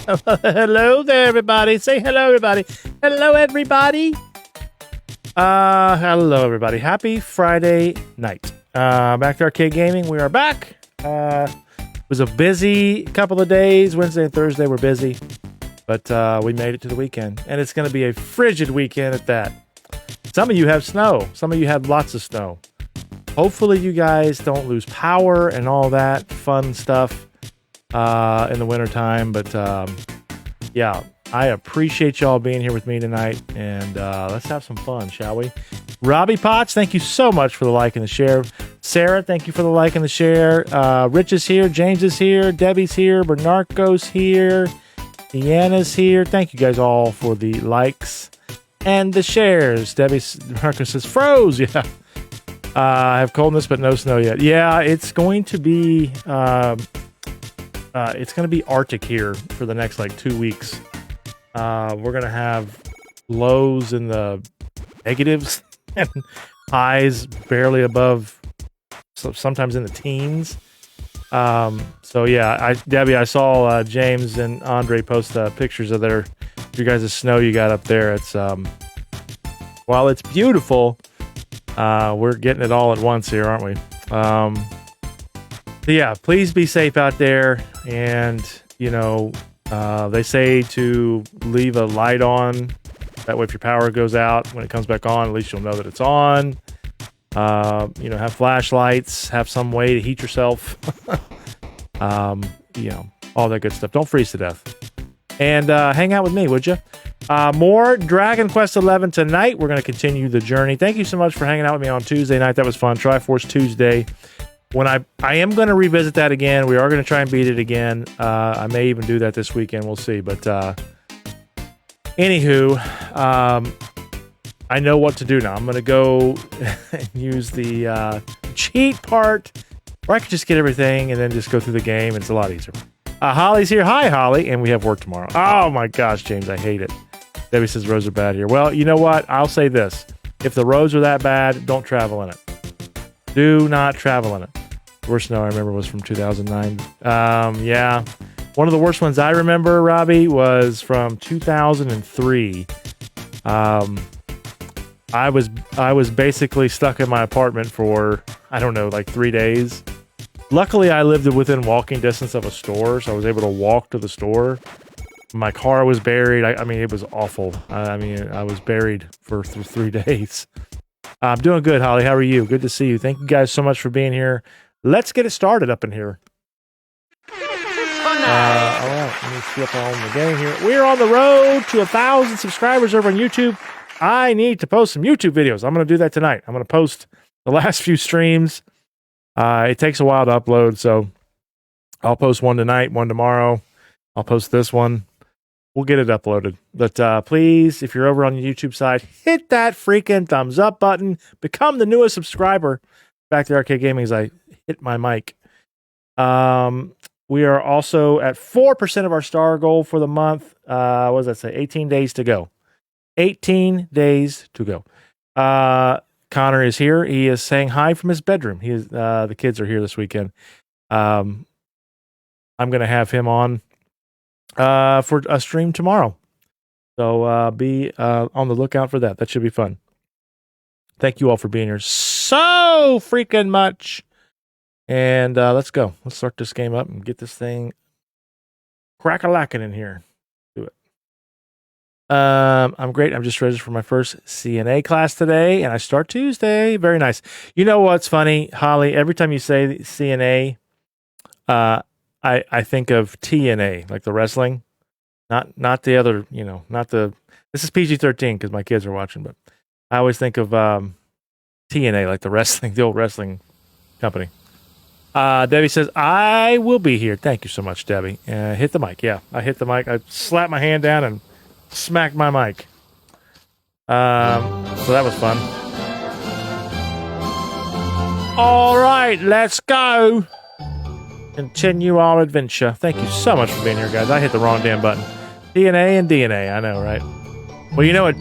Hello there, everybody. Say hello, everybody. Hello, everybody. Hello, everybody. Happy Friday night. Back to Arcade Gaming. We are back. It was a busy couple of days. Wednesday and Thursday were busy, but we made it to the weekend, and it's going to be a frigid weekend at that. Some of you have snow. Some of you have lots of snow. Hopefully, you guys don't lose power and all that fun stuff in the wintertime. But yeah, I appreciate y'all being here with me tonight, and let's have some fun, shall we? Robbie Potts, thank you so much for the like and the share. Sarah, thank you for the like and the share. Rich is here. James is here. Debbie's here. Bernarco's here. Deanna's here. Thank you guys all for the likes and the shares. Debbie Bernarco says, froze. Yeah. I have coldness, but no snow yet. Yeah, it's going to be Arctic here for the next like 2 weeks. We're going to have lows in the negatives and highs barely above, so sometimes in the teens. So yeah, Debbie, I saw James and Andre post pictures of your guys' snow you got up there. It's while it's beautiful, we're getting it all at once here, aren't we? So yeah, please be safe out there. And, you know, they say to leave a light on. That way, if your power goes out, when it comes back on, at least you'll know that it's on. You know, have flashlights, have some way to heat yourself. You know, all that good stuff. Don't freeze to death. And hang out with me, would you? More Dragon Quest XI tonight. We're going to continue the journey. Thank you so much for hanging out with me on Tuesday night. That was fun. Triforce Tuesday. When I am going to revisit that again. We are going to try and beat it again. I may even do that this weekend. We'll see. But anywho, I know what to do now. I'm going to go and use the cheat part, or I could just get everything and then just go through the game. It's a lot easier. Holly's here. Hi, Holly. And we have work tomorrow. Oh, my gosh, James. I hate it. Debbie says roads are bad here. Well, you know what? I'll say this. If the roads are that bad, don't travel in it. Do not travel in it. Worst snow I remember was from 2009. Yeah. One of the worst ones I remember, Robbie, was from 2003. I was basically stuck in my apartment for, I don't know, like 3 days. Luckily, I lived within walking distance of a store, so I was able to walk to the store. My car was buried. I mean, it was awful. I was buried for 3 days. I'm doing good, Holly. How are you? Good to see you. Thank you guys so much for being here. Let's get it started up in here. All right, let me flip on the game here. We're on the road to 1,000 subscribers over on YouTube. I need to post some YouTube videos. I'm going to do that tonight. I'm going to post the last few streams. It takes a while to upload, so I'll post one tonight, one tomorrow. I'll post this one. We'll get it uploaded. But please, if you're over on the YouTube side, hit that freaking thumbs up button. Become the newest subscriber. Back to Arcade Gaming as I hit my mic. We are also at 4% of our star goal for the month. What does that say? 18 days to go. 18 days to go. Connor is here. He is saying hi from his bedroom. He is, the kids are here this weekend. I'm going to have him on for a stream tomorrow. So be on the lookout for that. That should be fun. Thank you all for being here so freaking much. And let's go. Let's start this game up and get this thing crack-a-lacking in here. Do it. I'm great. I'm just registered for my first CNA class today, and I start Tuesday. Very nice. You know what's funny, Holly? Every time you say CNA, I think of TNA, like the wrestling. Not the other, you know, not the... This is PG-13 because my kids are watching, but I always think of TNA, like the wrestling, the old wrestling company. Debbie says, I will be here. Thank you so much, Debbie. Hit the mic. Yeah, I hit the mic. I slapped my hand down and smacked my mic. So that was fun. All right, let's go. Continue our adventure. Thank you so much for being here, guys. I hit the wrong damn button. TNA and DNA. I know, right? Well, you know what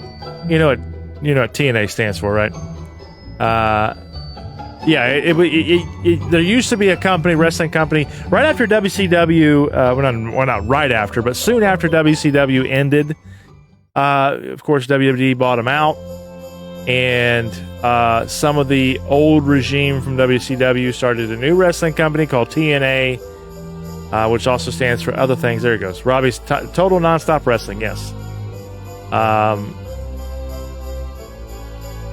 TNA stands for, right? Yeah, there used to be a company, wrestling company, right after WCW. Well, not right after, but soon after WCW ended. Of course, WWE bought them out, and some of the old regime from WCW started a new wrestling company called TNA, which also stands for other things. There he goes. Robbie's Total Nonstop Wrestling. Yes.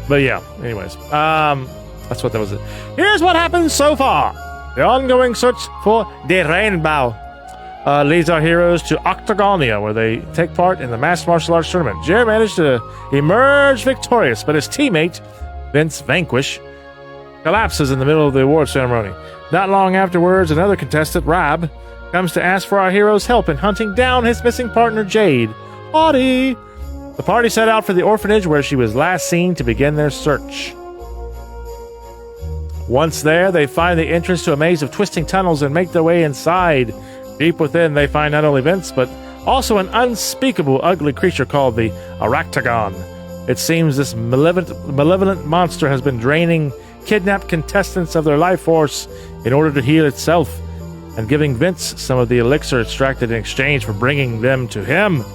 But yeah. Anyways. That's what that was. Here's what happened so far. The ongoing search for the Rainbough leads our heroes to Octagonia, where they take part in the masked martial arts tournament. Jerry managed to emerge victorious, but his teammate, Vince Vanquish, collapses in the middle of the award ceremony. Not long afterwards, another contestant, Rab, comes to ask for our hero's help in hunting down his missing partner, Jade. Audie! The party set out for the orphanage where she was last seen to begin their search. Once there, they find the entrance to a maze of twisting tunnels and make their way inside. Deep within, they find not only Vince, but also an unspeakable ugly creature called the Aractagon. It seems this malevolent monster has been draining kidnapped contestants of their life force in order to heal itself, and giving Vince some of the elixir extracted in exchange for bringing them to him.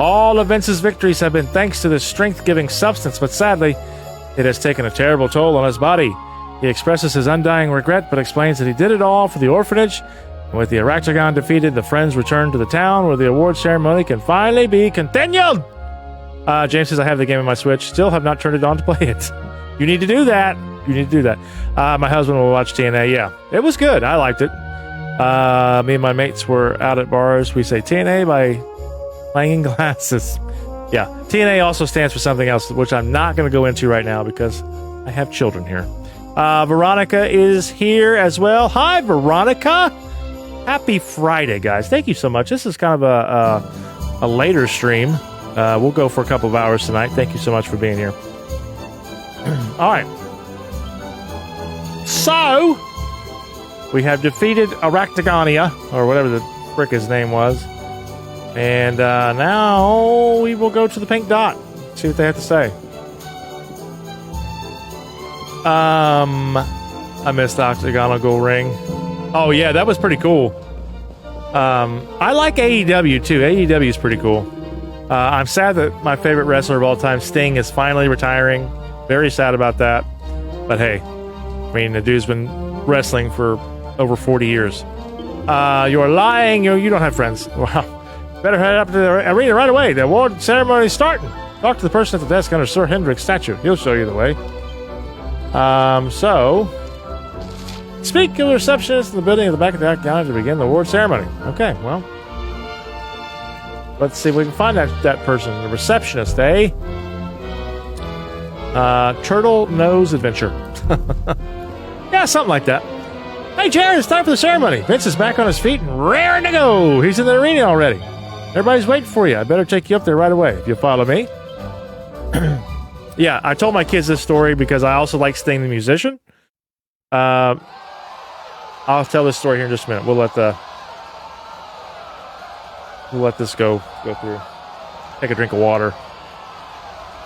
All of Vince's victories have been thanks to this strength-giving substance, but sadly, it has taken a terrible toll on his body. He expresses his undying regret, but explains that he did it all for the orphanage. And with the Aractagon defeated, the friends return to the town where the award ceremony can finally be continued. James says, I have the game on my Switch. Still have not turned it on to play it. You need to do that. You need to do that. My husband will watch TNA. Yeah, it was good. I liked it. Me and my mates were out at bars. We say TNA by playing glasses. Yeah, TNA also stands for something else, which I'm not going to go into right now because I have children here. Veronica is here as well. Hi, Veronica. Happy Friday, guys. Thank you so much. This is kind of a later stream. We'll go for a couple of hours tonight. Thank you so much for being here. All right. So, we have defeated Aractagonia, or whatever the frick his name was. And now we will go to the pink dot. See what they have to say. I missed the octagonal gold ring. Oh yeah, that was pretty cool. I like AEW too. AEW is pretty cool. I'm sad that my favorite wrestler of all time, Sting, is finally retiring. Very sad about that. But hey, I mean, the dude's been wrestling for over 40 years. You're lying. You don't have friends. Wow. Better head up to the arena right away. The award ceremony is starting. Talk to the person at the desk under Sir Hendrick's statue. He'll show you the way. So, speak to the receptionist in the building at the back of the octagon to begin the award ceremony. Okay, well, let's see if we can find that person. The receptionist, eh? Turtle Nose Adventure. Yeah, something like that. Hey, Jared, it's time for the ceremony. Vince is back on his feet and raring to go. He's in the arena already. Everybody's waiting for you. I better take you up there right away if you follow me. Yeah, I told my kids this story because I also like Sting the musician. I'll tell this story here in just a minute. We'll let this go through. Take a drink of water.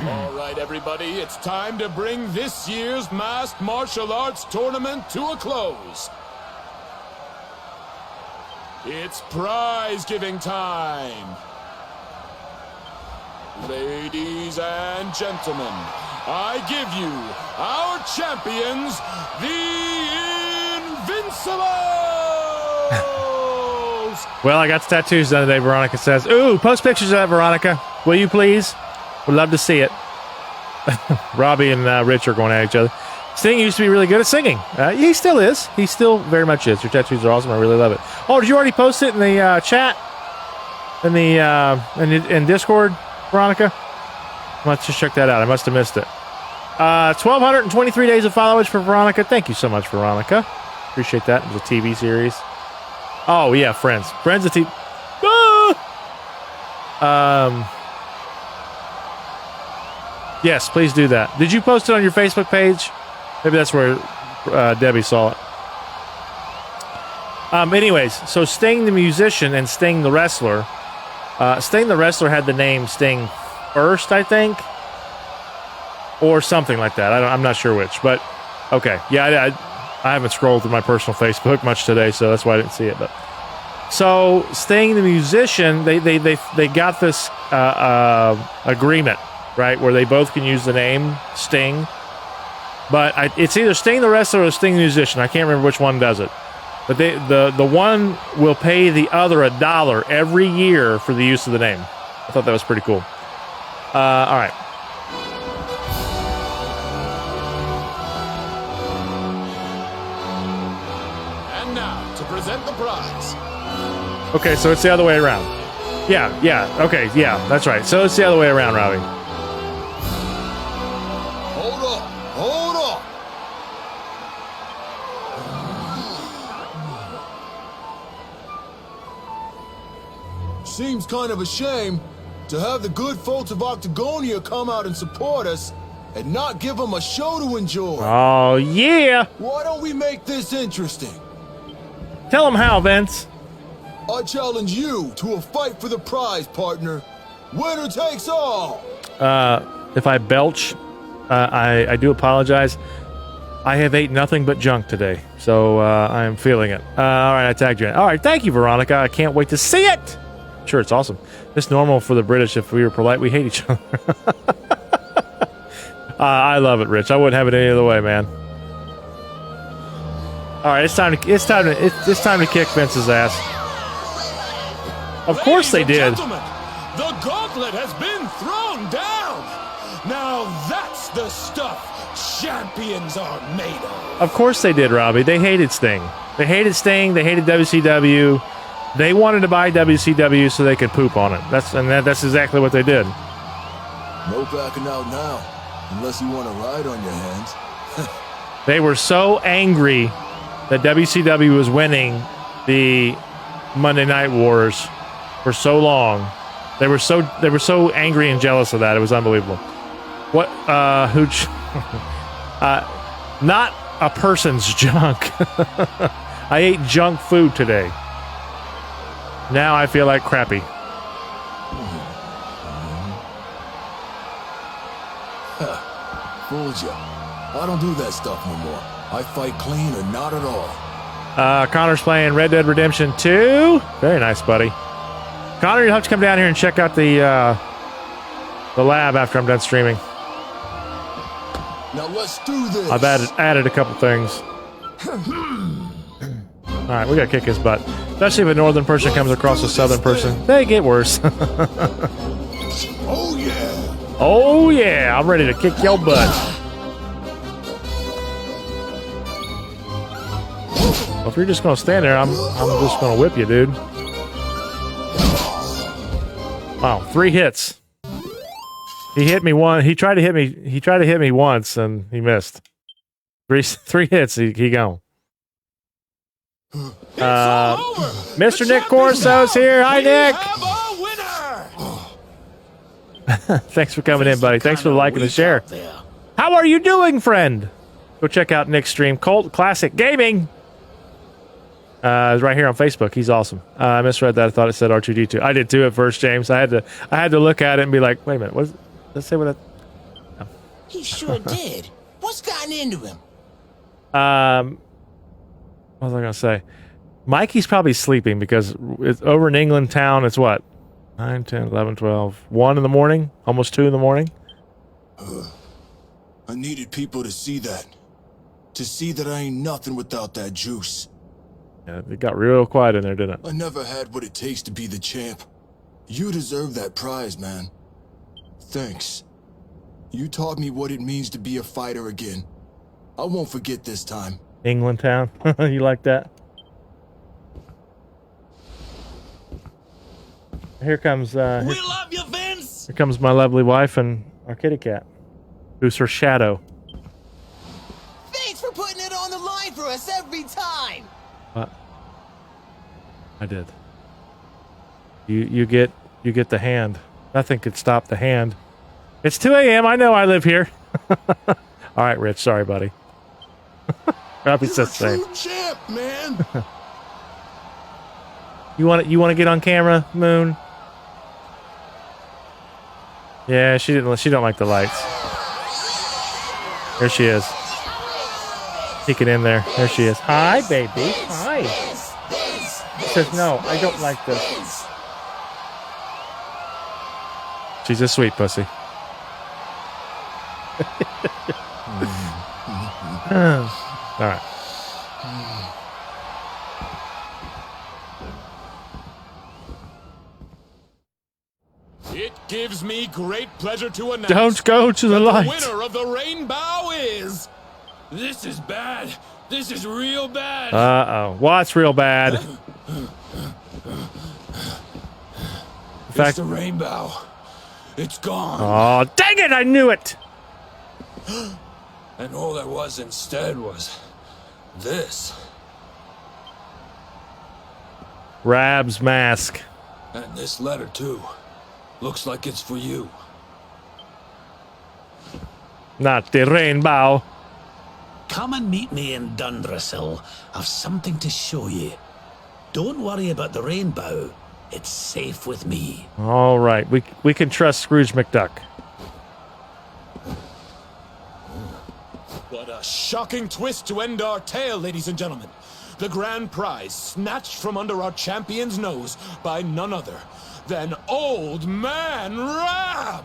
All right, everybody, it's time to bring this year's Masked Martial Arts Tournament to a close. It's prize-giving time. Ladies and gentlemen, I give you our champions, the Invincibles! Well, I got the tattoos done today, Veronica says. Ooh, post pictures of that, Veronica. Will you please? Would love to see it. Robbie and Rich are going at each other. Sting used to be really good at singing. He still is. He still very much is. Your tattoos are awesome. I really love it. Oh, did you already post it in the chat? In Discord, Veronica? Let's just check that out. I must have missed it. 1,223 days of followers for Veronica. Thank you so much, Veronica. Appreciate that. It was a TV series. Oh, yeah, Friends. Friends of TV. Ah! Yes, please do that. Did you post it on your Facebook page? Maybe that's where Debbie saw it. Anyways, so Sting the musician and Sting the wrestler. Sting the wrestler had the name Sting first, I think. or something like that. I'm not sure which, but okay. Yeah, I haven't scrolled through my personal Facebook much today, so that's why I didn't see it. But so Sting the musician, they got this agreement, right, where they both can use the name Sting, but it's either Sting the wrestler or Sting the musician. I can't remember which one does it. But the one will pay the other $1 every year for the use of the name. I thought that was pretty cool. All right. And now, to present the prize. Okay, so it's the other way around. Yeah, okay, yeah, that's right. So it's the other way around, Robbie. Hold on. Seems kind of a shame to have the good folks of Octagonia come out and support us and not give them a show to enjoy. Oh, yeah. Why don't we make this interesting? Tell them how, Vince. I challenge you to a fight for the prize, partner. Winner takes all. If I belch, I do apologize. I have ate nothing but junk today, so I am feeling it. All right, I tagged you in. All right, thank you, Veronica. I can't wait to see it. Sure, it's awesome. It's normal for the British. If we were polite, we hate each other. I love it, Rich. I wouldn't have it any other way, man. All right, it's time to kick Vince's ass. Of course they did. The gauntlet has been thrown down. Now that's the stuff champions are made of. Of course they did, Robbie. They hated Sting. They hated Sting. They hated WCW. They wanted to buy WCW so they could poop on it. That's exactly what they did. No backing out now, unless you want to ride on your hands. They were so angry that WCW was winning the Monday Night Wars for so long. They were so angry and jealous of that. It was unbelievable. What? Not a person's junk. I ate junk food today. Now I feel like crappy. Fooled you. I don't do that stuff no more. I fight clean or not at all. Connor's playing Red Dead Redemption 2. Very nice, buddy. Connor, you'll have to come down here and check out the lab after I'm done streaming. Now let's do this. I've added a couple things. All right, we gotta kick his butt. Especially if a northern person comes across a southern person. They get worse. Oh, yeah. Oh, yeah. I'm ready to kick your butt. Well, if you're just gonna stand there, I'm just gonna whip you, dude. Wow, 3 hits. He hit me one. He tried to hit me once, and he missed. Three hits. He gone. Mr. Nick Corso's here. Hi, Nick. Thanks for coming in, buddy. Thanks for the like and the share. How are you doing, friend? Go check out Nick's stream, Cult Classic Gaming. It's right here on Facebook. He's awesome. I misread that. I thought it said R2D2. I did too at first, James. I had to look at it and be like, wait a minute. Let's say what that. No. He sure did. What's gotten into him? What was I gonna say? Mikey's probably sleeping because it's over in England town. It's what? 9, 10, 11, 12, 1 in the morning, almost 2 in the morning. I needed people to see that. To see that I ain't nothing without that juice. Yeah, it got real quiet in there, didn't it? I never had what it takes to be the champ. You deserve that prize, man. Thanks. You taught me what it means to be a fighter again. I won't forget this time. England town. You like that? Here comes we love you, Vince. Here comes my lovely wife and our kitty cat, who's her shadow. Thanks for putting it on the line for us every time. What? I did. You get the hand. Nothing could stop the hand. It's 2 a.m. I know I live here. All right, Rich. Sorry, buddy. Robbie's the same. True champ, man. You want to get on camera, Moon? Yeah, she don't like the lights. There she is. Peeking in there. There she is. Hi, baby. Hi. She says, no, I don't like this. She's a sweet pussy. All right. It gives me great pleasure to announce Don't go to the light. the winner of the Rainbough is... This is bad. This is real bad. Uh-oh. What's real bad? In fact, It's the Rainbough. It's gone. oh, dang it, I knew it. And all there was instead was this. Rab's mask. And this letter, too. Looks like it's for you. Not the rainbow. Come and meet me in Dundrasil. I've something to show you. Don't worry about the rainbow. It's safe with me. All right, we can trust Scrooge McDuck. What a shocking twist to end our tale, ladies and gentlemen. The grand prize snatched from under our champion's nose by none other than Old Man Rab!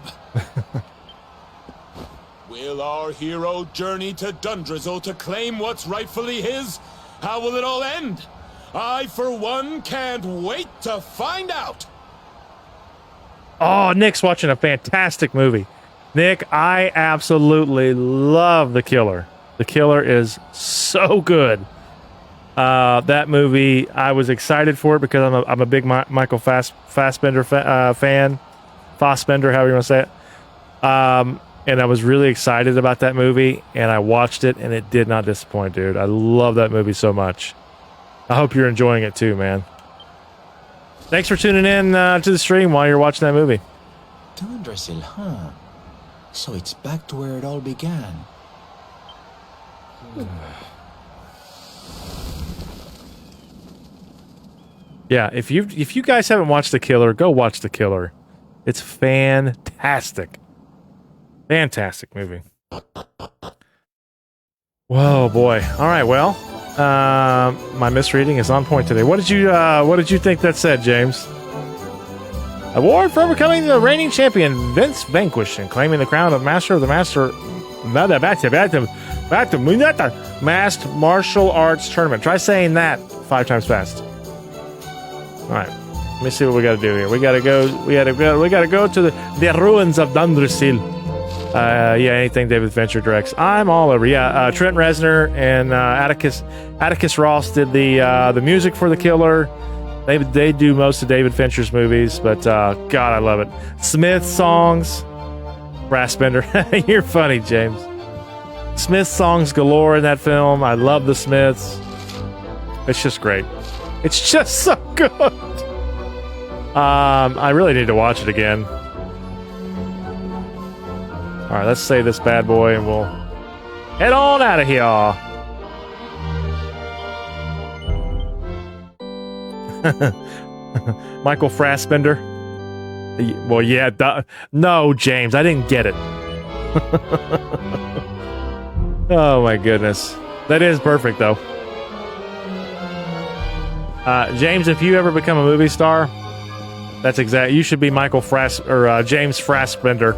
Will our hero journey to Dundrasil to claim what's rightfully his? How will it all end? I, for one, can't wait to find out! Oh, Nick's watching a fantastic movie. Nick, I absolutely love The Killer. The Killer is so good. That movie, I was excited for it because I'm a big Michael Fassbender fan. Fassbender, however you want to say it. And I was really excited about that movie, and I watched it, and it did not disappoint, dude. I love that movie so much. I hope you're enjoying it too, man. Thanks for tuning in to the stream while you're watching that movie. Dundrasil, huh? So it's back to where it all began. Yeah, if you guys haven't watched The Killer, go watch The Killer. It's fantastic. Fantastic movie. Whoa, boy. All right, well, my misreading is on point today. What did you think that said, James? Award for overcoming the reigning champion, Vince vanquished and claiming the crown of master of the masked martial arts tournament. Try saying that 5 times fast. All right, let me see what we got to do here. We got to go to the ruins of Dundrasil. Yeah, anything David Fincher directs, I'm all over. Yeah, Trent Reznor and Atticus Ross did the music for The Killer. They do most of David Fincher's movies, but God, I love it. Smith songs, Brassbender. You're funny, James. Smith songs galore in that film. I love the Smiths. It's just great. It's just so good. I really need to watch it again. All right, let's save this bad boy and we'll head on out of here. Michael Fassbender. Well, yeah. No, James, I didn't get it. Oh my goodness, that is perfect though. James, if you ever become a movie star, that's exact. You should be Michael James Fassbender.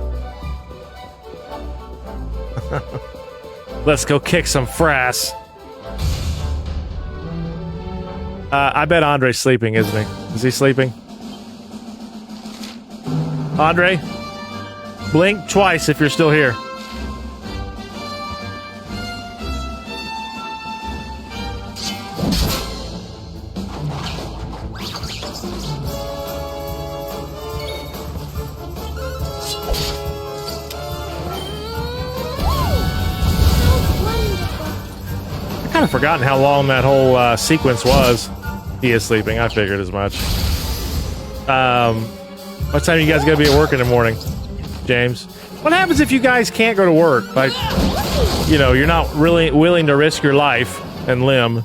Let's go kick some frass. I bet Andre's sleeping, isn't he? Is he sleeping? Andre, blink twice if you're still here. I've forgotten how long that whole sequence was. He is sleeping. I figured as much. What time you guys gotta be at work in the morning, James? What happens if you guys can't go to work? Like, you know, you're not really willing to risk your life and limb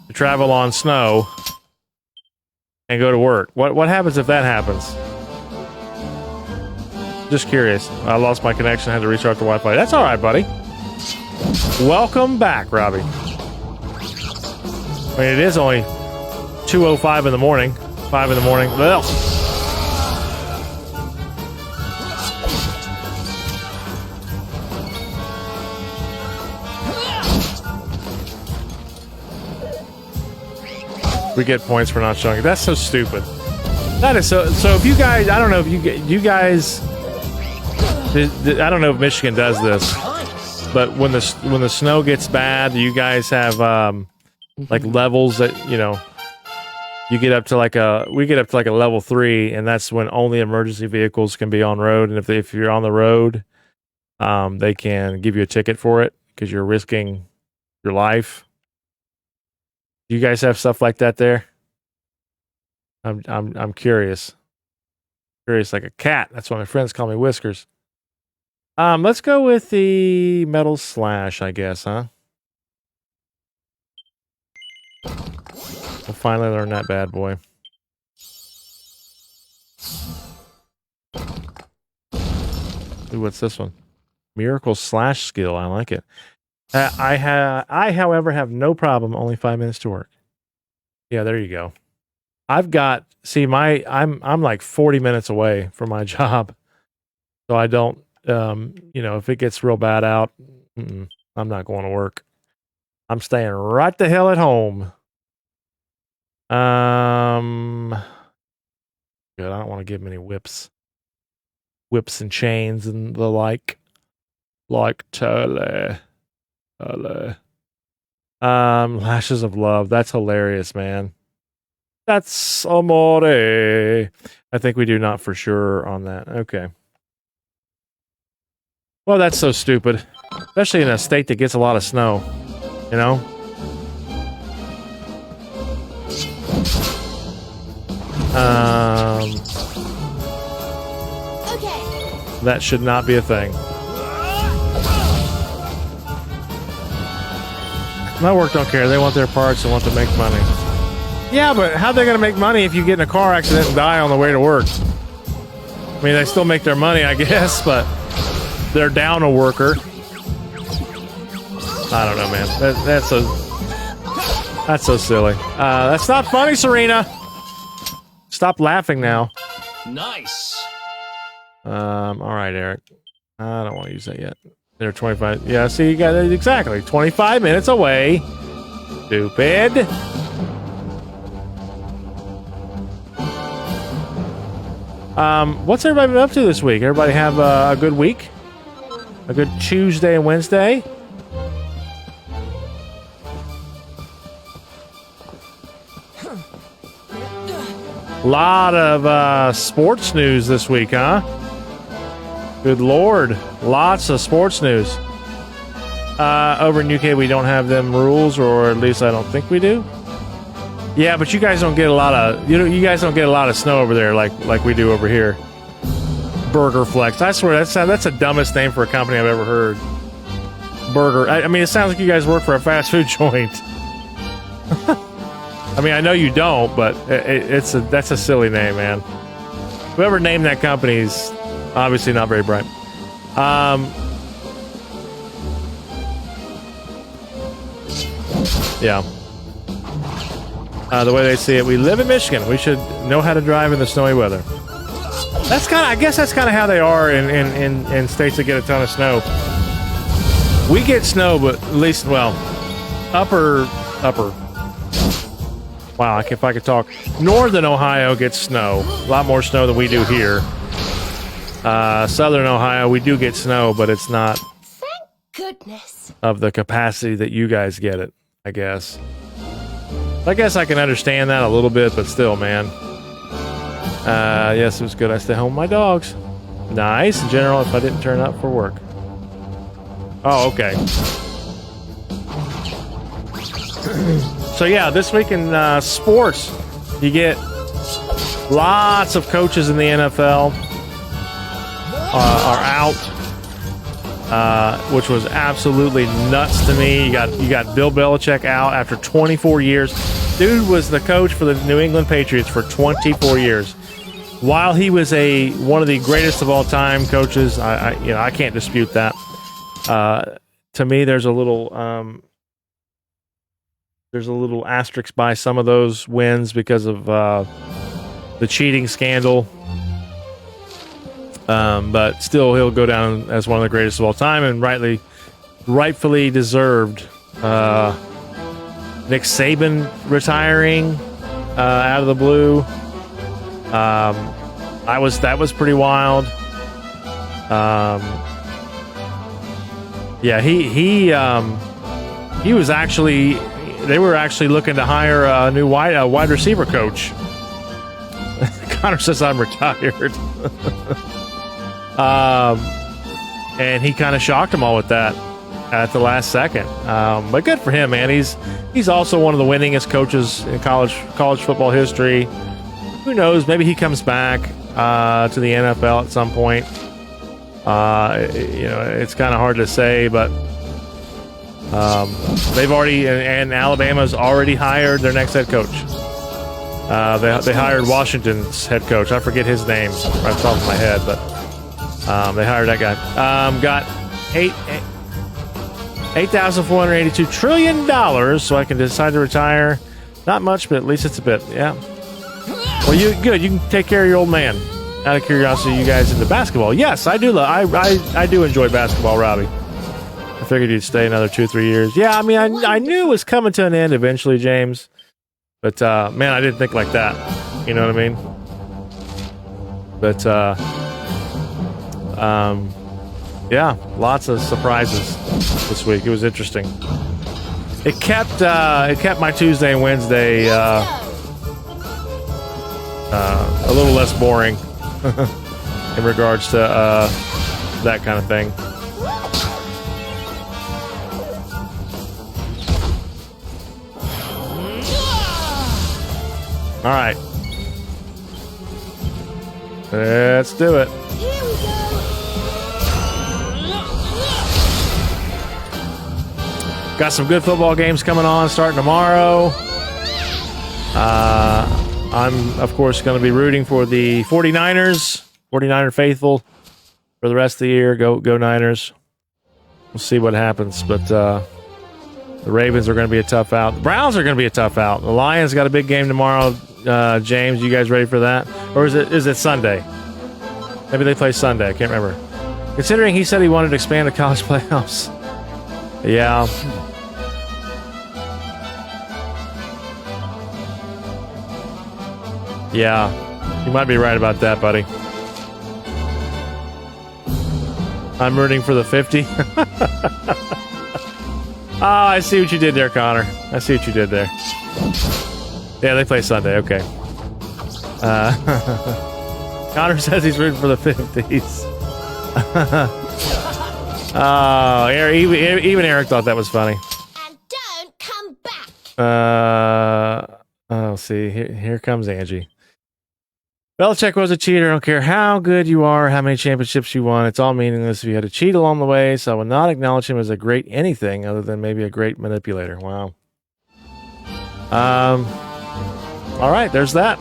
to travel on snow and go to work. What happens if that happens? Just curious. I lost my connection. I had to restart the Wi-Fi. That's all right, buddy. Welcome back, Robbie. I mean, it is only 2:05 in the morning. 5 in the morning. Well, we get points for not showing it. That's so stupid. That is so. So if you guys, I don't know if you guys, I don't know if Michigan does this, but when the snow gets bad, you guys have like levels that you get up to we get up to like a level 3, and that's when only emergency vehicles can be on road. And if you're on the road, they can give you a ticket for it because you're risking your life. Do you guys have stuff like that there? I'm curious. Curious like a cat. That's why my friends call me Whiskers. Let's go with the metal slash, I guess, huh? We'll finally learn that bad boy. Ooh, what's this one? Miracle slash skill. I like it. I, however, have no problem. Only 5 minutes to work. Yeah, there you go. I've got. See, I'm like 40 minutes away from my job, so I don't. If it gets real bad out, I'm not going to work. I'm staying right the hell at home. Good. I don't want to give him any whips and chains and the like Tully. Lashes of Love. That's hilarious, man. That's amore. I think we do not for sure on that. Okay. Well, that's so stupid, especially in a state that gets a lot of snow. Okay. That should not be a thing. My work don't care. They want their parts and want to make money. Yeah, but how are they going to make money if you get in a car accident and die on the way to work? I mean, they still make their money, I guess, but they're down a worker. I don't know, man. That's so silly. That's not funny, Serena. Stop laughing now. Nice. All right, Eric. I don't want to use that yet. They're 25. Yeah, see, you got it exactly 25 minutes away. Stupid. What's everybody been up to this week? Everybody have a good week? A good Tuesday and Wednesday? Lot of sports news this week, huh? Good Lord. Lots of sports news. Over in UK, we don't have them rules, or at least I don't think we do. Yeah, but you guys don't get a lot of you guys don't get a lot of snow over there like we do over here. Burger Flex. I swear that's the dumbest name for a company I've ever heard. Burger. I mean, it sounds like you guys work for a fast food joint. I mean, I know you don't, but that's a silly name, man. Whoever named that company is obviously not very bright. Yeah. The way they see it, we live in Michigan. We should know how to drive in the snowy weather. I guess that's kind of how they are in states that get a ton of snow. We get snow, but at least, upper. Wow, if I could talk. Northern Ohio gets snow. A lot more snow than we do here. Southern Ohio, we do get snow, but it's not Thank goodness. of the capacity that you guys get it, I guess. I guess I can understand that a little bit, but still, man. Yes, it was good. I stay home with my dogs. Nice. In general, if I didn't turn up for work. Oh, okay. So, yeah, this week in sports, you get lots of coaches in the NFL are out, which was absolutely nuts to me. You got Bill Belichick out after 24 years. Dude was the coach for the New England Patriots for 24 years. While he was one of the greatest of all time coaches, I can't dispute that. to me, there's a little asterisk by some of those wins because of the cheating scandal. But still, he'll go down as one of the greatest of all time, and rightfully deserved. Nick Saban retiring out of the blue. That was pretty wild. Yeah, he was actually. They were actually looking to hire a new wide receiver coach. Connor says I'm retired. And he kind of shocked them all with that at the last second. But good for him, man. He's also one of the winningest coaches in college football history. Who knows? Maybe he comes back to the NFL at some point. It's kind of hard to say, but they've already and Alabama's already hired their next head coach. They hired Washington's head coach. I forget his name right off the top of my head, but they hired that guy. Got $8,482 trillion, so I can decide to retire. Not much, but at least it's a bit. Yeah. Well, you can take care of your old man. Out of curiosity, you guys into basketball? Yes, I do. I do enjoy basketball, Robbie. I figured you'd stay another 2-3 years. Yeah, I mean, I knew it was coming to an end eventually, James. But man, I didn't think like that. You know what I mean? But yeah, lots of surprises this week. It was interesting. It kept my Tuesday and Wednesday a little less boring in regards to that kind of thing. All right, let's do it. Here we go. Got some good football games coming on starting tomorrow. I'm, of course, going to be rooting for the 49ers, 49er faithful, for the rest of the year. Go Niners. We'll see what happens, but the Ravens are going to be a tough out. The Browns are going to be a tough out. The Lions got a big game tomorrow. James, you guys ready for that? Or is it Sunday? Maybe they play Sunday. I can't remember. Considering he said he wanted to expand the college playoffs. Yeah. Yeah. You might be right about that, buddy. I'm rooting for the 50. Oh, I see what you did there, Connor. I see what you did there. Yeah, they play Sunday. Okay. Connor says he's rooting for the 50s. Oh, even Eric thought that was funny. And don't come back. Oh, see, here comes Angie. Belichick was a cheater. I don't care how good you are, how many championships you won. It's all meaningless if you had to cheat along the way, so I will not acknowledge him as a great anything other than maybe a great manipulator. Wow. All right, there's that.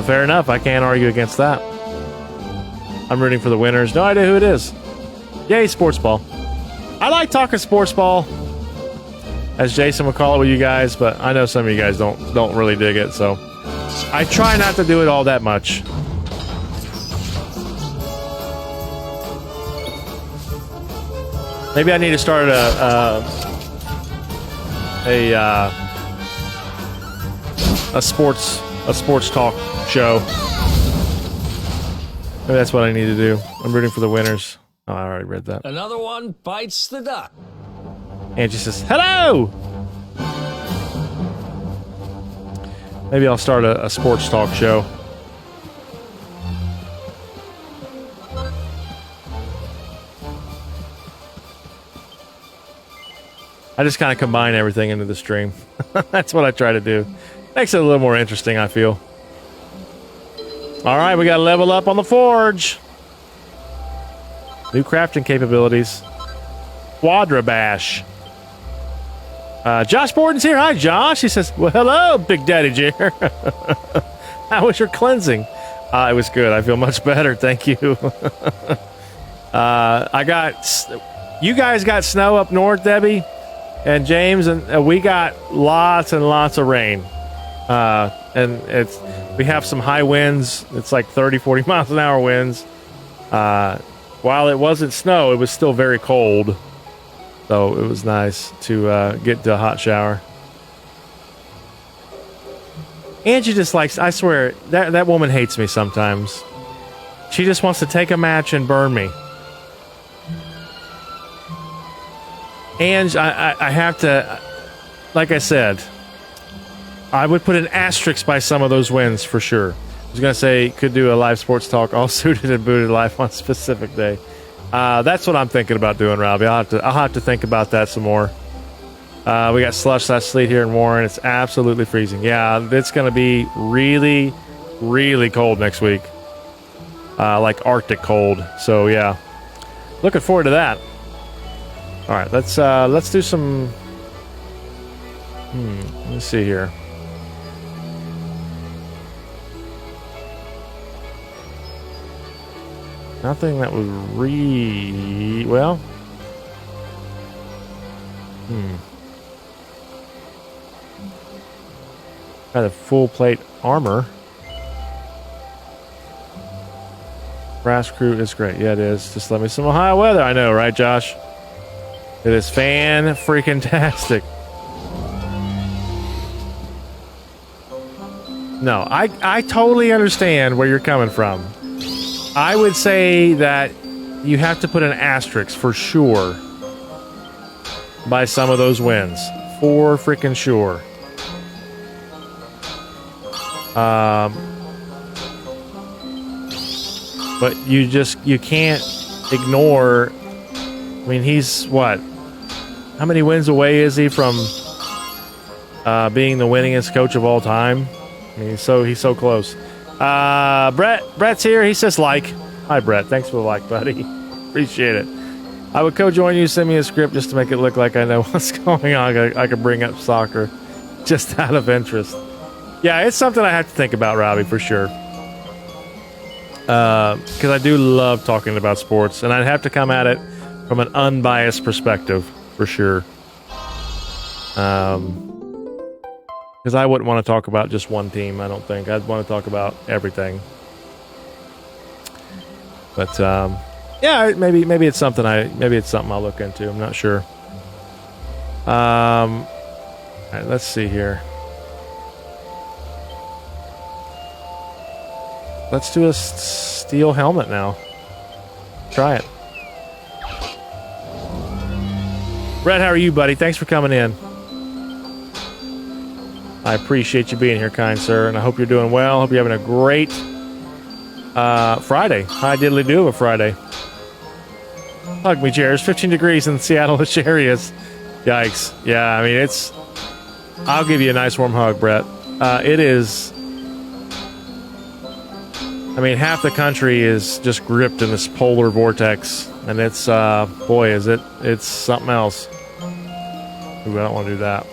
Fair enough. I can't argue against that. I'm rooting for the winners. No idea who it is. Yay, sports ball. I like talking sports ball, as Jason would call it with you guys, but I know some of you guys don't really dig it, so I try not to do it all that much. Maybe I need to start a sports talk show. Maybe that's what I need to do. I'm rooting for the winners. Oh, I already read that. Another one bites the dust. Angie says, hello! Maybe I'll start a sports talk show. I just kind of combine everything into the stream. That's what I try to do. Makes it a little more interesting, I feel. All right, we got to level up on the forge. New crafting capabilities. Quadra Bash. Josh Borden's here. Hi, Josh. He says, well, hello, Big Daddy Jer. How was your cleansing? It was good. I feel much better. Thank you. You guys got snow up north, Debbie and James, and we got lots and lots of rain. And we have some high winds. It's like 30, 40 miles an hour winds. While it wasn't snow, it was still very cold. So it was nice to get to a hot shower. Angie just likes, I swear, that woman hates me sometimes. She just wants to take a match and burn me. Ange, I have to, like I said, I would put an asterisk by some of those wins for sure. I was going to say, could do a live sports talk, all suited and booted live on a specific day. That's what I'm thinking about doing, Robbie. I'll have to think about that some more. We got slush/sleet here in Warren. It's absolutely freezing. Yeah, it's going to be really, really cold next week. Like Arctic cold. So, yeah. Looking forward to that. All right, let's do some... let's see here. Nothing that was well... Got a full plate armor. Brass crew is great. Yeah, it is. Just let me some Ohio weather. I know, right, Josh? It is fan-freaking-tastic. No, I totally understand where you're coming from. I would say that you have to put an asterisk for sure by some of those wins. For freaking sure. But you can't ignore. I mean, he's what? How many wins away is he from being the winningest coach of all time? I mean, he's so close. Brett's here. He says like. Hi, Brett. Thanks for the like, buddy. Appreciate it. I would co-join you. Send me a script just to make it look like I know what's going on. I could bring up soccer just out of interest. Yeah, it's something I have to think about, Robbie, for sure. Because I do love talking about sports, and I'd have to come at it from an unbiased perspective, for sure. Because I wouldn't want to talk about just one team, I don't think. I'd want to talk about everything. But, yeah, maybe it's something I'll look into. I'm not sure. All right, let's see here. Let's do a steel helmet now. Try it. Brett, how are you, buddy? Thanks for coming in. I appreciate you being here, kind sir, and I hope you're doing well. Hope you're having a great Friday. Hi, diddly do of a Friday. Hug me, chairs. 15 degrees in Seattle-ish areas. Yikes. Yeah, I mean, I'll give you a nice warm hug, Brett. It is... I mean, half the country is just gripped in this polar vortex, and it's, boy, it's something else. Ooh, I don't want to do that.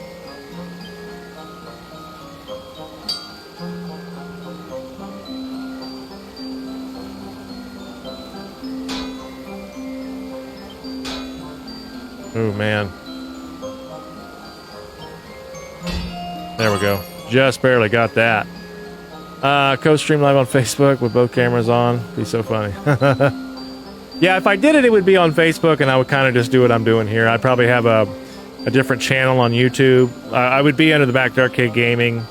Ooh, man. There we go. Just barely got that. Co-stream live on Facebook with both cameras on. Be so funny. Yeah, if I did it, it would be on Facebook, and I would kind of just do what I'm doing here. I'd probably have a different channel on YouTube. I would be under the Backyard Kid Gaming,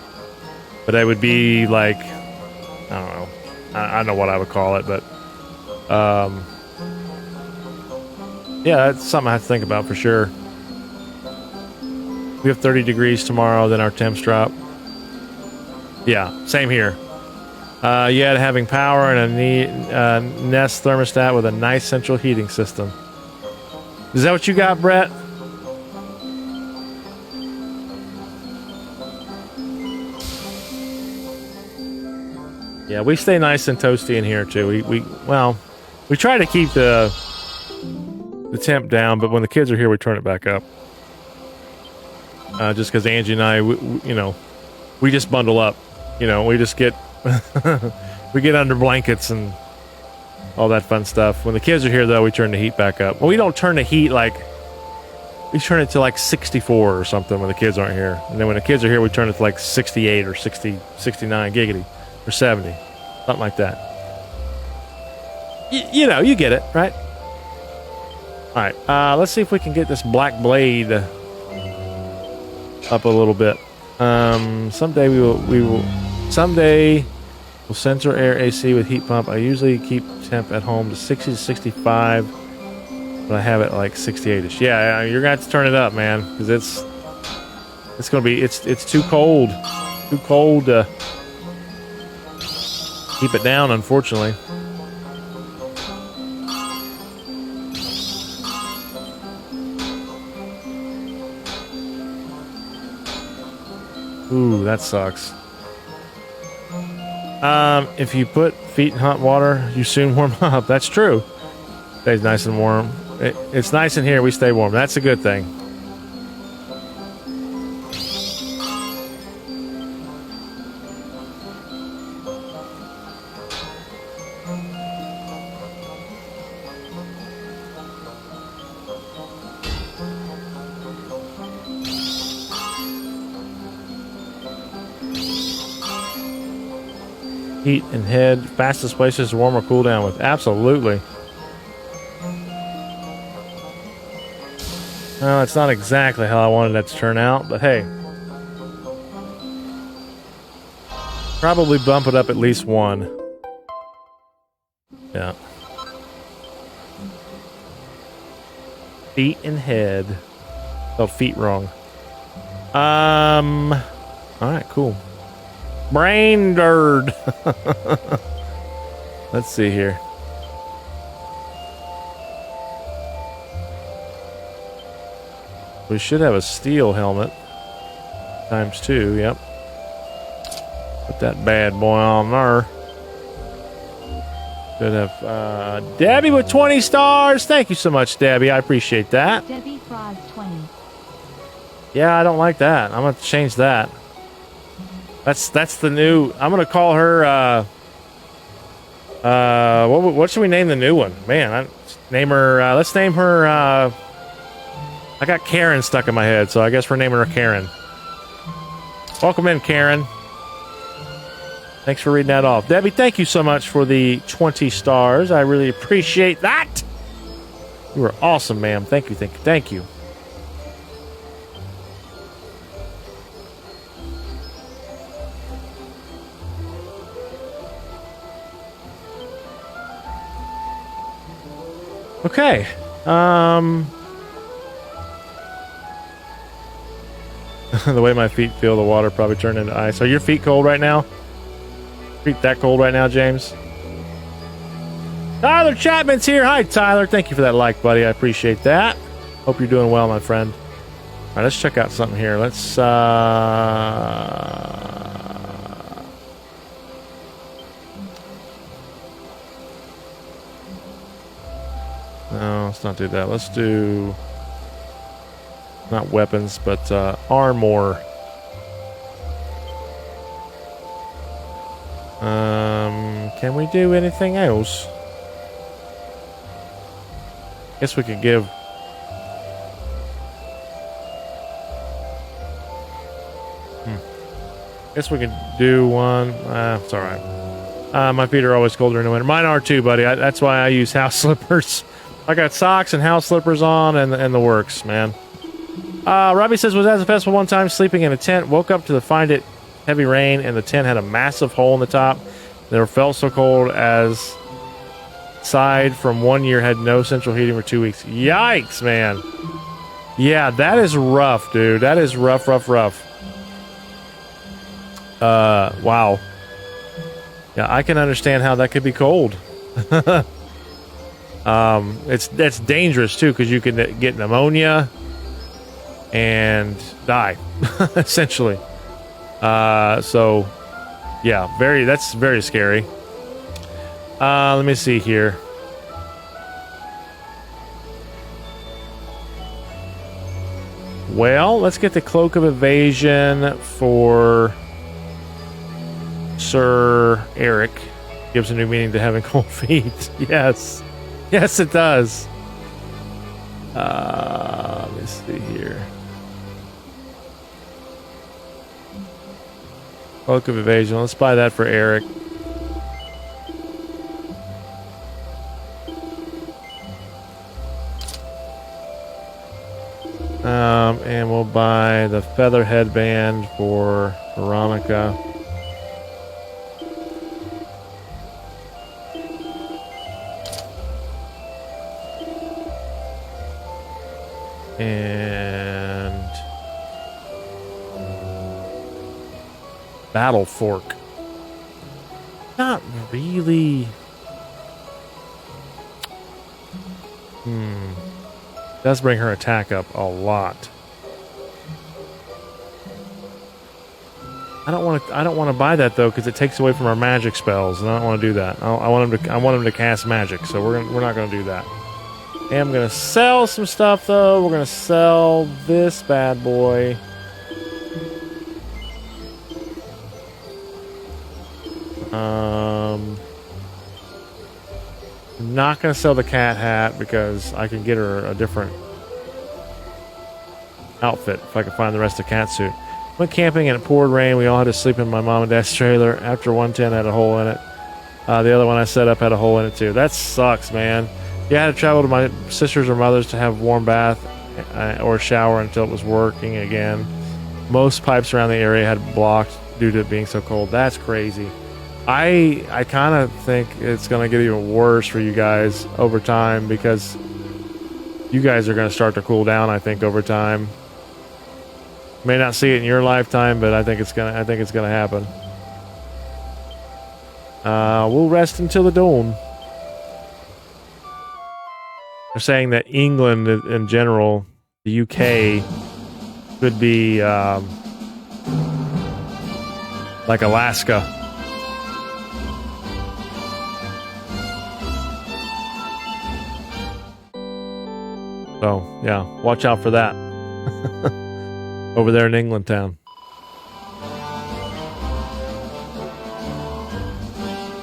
but I would be like, I don't know. I don't know what I would call it, but yeah, that's something I have to think about for sure. We have 30 degrees tomorrow, then our temps drop. Yeah, same here. Yeah, having power and a Nest thermostat with a nice central heating system. Is that what you got, Brett? Yeah, we stay nice and toasty in here too. We try to keep the temp down, but when the kids are here, we turn it back up. Just because Angie and I, we just bundle up. We just get we get under blankets and all that fun stuff. When the kids are here, though, we turn the heat back up. Well, we don't turn the heat like, we turn it to like 64 or something when the kids aren't here. And then when the kids are here, we turn it to like 68 or 60, 69 giggity or 70, something like that. You know, you get it, right? All right, let's see if we can get this black blade up a little bit. Someday we'll censor air AC with heat pump. I usually keep temp at home to 60 to 65, but I have it like 68ish. Yeah, you're gonna have to turn it up, man, because it's gonna be it's too cold to keep it down, unfortunately. Ooh, that sucks. If you put feet in hot water, you soon warm up. That's true. Stays nice and warm. It's nice in here. We stay warm. That's a good thing. Heat and head, fastest places to warm or cool down with. Absolutely. Well, it's not exactly how I wanted that to turn out, but hey. Probably bump it up at least one. Yeah. Feet and head. Oh, feet wrong. Alright, cool. Brain dirt. Let's see here. We should have a steel helmet. ×2, yep. Put that bad boy on there. Should have Debbie with 20 stars. Thank you so much, Debbie. I appreciate that. Debbie Frost 20. Yeah, I don't like that. I'm gonna change that. That's the new. I'm gonna call her. What should we name the new one? Man, name her. Let's name her. I got Karen stuck in my head, so I guess we're naming her Karen. Welcome in, Karen. Thanks for reading that off, Debbie. Thank you so much for the 20 stars. I really appreciate that. You were awesome, ma'am. Thank you, thank you, thank you. Okay. The way my feet feel, the water probably turned into ice. Are your feet cold right now? Feet that cold right now, James? Tyler Chapman's here. Hi, Tyler. Thank you for that like, buddy. I appreciate that. Hope you're doing well, my friend. All right, let's check out something here. Let's, no, let's not do that. Let's do not weapons, but armor. Can we do anything else? Guess we could give. Guess we could do one. It's all right. My feet are always colder in the winter. Mine are too, buddy. That's why I use house slippers. I got socks and house slippers on, and the works, man. Robbie says, was at the festival one time, sleeping in a tent, woke up to find it heavy rain, and the tent had a massive hole in the top. Never felt so cold as side from 1 year, had no central heating for 2 weeks. Yikes, man. Yeah, that is rough, dude. That is rough. Wow. Yeah, I can understand how that could be cold. That's dangerous too, because you can get pneumonia and die, essentially. So yeah, that's very scary. Let me see here. Well, let's get the Cloak of Evasion for Sir Eric. Gives a new meaning to having cold feet. Yes. Yes, it does. Let me see here. Cloak of Evasion. Let's buy that for Eric. And we'll buy the feather headband for Veronica. And Battle Fork. Not really. Does bring her attack up a lot. I don't want to buy that though because it takes away from our magic spells, and I don't want to do that. I want him to cast magic, so we're not going to do that. And I'm going to sell some stuff though. We're going to sell this bad boy. I'm not going to sell the cat hat because I can get her a different outfit if I can find the rest of the cat suit. Went camping and it poured rain. We all had to sleep in my mom and dad's trailer. After one tent had a hole in it. The other one I set up had a hole in it too. That sucks, man. Yeah, I had to travel to my sister's or mother's to have a warm bath or shower until it was working again. Most pipes around the area had blocked due to it being so cold. That's crazy. I kind of think it's going to get even worse for you guys over time because you guys are going to start to cool down, I think, over time. May not see it in your lifetime, but I think it's gonna happen. We'll rest until the dawn. They're saying that England in general, the UK, could be like Alaska. So, yeah, watch out for that. Over there in England town.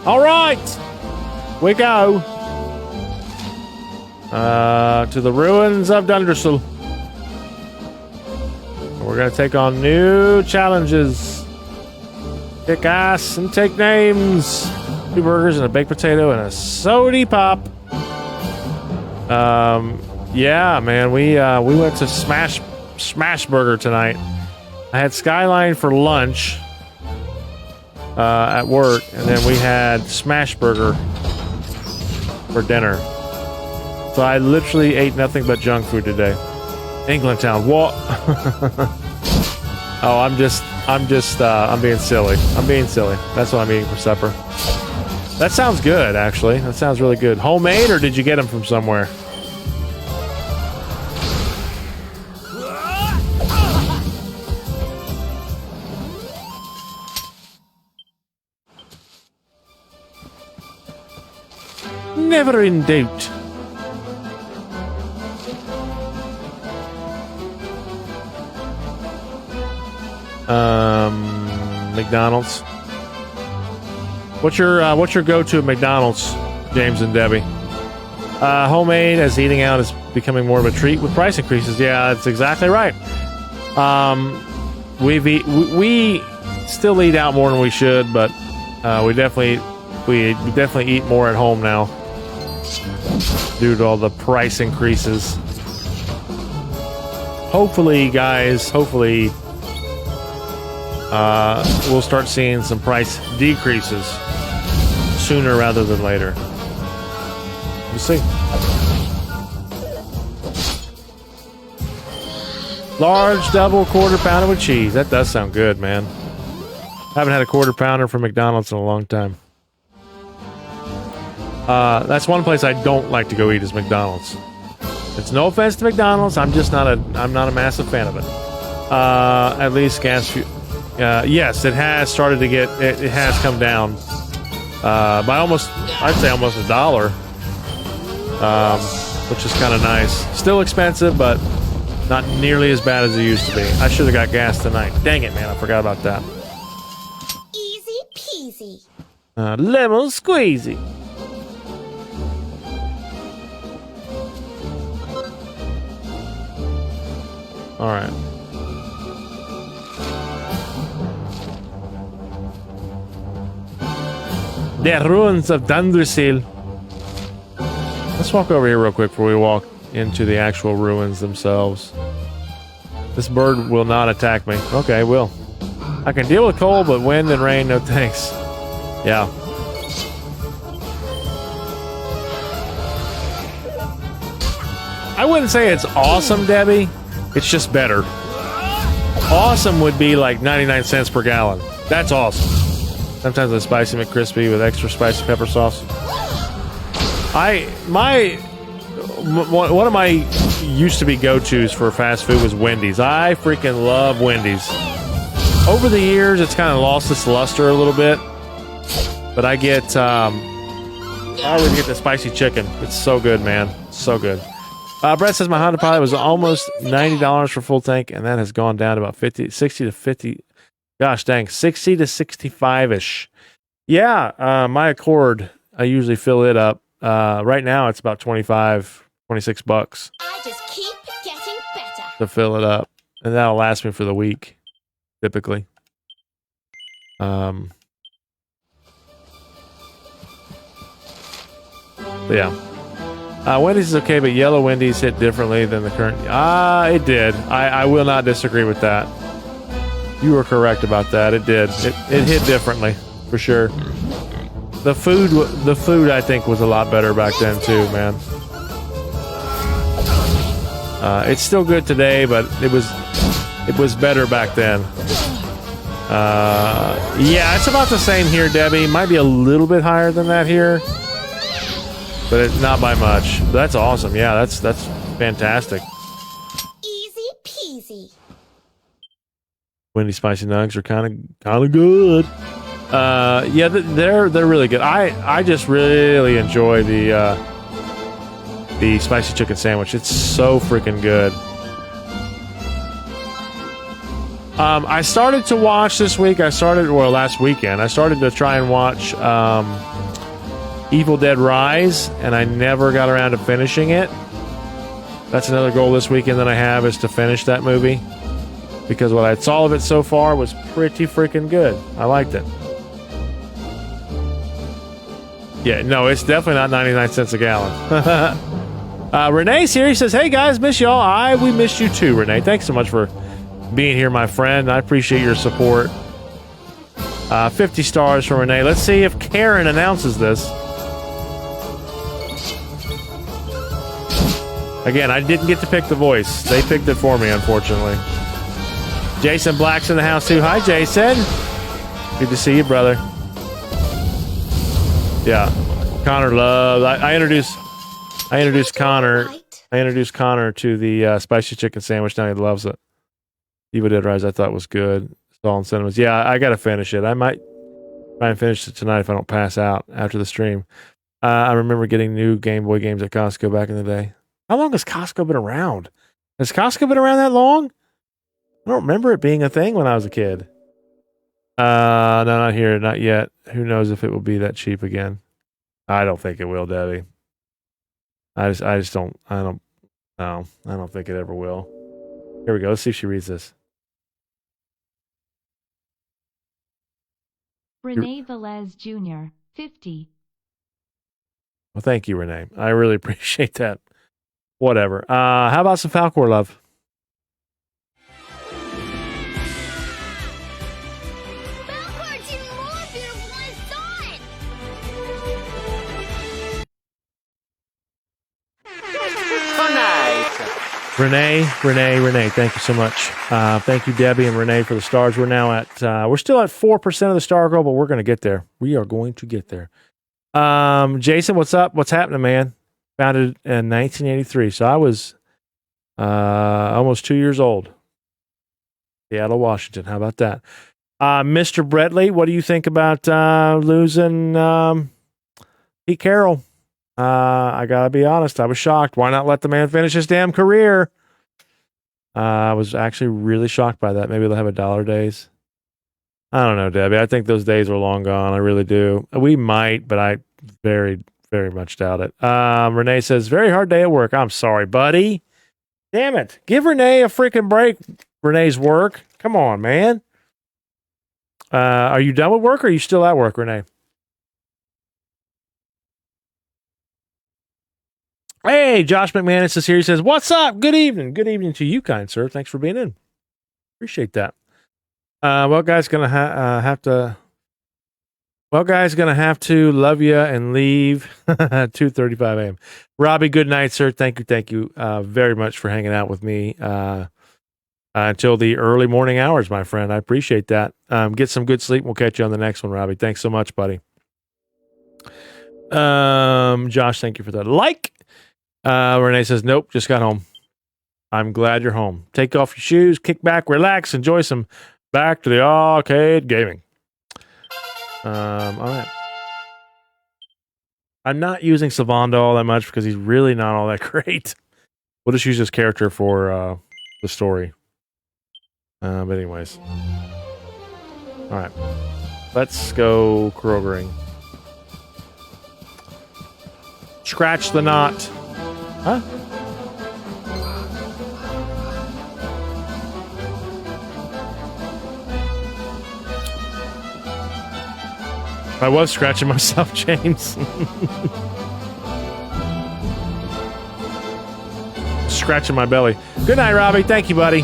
All right, we go to the ruins of Dundersel. We're going to take on new challenges. Kick ass and take names. 2 burgers and a baked potato and a sody pop. Yeah, man, we went to Smash Burger tonight. I had Skyline for lunch at work, and then we had Smash Burger for dinner. So I literally ate nothing but junk food today. England town. What? Oh, I'm being silly. I'm being silly. That's what I'm eating for supper. That sounds good, actually. That sounds really good. Homemade, or did you get them from somewhere? Never in doubt. McDonald's. What's your go-to at McDonald's, James and Debbie? Homemade, as eating out is becoming more of a treat with price increases. Yeah, that's exactly right. We still eat out more than we should, but we definitely eat more at home now due to all the price increases. Hopefully, guys, we'll start seeing some price decreases sooner rather than later. We'll see. Large double quarter pounder with cheese. That does sound good, man. Haven't had a quarter pounder from McDonald's in a long time. That's one place I don't like to go eat is McDonald's. It's no offense to McDonald's. I'm not a massive fan of it. At least gas fuel. Yes, it has started to get. It has come down by almost. I'd say almost $1, which is kind of nice. Still expensive, but not nearly as bad as it used to be. I should have got gas tonight. Dang it, man! I forgot about that. Easy peasy. Lemon squeezy. All right. The ruins of Dundrasil. Let's walk over here real quick before we walk into the actual ruins themselves. This bird will not attack me. Okay, will. I can deal with cold, but wind and rain, no thanks. Yeah. I wouldn't say it's awesome, Debbie. It's just better. Awesome would be like 99 cents per gallon. That's awesome. Sometimes a spicy McCrispy with extra spicy pepper sauce. One of my used to be go-tos for fast food was Wendy's. I freaking love Wendy's. Over the years, it's kind of lost its luster a little bit, but I always get the spicy chicken. It's so good, man. So good. Brett says my Honda Pilot was almost $90 for full tank, and that has gone down to about 60 to 50. Gosh dang, 60 to 65-ish. Yeah, my Accord, I usually fill it up. Right now, it's about $26. I just keep getting better. To fill it up, and that'll last me for the week, typically. Yeah. Wendy's is okay, but yellow Wendy's hit differently than the current. It did. I will not disagree with that. You were correct about that. It did. It hit differently, for sure. The food I think was a lot better back then too, man. It's still good today, but it was better back then. Yeah, it's about the same here, Debbie. Might be a little bit higher than that here, but it's not by much. That's awesome. Yeah, that's fantastic. Easy peasy. Wendy's spicy nugs are kind of good. Yeah, they're really good. I just really enjoy the spicy chicken sandwich. It's so freaking good. I started to watch this week. Last weekend. I started to try and watch Evil Dead Rise, and I never got around to finishing it. That's another goal this weekend that I have, is to finish that movie, because what I saw of it so far was pretty freaking good. I liked it. Yeah, no, it's definitely not 99 cents a gallon. Renee's here. He says, hey guys, miss y'all. We missed you too, Renee. Thanks so much for being here, my friend. I appreciate your support. 50 stars from Renee. Let's see if Karen announces this. Again, I didn't get to pick the voice. They picked it for me, unfortunately. Jason Black's in the house too. Hi, Jason. Good to see you, brother. Yeah, Connor loves. I introduced Connor. I introduced Connor to the spicy chicken sandwich. Now he loves it. Evil Dead Rise, I thought was good. Stolen Cinemas. Yeah, I got to finish it. I might try and finish it tonight if I don't pass out after the stream. I remember getting new Game Boy games at Costco back in the day. How long has Costco been around? Has Costco been around that long? I don't remember it being a thing when I was a kid. No, not here, not yet. Who knows if it will be that cheap again? I don't think it will, Debbie. I don't think it ever will. Here we go. Let's see if she reads this. Renee Velez Jr., 50. Well, thank you, Renee. I really appreciate that. Whatever. How about some Falcor love? Falcor's even more beautiful than I thought. Renee, thank you so much. Thank you, Debbie and Renee, for the stars. We're now at, we're still at 4% of the star goal, but we're going to get there. We are going to get there. Jason, what's up? What's happening, man? Founded in 1983. So I was almost 2 years old. Seattle, Washington. How about that? Mr. Bretley, what do you think about losing Pete Carroll? I gotta be honest, I was shocked. Why not let the man finish his damn career? I was actually really shocked by that. Maybe they'll have $1 days. I don't know, Debbie. I think those days are long gone. I really do. We might, but I very, very much doubt it. Renee says, very hard day at work. I'm sorry, buddy. Damn it. Give Renee a freaking break. Renee's work. Come on, man. Are you done with work or are you still at work, Renee? Hey, Josh McManus is here. He says, what's up? Good evening. Good evening to you, kind sir. Thanks for being in. Appreciate that. Well, guys, gonna have to love you and leave 2:35 a.m. Robbie, good night, sir. Thank you very much for hanging out with me until the early morning hours, my friend. I appreciate that. Get some good sleep. We'll catch you on the next one, Robbie. Thanks so much, buddy. Josh, thank you for that. Renee says, nope, just got home. I'm glad you're home. Take off your shoes, kick back, relax, enjoy some back to the arcade gaming. All right. I'm not using Savanda all that much because he's really not all that great. We'll just use his character for the story. But anyways. All right. Let's go Krogering. Scratch the knot. Huh? I was scratching myself, James. Scratching my belly. Good night, Robbie. Thank you, buddy.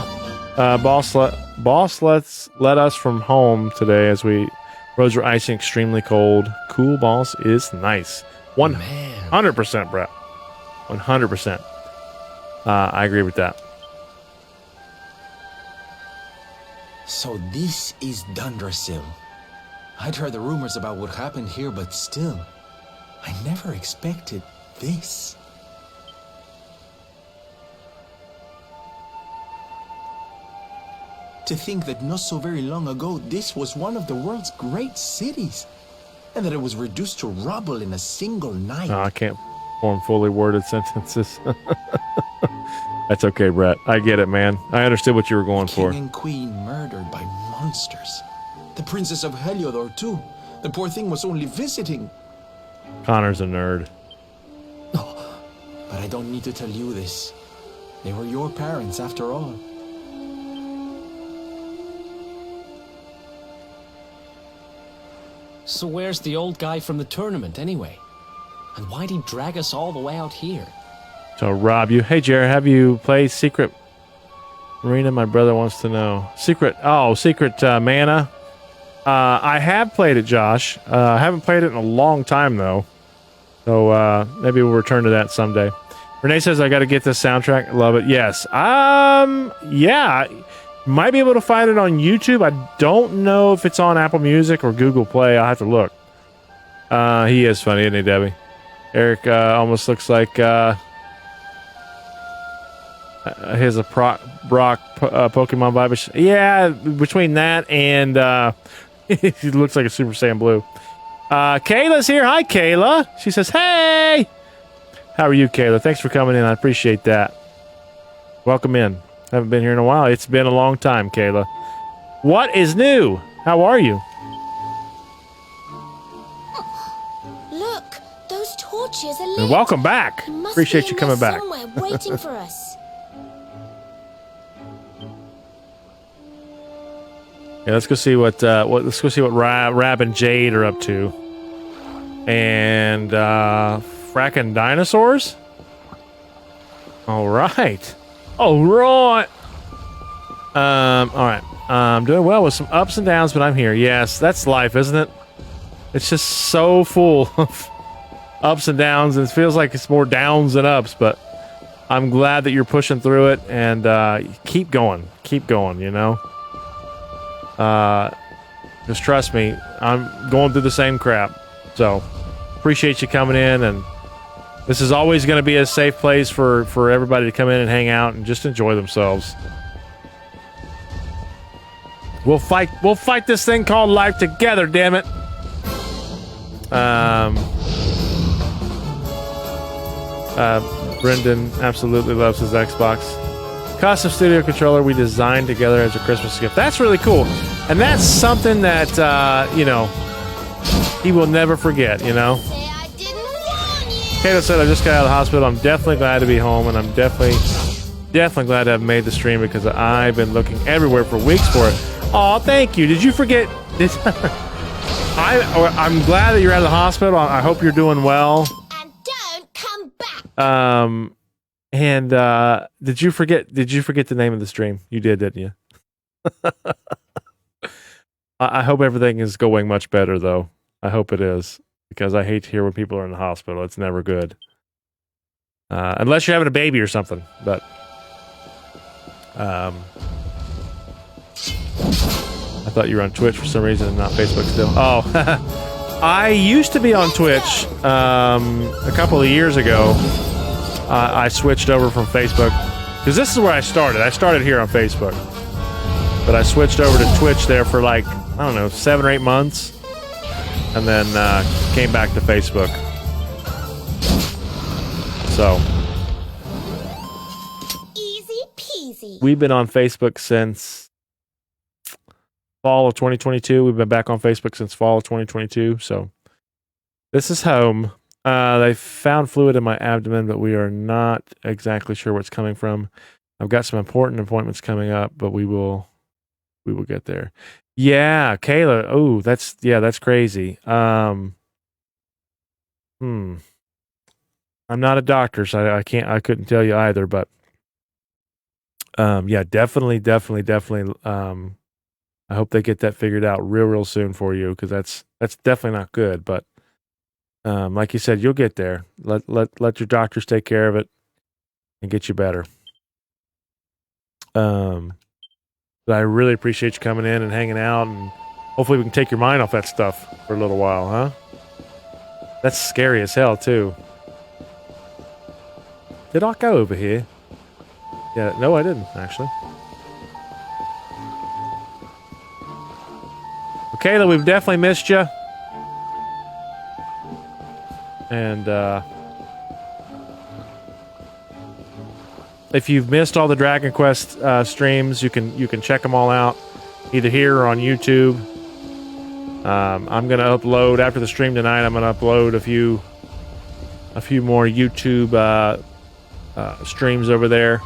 Boss let us from home today as roads were icing extremely cold. Cool boss is nice. 100%, Brett. 100%. I agree with that. So this is Dundrasil. I'd heard the rumors about what happened here, but still, I never expected this. To think that not so very long ago, this was one of the world's great cities, and that it was reduced to rubble in a single night. No, I can't form fully worded sentences. That's okay, Brett. I get it, man. I understood what you were going for. King and queen murdered by monsters. The princess of Heliodor, too. The poor thing was only visiting. Connor's a nerd. Oh, but I don't need to tell you this. They were your parents, after all. So where's the old guy from the tournament, anyway? And why'd he drag us all the way out here? To rob you. Hey, Jared, have you played Secret Marina? My brother wants to know. Secret Mana. I have played it, Josh. I haven't played it in a long time, though. So maybe we'll return to that someday. Renee says, I got to get this soundtrack. Love it. Yes. Yeah. Might be able to find it on YouTube. I don't know if it's on Apple Music or Google Play. I'll have to look. He is funny, isn't he, Debbie? Eric almost looks like his Brock Pokemon vibe. Yeah, between that and he looks like a Super Saiyan Blue. Kayla's here. Hi, Kayla. She says, hey. How are you, Kayla? Thanks for coming in. I appreciate that. Welcome in. Haven't been here in a while. It's been a long time, Kayla. What is new? How are you? Look, those torches are lit. And welcome back. He must Appreciate be you in coming there back. somewhere waiting for us. Yeah, let's go see what Rab and Jade are up to. And fracking dinosaurs? All right. All right. I'm doing well with some ups and downs, but I'm here. Yes, that's life, isn't it? It's just so full of ups and downs, and it feels like it's more downs than ups, but I'm glad that you're pushing through it, and keep going, you know? Just trust me, I'm going through the same crap. So, appreciate you coming in, and this is always going to be a safe place for everybody to come in and hang out and just enjoy themselves. We'll fight this thing called life together, damn it. Brendan absolutely loves his Xbox. Custom studio controller we designed together as a Christmas gift. That's really cool. And that's something that, you know, he will never forget, you know? Say I didn't warn you. Kato said, I just got out of the hospital. I'm definitely glad to be home, and I'm definitely glad to have made the stream because I've been looking everywhere for weeks for it. Oh, thank you. Did you forget? I'm glad that you're out of the hospital. I hope you're doing well. And don't come back. And did you forget the name of the stream? You did, didn't you? I hope everything is going much better, though. I hope it is, because I hate to hear when people are in the hospital. It's never good. Unless you're having a baby or something, but I thought you were on Twitch for some reason and not Facebook still. Oh, I used to be on Twitch a couple of years ago. I switched over from Facebook because this is where I started. I started here on Facebook, but I switched over to Twitch there for like, I don't know, 7 or 8 months, and then came back to Facebook. So Easy peasy. we've been on Facebook since fall of 2022. We've been back on Facebook since fall of 2022. So this is home. They found fluid in my abdomen, but we are not exactly sure where it's coming from. I've got some important appointments coming up, but we will get there. Yeah, Kayla. Oh, that's crazy. I'm not a doctor, so I couldn't tell you either, but yeah, definitely. I hope they get that figured out real soon for you, because that's definitely not good. But like you said, you'll get there. Let your doctors take care of it and get you better. But I really appreciate you coming in and hanging out, and hopefully we can take your mind off that stuff for a little while, huh? That's scary as hell, too. Did I go over here? Yeah, no, I didn't, actually. Okay, Kayla, we've definitely missed you. And if you've missed all the Dragon Quest streams, you can check them all out, either here or on YouTube. I'm gonna upload after the stream tonight. I'm gonna upload a few more YouTube streams over there.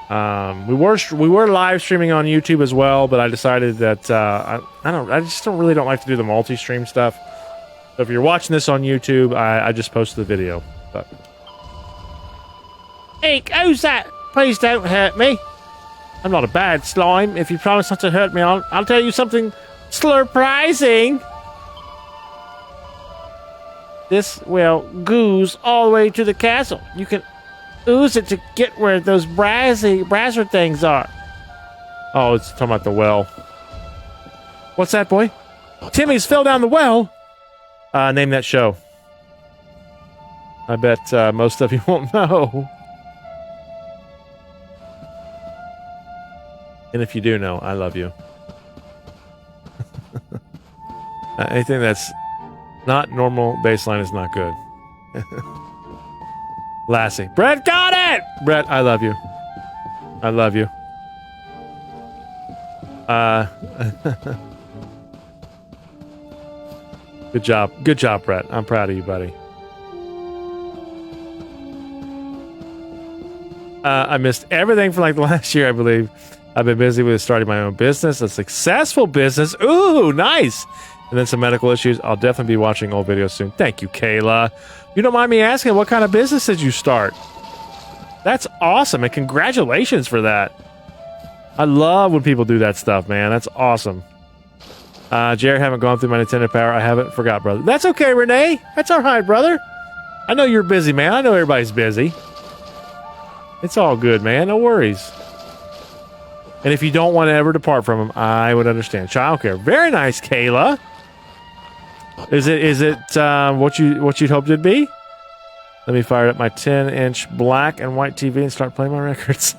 We were live streaming on YouTube as well, but I decided that I just really don't like to do the multi-stream stuff. So if you're watching this on YouTube, I just posted the video. But hey, who's that? Please don't hurt me. I'm not a bad slime. If you promise not to hurt me, I'll tell you something surprising. This will goose all the way to the castle. You can ooze it to get where those brasser things are. Oh, it's talking about the well. What's that, boy? Timmy's fell down the well. Name that show. I bet most of you won't know. And if you do know, I love you. Anything that's not normal baseline is not good. Lassie. Brett got it! Brett, I love you. I love you. Good job. Good job, Brett. I'm proud of you, buddy. I missed everything for like the last year, I believe. I've been busy with starting my own business, a successful business. Ooh, nice. And then some medical issues. I'll definitely be watching old videos soon. Thank you, Kayla. You don't mind me asking, what kind of business did you start? That's awesome, and congratulations for that. I love when people do that stuff, man. That's awesome. Jared, haven't gone through my Nintendo Power. I haven't forgot, brother. That's okay, Renee. That's all right, brother. I know you're busy, man. I know everybody's busy. It's all good, man. No worries. And if you don't want to ever depart from him, I would understand. Childcare. Very nice, Kayla. Is it what you'd hoped it'd be? Let me fire up my 10-inch black and white TV and start playing my records.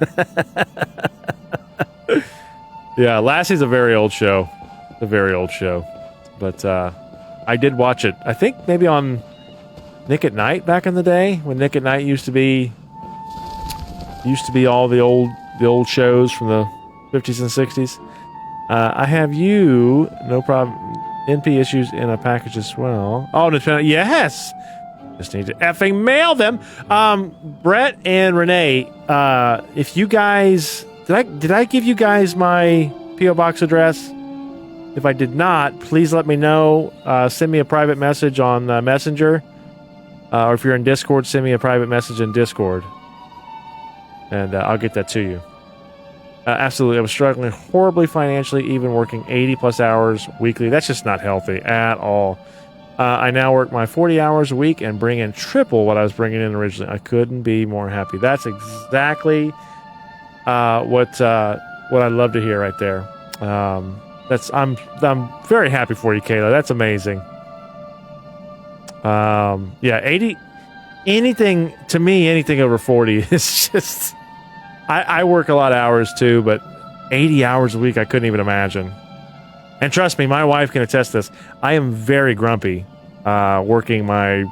Yeah, Lassie's a very old show. A very old show. But I did watch it. I think maybe on Nick at Night back in the day, when Nick at Night used to be all the old shows from the 50s and 60s. I have you. No problem. NP issues in a package as well. Oh, yes. Just need to effing mail them. Brett and Renee, if you guys did I give you guys my P.O. box address? If I did not, please let me know. Send me a private message on Messenger. Or if you're in Discord, send me a private message in Discord. And I'll get that to you. Absolutely. I was struggling horribly financially, even working 80 plus hours weekly. That's just not healthy at all. I now work my 40 hours a week and bring in triple what I was bringing in originally. I couldn't be more happy. That's exactly what I'd love to hear right there. I'm very happy for you, Kayla. That's amazing. Yeah, 80, anything over 40 is just, I work a lot of hours too, but 80 hours a week, I couldn't even imagine. And trust me, my wife can attest this. I am very grumpy, working my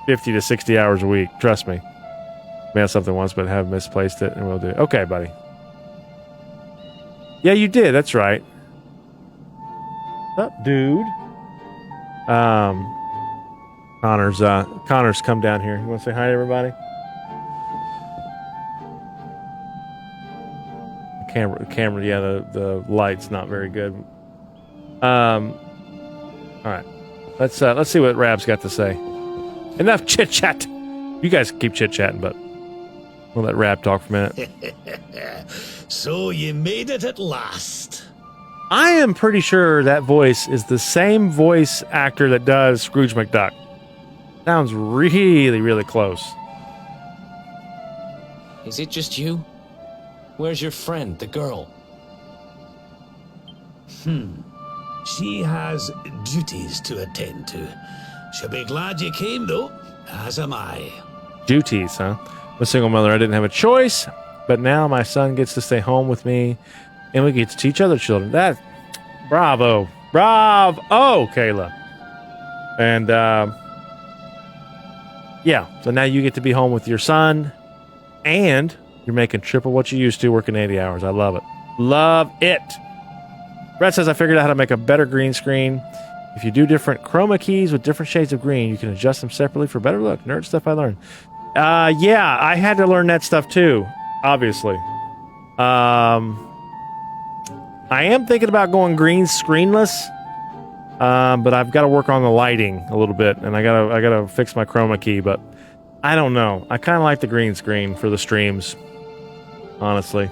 50 to 60 hours a week. Trust me. I had something once, but have misplaced it, and we'll do it. Okay, buddy. Yeah, you did. That's right. What's up, dude? Connor's come down here. You want to say hi to everybody? The camera, yeah, the light's not very good. All right. Let's see what Rab's got to say. Enough chit chat. You guys can keep chit chatting, but we'll let Rab talk for a minute. So you made it at last. I am pretty sure that voice is the same voice actor that does Scrooge McDuck. Sounds really, really close. Is it just you? Where's your friend, the girl? She has duties to attend to. She'll be glad you came, though, as am I. Duties, huh? I'm a single mother. I didn't have a choice, but now my son gets to stay home with me, and we get to teach other children. Bravo, Kayla. And yeah, so now you get to be home with your son, and you're making triple what you used to working 80 hours. I love it. Love it. Brett says, I figured out how to make a better green screen. If you do different chroma keys with different shades of green, you can adjust them separately for better look. Nerd stuff I learned. Yeah, I had to learn that stuff too, obviously. I am thinking about going green screenless, but I've got to work on the lighting a little bit, and I gotta fix my chroma key, but I don't know. I kind of like the green screen for the streams, honestly.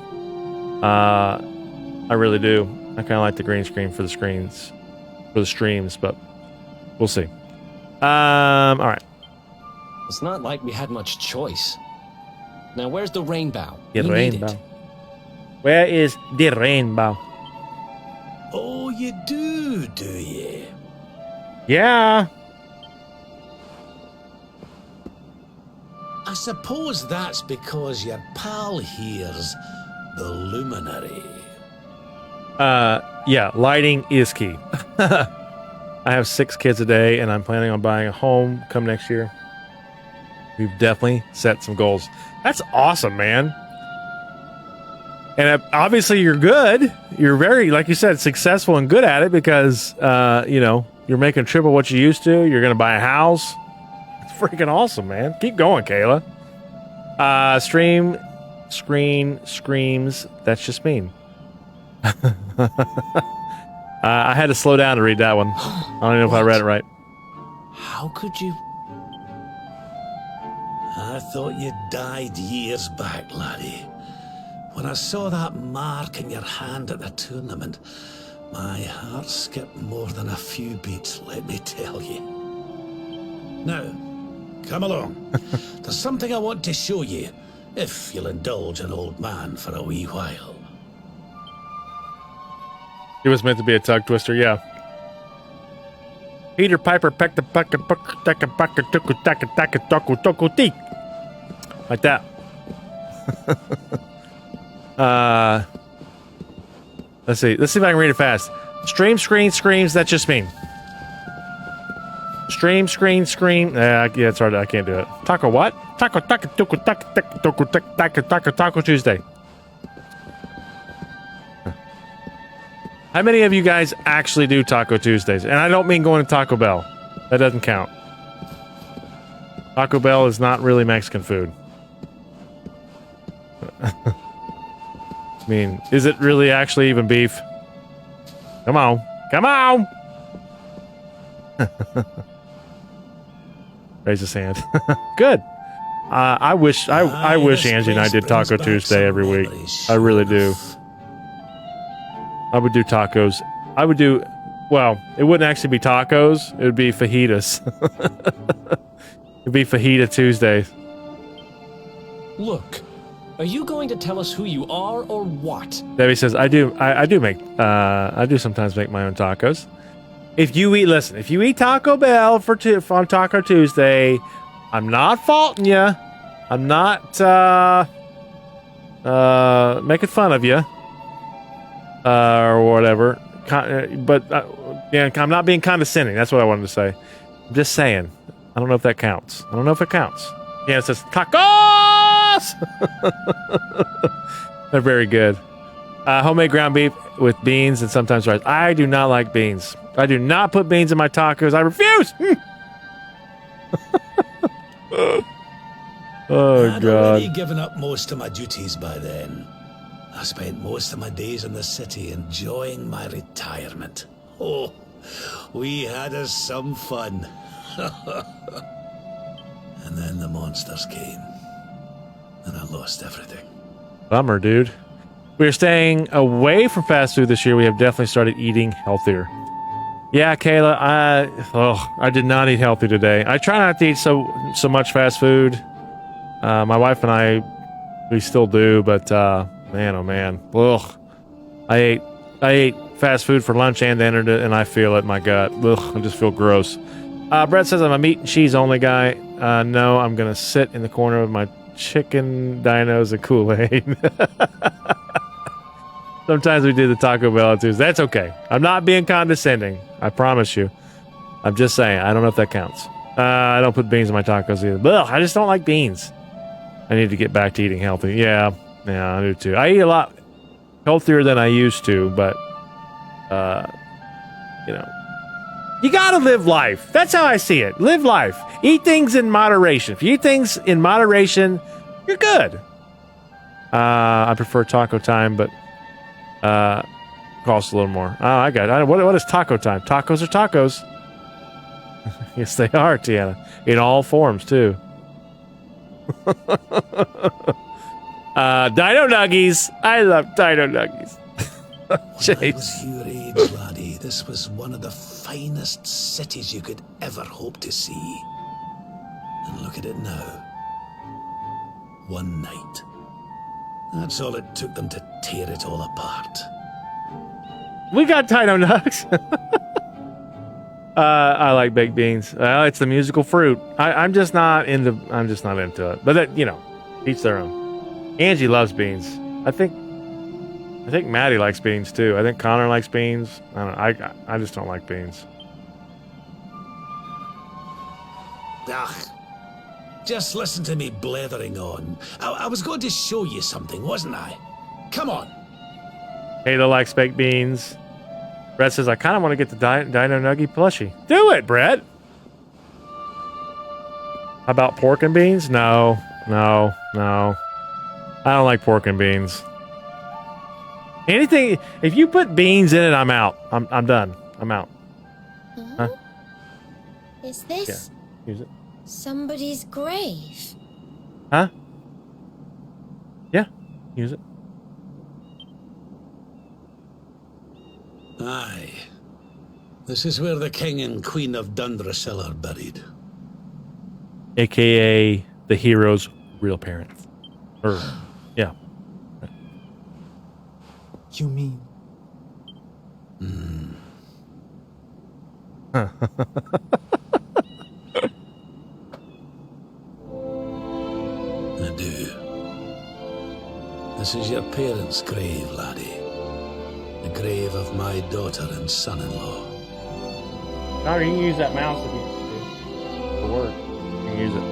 I really do. I kind of like the green screen for the streams, but we'll see. All right. It's not like we had much choice. Now, where's the Rainbough? The We need Rainbough. it. Where is the Rainbow? Oh, you do you? Yeah. I suppose that's because your pal here's the luminary. Yeah, lighting is key. I have 6 kids a day, and I'm planning on buying a home come next year. We've definitely set some goals. That's awesome, man. And obviously you're good. You're very, like you said, successful and good at it because, you're making triple what you used to. You're going to buy a house. It's freaking awesome, man. Keep going, Kayla. Stream, screen, screams. That's just mean. I had to slow down to read that one. I don't know if I read it right. How could you? I thought you died years back, laddie. When I saw that mark in your hand at the tournament, my heart skipped more than a few beats, let me tell you. Now, come along. There's something I want to show you, if you'll indulge an old man for a wee while. It was meant to be a tongue twister, yeah. Peter Piper pecked the bucket, like that. Let's see if I can read it fast. Stream, screen, screams. That's just mean. Stream, screen, scream. Yeah, it's hard. I can't do it. Taco what? Taco Tuesday. How many of you guys actually do Taco Tuesdays? And I don't mean going to Taco Bell. That doesn't count. Taco Bell is not really Mexican food. I mean, is it really actually even beef? Come on. Come on! Raise his hand. Good. I wish Angie and I did Taco Tuesday every week. I really do. I would do tacos. I would do, well, it wouldn't actually be tacos. It would be fajitas. It'd be Fajita Tuesdays. Look, are you going to tell us who you are or what? Debbie says, I do sometimes make my own tacos. If you eat Taco Bell on Taco Tuesday, I'm not faulting you. I'm not making fun of you or whatever. But yeah, I'm not being condescending. That's what I wanted to say. I'm just saying. I don't know if that counts. I don't know if it counts. Yeah, it says tacos. They're very good. Homemade ground beef with beans and sometimes rice. I do not like beans. I do not put beans in my tacos. I refuse. Oh, I'd God. already given up most of my duties by then. I spent most of my days in the city enjoying my retirement. Oh, we had us some fun. And then the monsters came, and I lost everything. Bummer, dude. We are staying away from fast food this year. We have definitely started eating healthier. Yeah, Kayla, I did not eat healthy today. I try not to eat so much fast food. My wife and I, we still do, but man, oh man, ugh. I ate fast food for lunch and dinner, and I feel it in my gut. Ugh, I just feel gross. Brett says I'm a meat and cheese only guy. No, I'm gonna sit in the corner with my chicken dinos and Kool-Aid. Sometimes we do the Taco Bell too. That's okay. I'm not being condescending. I promise you. I'm just saying. I don't know if that counts. I don't put beans in my tacos either. Ugh, I just don't like beans. I need to get back to eating healthy. Yeah, I do too. I eat a lot healthier than I used to, but you gotta live life. That's how I see it. Live life. Eat things in moderation. If you eat things in moderation, you're good. I prefer taco time, but costs a little more. Oh, I got it. What is taco time? Tacos are tacos. Yes, they are, Tiana. In all forms, too. Dino Nuggies. I love Dino Nuggies. When I was your age, laddie, this was one of the finest cities you could ever hope to see. And look at it now. One night. That's all it took them to tear it all apart. We got Dino Nugs. I like baked beans. It's the musical fruit. I'm just not into it. But that, each their own. Angie loves beans. I think Maddie likes beans too. I think Connor likes beans. I don't know. I just don't like beans. Ugh. Just listen to me blethering on. I was going to show you something, wasn't I? Come on. Ada likes baked beans. Brett says, I kind of want to get the Dino Nuggie plushie. Do it, Brett. How about pork and beans? No. I don't like pork and beans. Anything, if you put beans in it, I'm out. I'm done. I'm out. Huh? Is this Use it. somebody's grave? Huh? Yeah, use it. Aye. This is where the king and queen of Dundrasil are buried. AKA the hero's real parents. Yeah. You mean? I do. This is your parents' grave, laddie. The grave of my daughter and son-in-law. Connor, you can use that mouse if you to work. You can use it.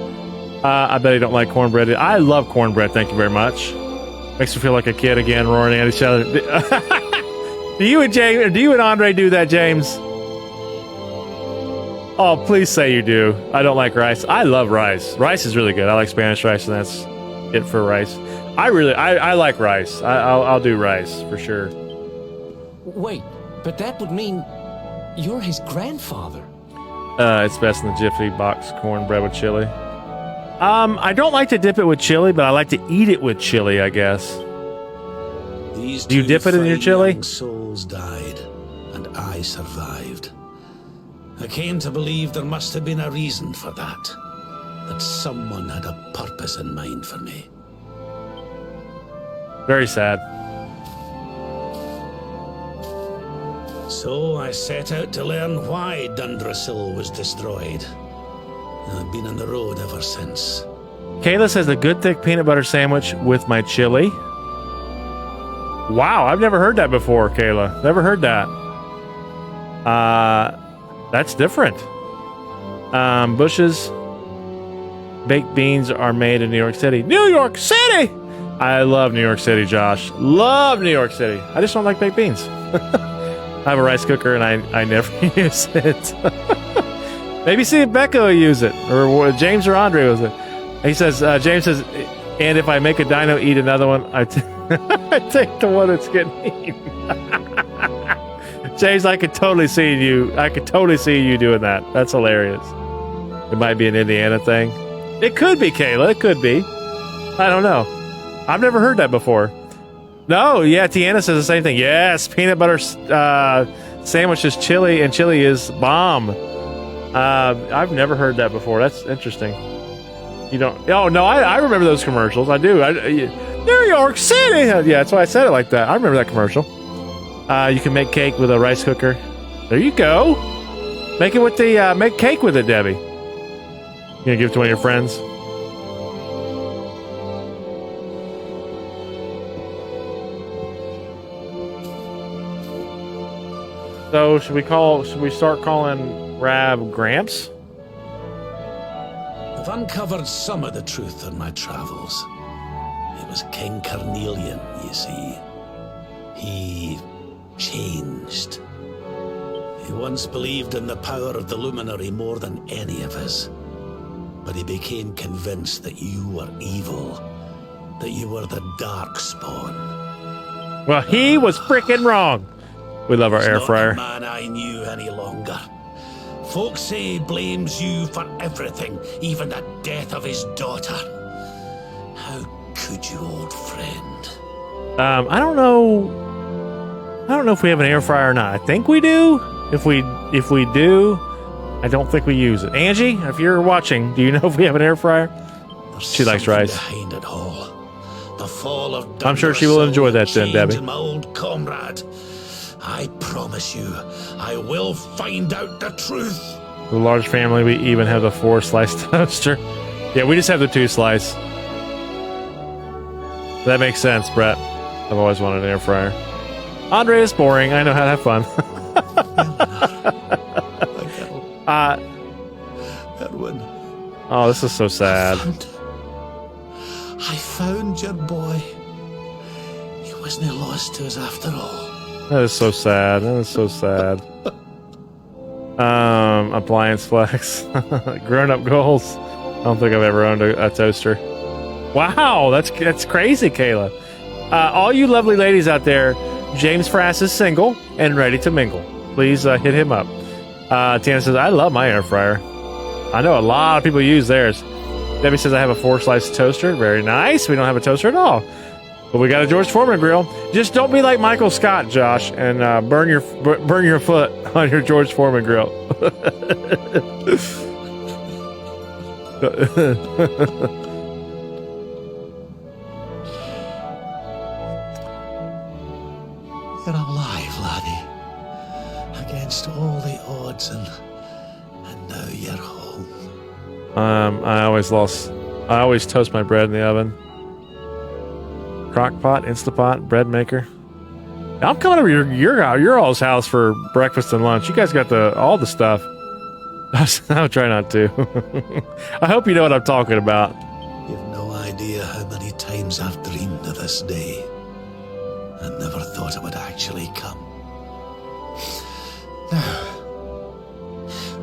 I bet you don't like cornbread. I love cornbread, thank you very much. Makes me feel like a kid again, roaring at each other. Do you and Andre do that, James? Oh, please say you do. I don't like rice. I love rice. Rice is really good. I like Spanish rice, and that's it for rice. I like rice. I'll do rice for sure. Wait, but that would mean you're his grandfather. It's best in the Jiffy box cornbread with chili. I don't like to dip it with chili, but I like to eat it with chili, I guess. These Do you dip it in your chili? young souls died, and I survived. I came to believe there must have been a reason for that someone had a purpose in mind for me. Very sad. So I set out to learn why Dundrasil was destroyed. I've been on the road ever since. Kayla says a good thick peanut butter sandwich with my chili. Wow, I've never heard that before, Kayla. Never heard that. That's different. Bush's baked beans are made in New York City. New York City! I love New York City, Josh. Love New York City. I just don't like baked beans. I have a rice cooker and I never use it. Maybe see if Becca will use it, or James or Andre was it. He says, James says, and if I make a dino eat another one, I take the one that's getting eaten. James, I could totally see you doing that. That's hilarious. It might be an Indiana thing. It could be, Kayla. It could be. I don't know. I've never heard that before. No, yeah, Tiana says the same thing. Yes, peanut butter sandwich is chili, and chili is bomb. I've never heard that before. That's interesting. You don't? Oh no, I remember those commercials. I do. New York City. Yeah, that's why I said it like that. I remember that commercial. You can make cake with a rice cooker. There you go. Make it with the make cake with it, Debbie. You gonna give it to one of your friends? So should we start calling Rab Gramps? I've uncovered some of the truth on my travels. It was King Carnelian, you see. He changed. He once believed in the power of the luminary more than any of us. But he became convinced that you were evil, that you were the dark spawn. Well, he was freaking wrong. We love our air fryer. Not the man I knew any longer. Folks say he blames you for everything, even the death of his daughter. How could you, old friend? I don't know if we have an air fryer or not. I think we do. If we do, I don't think we use it. Angie, if you're watching, do you know if we have an air fryer? She likes rice. Behind it all. The fall of I'm sure she will enjoy that then, Debbie. My old comrade. I promise you, I will find out the truth. The large family, we even have the 4-slice toaster. Yeah, we just have the 2-slice. That makes sense, Brett. I've always wanted an air fryer. Andre is boring. I know how to have fun. Erwin. Oh, this is so sad. I found your boy. He wasn't lost to us after all. That is so sad. That is so sad. Appliance flex. Grown-up goals. I don't think I've ever owned a toaster. Wow, that's crazy, Kayla. All you lovely ladies out there, James Frass is single and ready to mingle. Please hit him up. Tina says, I love my air fryer. I know a lot of people use theirs. Debbie says, I have a 4-slice toaster. Very nice. We don't have a toaster at all. But we got a George Foreman grill. Just don't be like Michael Scott, Josh, and burn your foot on your George Foreman grill. You're alive, laddie. Against all the odds, and now you're home. I always toast my bread in the oven. Crock pot, Instapot, bread maker. I'm coming over your all's house for breakfast and lunch. You guys got all the stuff. I'll try not to. I hope you know what I'm talking about. You've no idea how many times I've dreamed of this day. I never thought it would actually come. Now,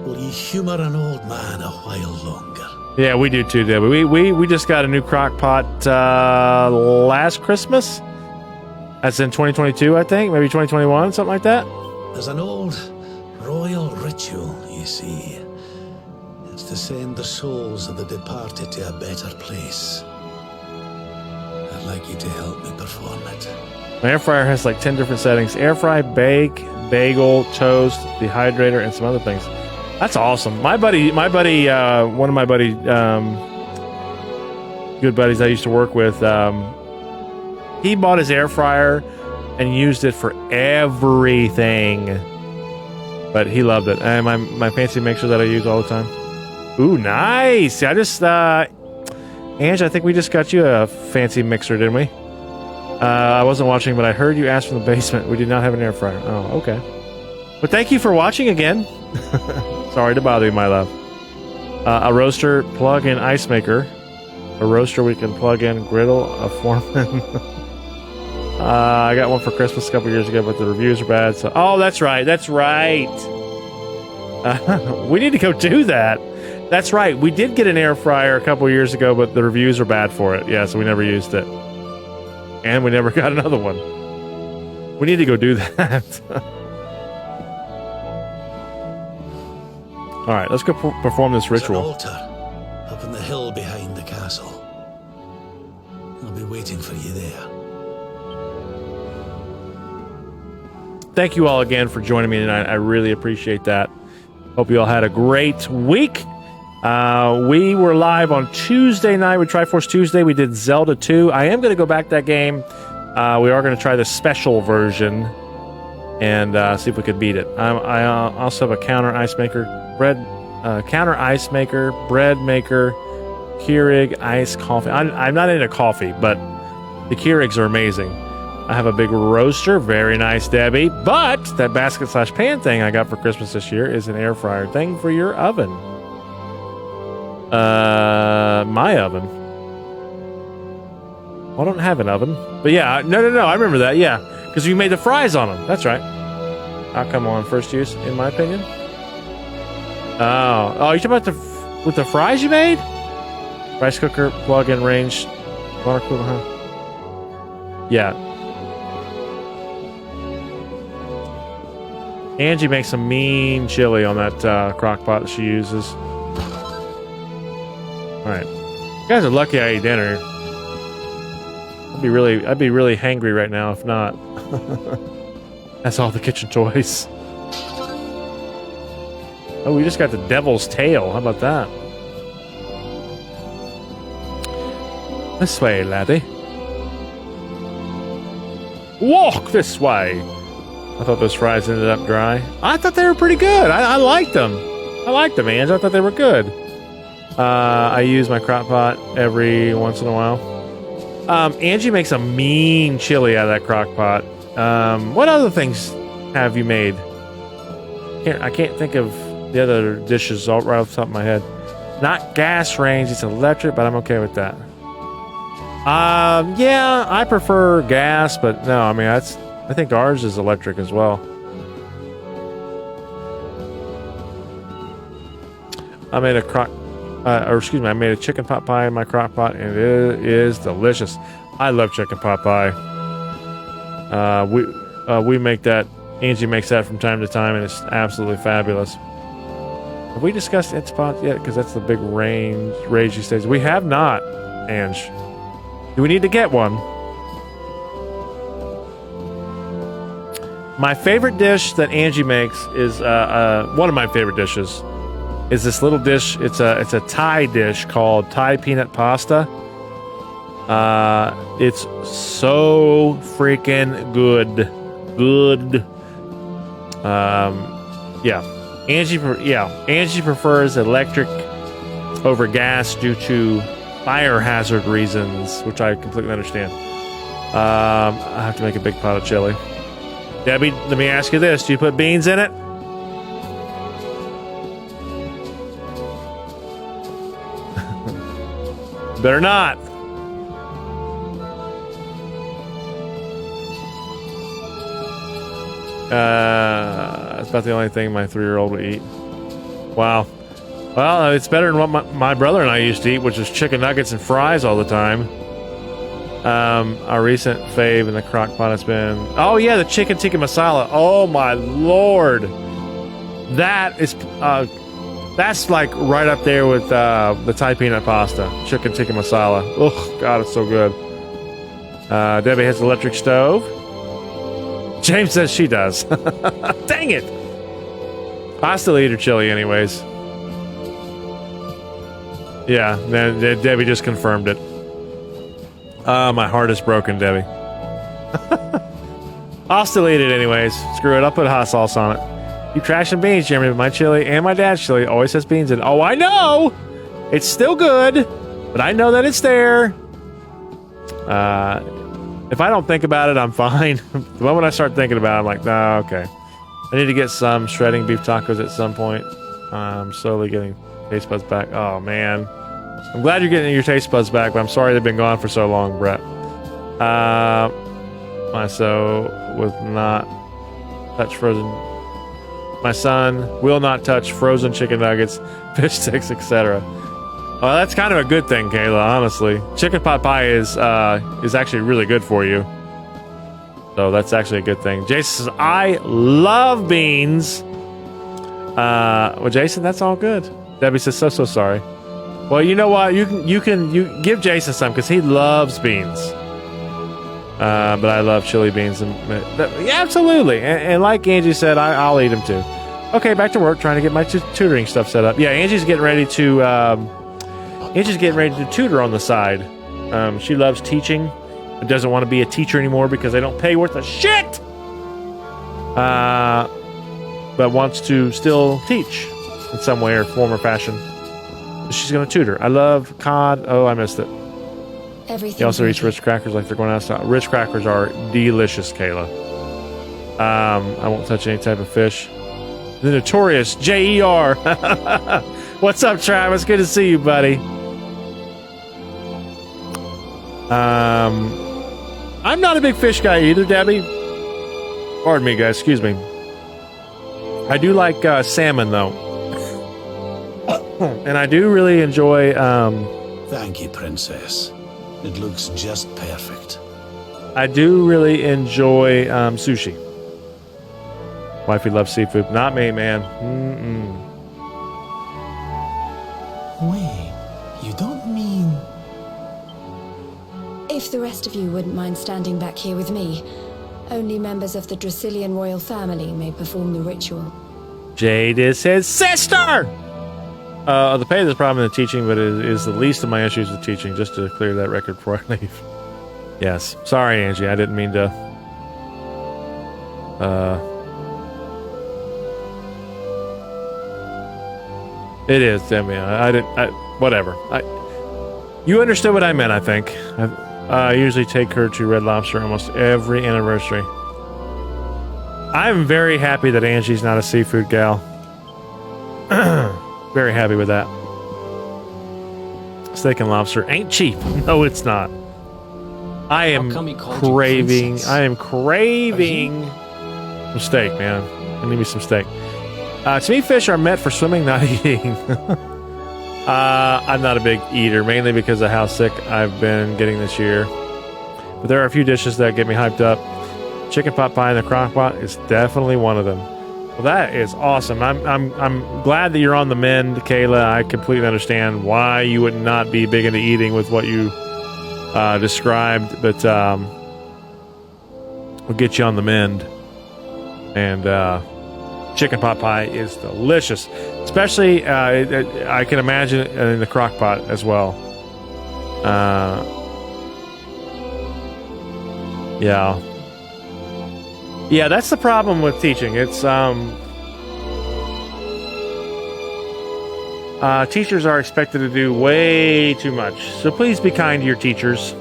will you humour an old man a while longer? Yeah, we do too, Debbie. We just got a new crock pot last Christmas. That's in 2022, I think. Maybe 2021, something like that. There's an old royal ritual, you see. It's to send the souls of the departed to a better place. I'd like you to help me perform it. My air fryer has like 10 different settings. Air fry, bake, bagel, toast, dehydrator, and some other things. That's awesome. My buddy, one of my buddy, good buddies I used to work with, he bought his air fryer and used it for everything. But he loved it. And my fancy mixer that I use all the time. Ooh, nice. I just, Ange, I think we just got you a fancy mixer, didn't we? I wasn't watching, but I heard you ask from the basement. We did not have an air fryer. Oh, okay. But thank you for watching again. Sorry to bother you, my love. A roaster, plug-in ice maker. A roaster we can plug in, griddle, a foreman. I got one for Christmas a couple years ago, but the reviews are bad. So, oh, that's right. That's right. We need to go do that. That's right. We did get an air fryer a couple years ago, but the reviews are bad for it. Yeah, so we never used it. And we never got another one. We need to go do that. All right, let's go perform this ritual. There's an altar up in the hill behind the castle. I'll be waiting for you there. Thank you all again for joining me tonight. I really appreciate that. Hope you all had a great week. We were live on Tuesday night with Triforce Tuesday. We did Zelda 2. I am going to go back to that game. We are going to try the special version and see if we could beat it. I also have a counter ice maker, bread maker, Keurig ice coffee. I'm not into coffee, but the Keurigs are amazing. I have a big roaster, very nice, Debbie. But that basket/pan thing I got for Christmas this year is an air fryer thing for your oven. My oven. Well, I don't have an oven, but yeah, no. I remember that. Yeah, because you made the fries on them. That's right. I'll come on first use, in my opinion. Oh, you talking about with the fries you made? Rice cooker, plug-in range, water cooler, huh? Yeah. Angie makes some mean chili on that crock pot that she uses. All right, you guys are lucky I ate dinner. I'd be really hangry right now if not. That's all the kitchen toys. Oh, we just got the devil's tail. How about that? This way, laddie. Walk this way. I thought those fries ended up dry. I thought they were pretty good. I liked them. I liked them, Ange. I thought they were good. I use my crock pot every once in a while. Angie makes a mean chili out of that crock pot. What other things have you made? I can't think of the other dishes right off the top of my head. Not gas range, it's electric, but I'm okay with that. Yeah, I prefer gas, but no, I mean, I think ours is electric as well. I made I made a chicken pot pie in my crock pot, and it is delicious. I love chicken pot pie. We make that. Angie makes that from time to time, and it's absolutely fabulous. Have we discussed its pot yet? Because that's the big rage these days. We have not, Ange. Do we need to get one? My favorite dish that Angie makes is one of my favorite dishes is this little dish. It's a Thai dish called Thai peanut pasta. It's so freaking good. Angie prefers electric over gas due to fire hazard reasons, which I completely understand. I have to make a big pot of chili. Debbie, let me ask you this. Do you put beans in it? Better not. That's about the only thing my 3-year-old would eat. Wow. Well, it's better than what my brother and I used to eat, which was chicken nuggets and fries all the time. Our recent fave in the crock pot has been... Oh, yeah, the chicken tikka masala. Oh, my Lord. That is... that's like right up there with the Thai peanut pasta. Chicken tikka masala. Oh, God, it's so good. Debbie has electric stove. James says she does. Dang it. I still eat her chili anyways. Yeah, then Debbie just confirmed it. My heart is broken, Debbie. I'll still eat it anyways. Screw it, I'll put hot sauce on it. You trash and beans, Jeremy, but my chili and my dad's chili always has beans in it. Oh, I know! It's still good, but I know that it's there. If I don't think about it, I'm fine. The moment I start thinking about it, I'm like, nah, okay. I need to get some shredding beef tacos at some point. I'm slowly getting taste buds back. Oh, man. I'm glad you're getting your taste buds back, but I'm sorry they've been gone for so long, Brett. My son will not touch frozen. My son will not touch frozen chicken nuggets, fish sticks, etc. Well, that's kind of a good thing, Kayla, honestly. Chicken pot pie is actually really good for you. So that's actually a good thing. Jason says, I love beans. Well, Jason, that's all good. Debbie says, so sorry. Well, you know what? You give Jason some because he loves beans. But I love chili beans. Yeah, absolutely. And like Angie said, I'll eat them too. Okay, back to work, trying to get my tutoring stuff set up. Yeah, Angie's getting ready to... Angie's getting ready to tutor on the side. She loves teaching, but doesn't want to be a teacher anymore because they don't pay worth a shit. But wants to still teach in some way or form or fashion. She's going to tutor. I love cod. Oh, I missed it. Everything. He also eats Ritz crackers like they're going outside. Ritz crackers are delicious, Kayla. I won't touch any type of fish. The notorious J.E.R. What's up, Travis? Good to see you, buddy. I'm not a big fish guy either, Debbie. Pardon me, guys. Excuse me. I do like salmon, though. And I do really enjoy... Thank you, Princess. It looks just perfect. I do really enjoy sushi. Wifey loves seafood. Not me, man. Wait, you don't mean... If the rest of you wouldn't mind standing back here with me, only members of the Dracilian royal family may perform the ritual. Jade is his sister! The pay is a problem in the teaching, but it is the least of my issues with teaching, just to clear that record before I leave. Yes. Sorry, Angie. I didn't mean to... It is, Demi. Whatever. You understood what I meant, I think. I usually take her to Red Lobster almost every anniversary. I'm very happy that Angie's not a seafood gal. Very happy with that. Steak and lobster ain't cheap. No, it's not. I am craving some steak, man. I need me some steak. To me, fish are meant for swimming, not eating. I'm not a big eater, mainly because of how sick I've been getting this year. But there are a few dishes that get me hyped up. Chicken pot pie in the crock pot is definitely one of them. Well, that is awesome. I'm glad that you're on the mend, Kayla. I completely understand why you would not be big into eating with what you described, but we'll get you on the mend. And chicken pot pie is delicious, especially I can imagine in the crock pot as well. Yeah, that's the problem with teaching. It's teachers are expected to do way too much. So please be kind to your teachers.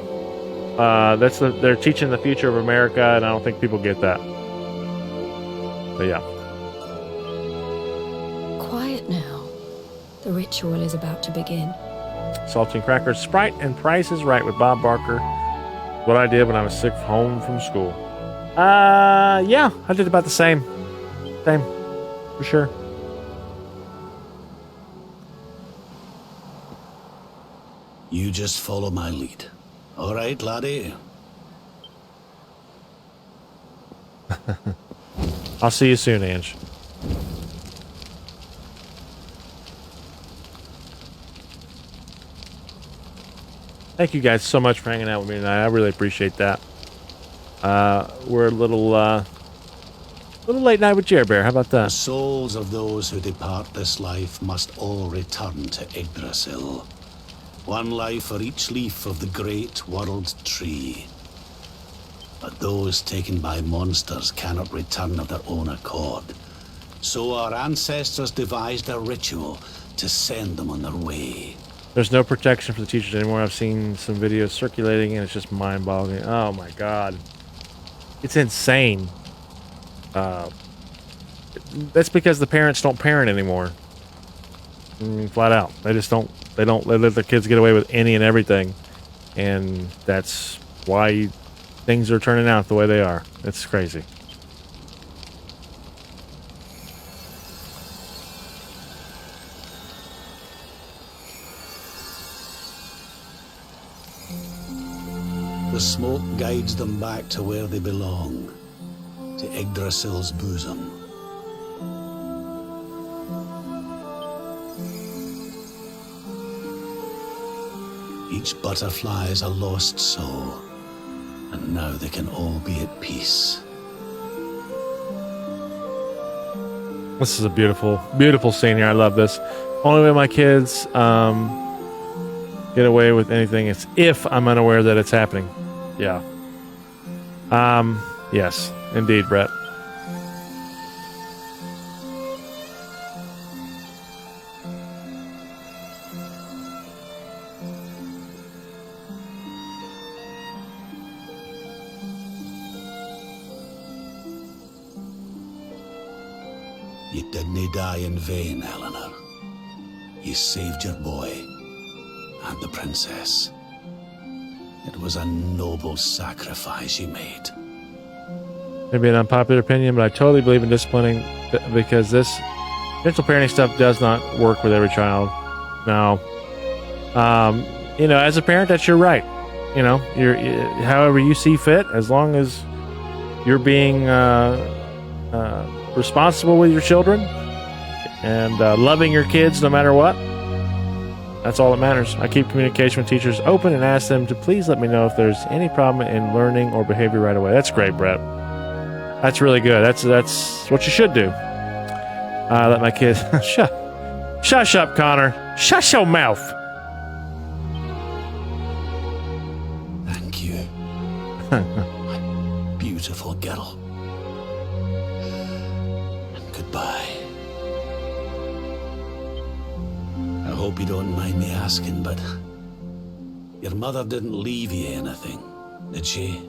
They're teaching the future of America, and I don't think people get that. But yeah. Quiet now. The ritual is about to begin. Saltine crackers, Sprite, and Price is Right with Bob Barker. What I did when I was sick home from school. Yeah, I did about the same. Same, for sure. You just follow my lead. All right, laddie? I'll see you soon, Ange. Thank you guys so much for hanging out with me tonight. I really appreciate that. We're a little late night with Jer Bear. How about The that? souls of those who depart this life must all return to Yggdrasil. One life for each leaf of the great world tree. But those taken by monsters cannot return of their own accord. So our ancestors devised a ritual to send them on their way. There's no protection for the teachers anymore. I've seen some videos circulating and it's just mind-boggling. Oh my god. It's insane. That's because the parents don't parent anymore. Flat out. They just don't. They let their kids get away with any and everything. And that's why things are turning out the way they are. It's crazy. The smoke guides them back to where they belong, to Yggdrasil's bosom. Each butterfly is a lost soul, and now they can all be at peace. This is a beautiful, beautiful scene here. I love this. Only way my kids get away with anything is if I'm unaware that it's happening. Yeah. Yes, indeed, Brett. You didn't die in vain, Eleanor. You saved your boy and the princess. It was a noble sacrifice you made. Maybe an unpopular opinion, but I totally believe in disciplining because this gentle parenting stuff does not work with every child. Now, you know, as a parent, that's your right. You know, however you see fit, as long as you're being responsible with your children and loving your kids no matter what. That's all that matters. I keep communication with teachers open and ask them to please let me know if there's any problem in learning or behavior right away. That's great, Brett. That's really good. That's what you should do. Let my kids shush up, Connor. Shush your mouth. Thank you, my beautiful girl. And goodbye. I hope you don't mind me asking, but your mother didn't leave you anything, did she?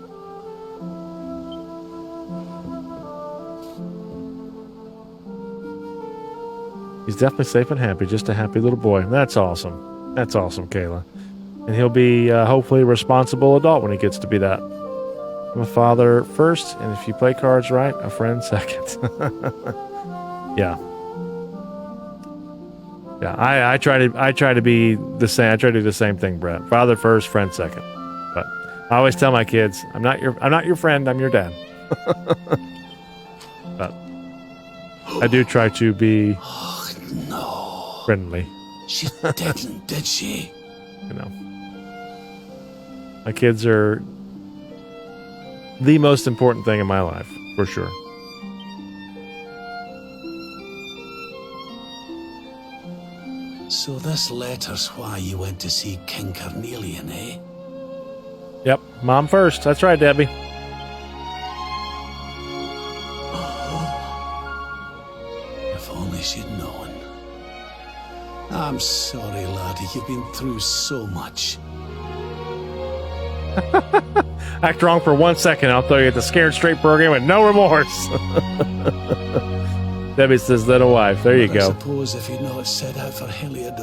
He's definitely safe and happy. Just a happy little boy. That's awesome. That's awesome, Kayla. And he'll be hopefully a responsible adult when he gets to be that. I'm a father first, and if you play cards right, a friend second. Yeah. Yeah, I try to be the same. I try to do the same thing, Brett. Father first, friend second. But I always tell my kids, I'm not your friend, I'm your dad. But I do try to be friendly. She didn't, did she? You know. My kids are the most important thing in my life, for sure. So this letter's why you went to see King Carnelian, eh? Yep, mom first. That's right, Debbie. If only she'd known. I'm sorry, laddie. You've been through so much. Act wrong for 1 second, I'll throw you at the Scared Straight program with no remorse. Debbie's his little wife. There you I go. suppose if you'd not set out for Heliodor,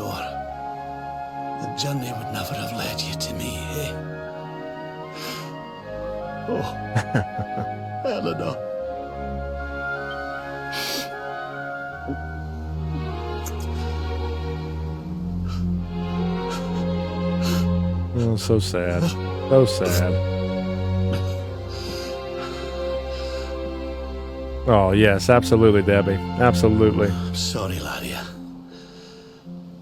the journey would never have led you to me, eh? Oh. Eleanor. Oh, so sad. So sad. Oh, yes, absolutely, Debbie. Absolutely. I'm sorry, laddie.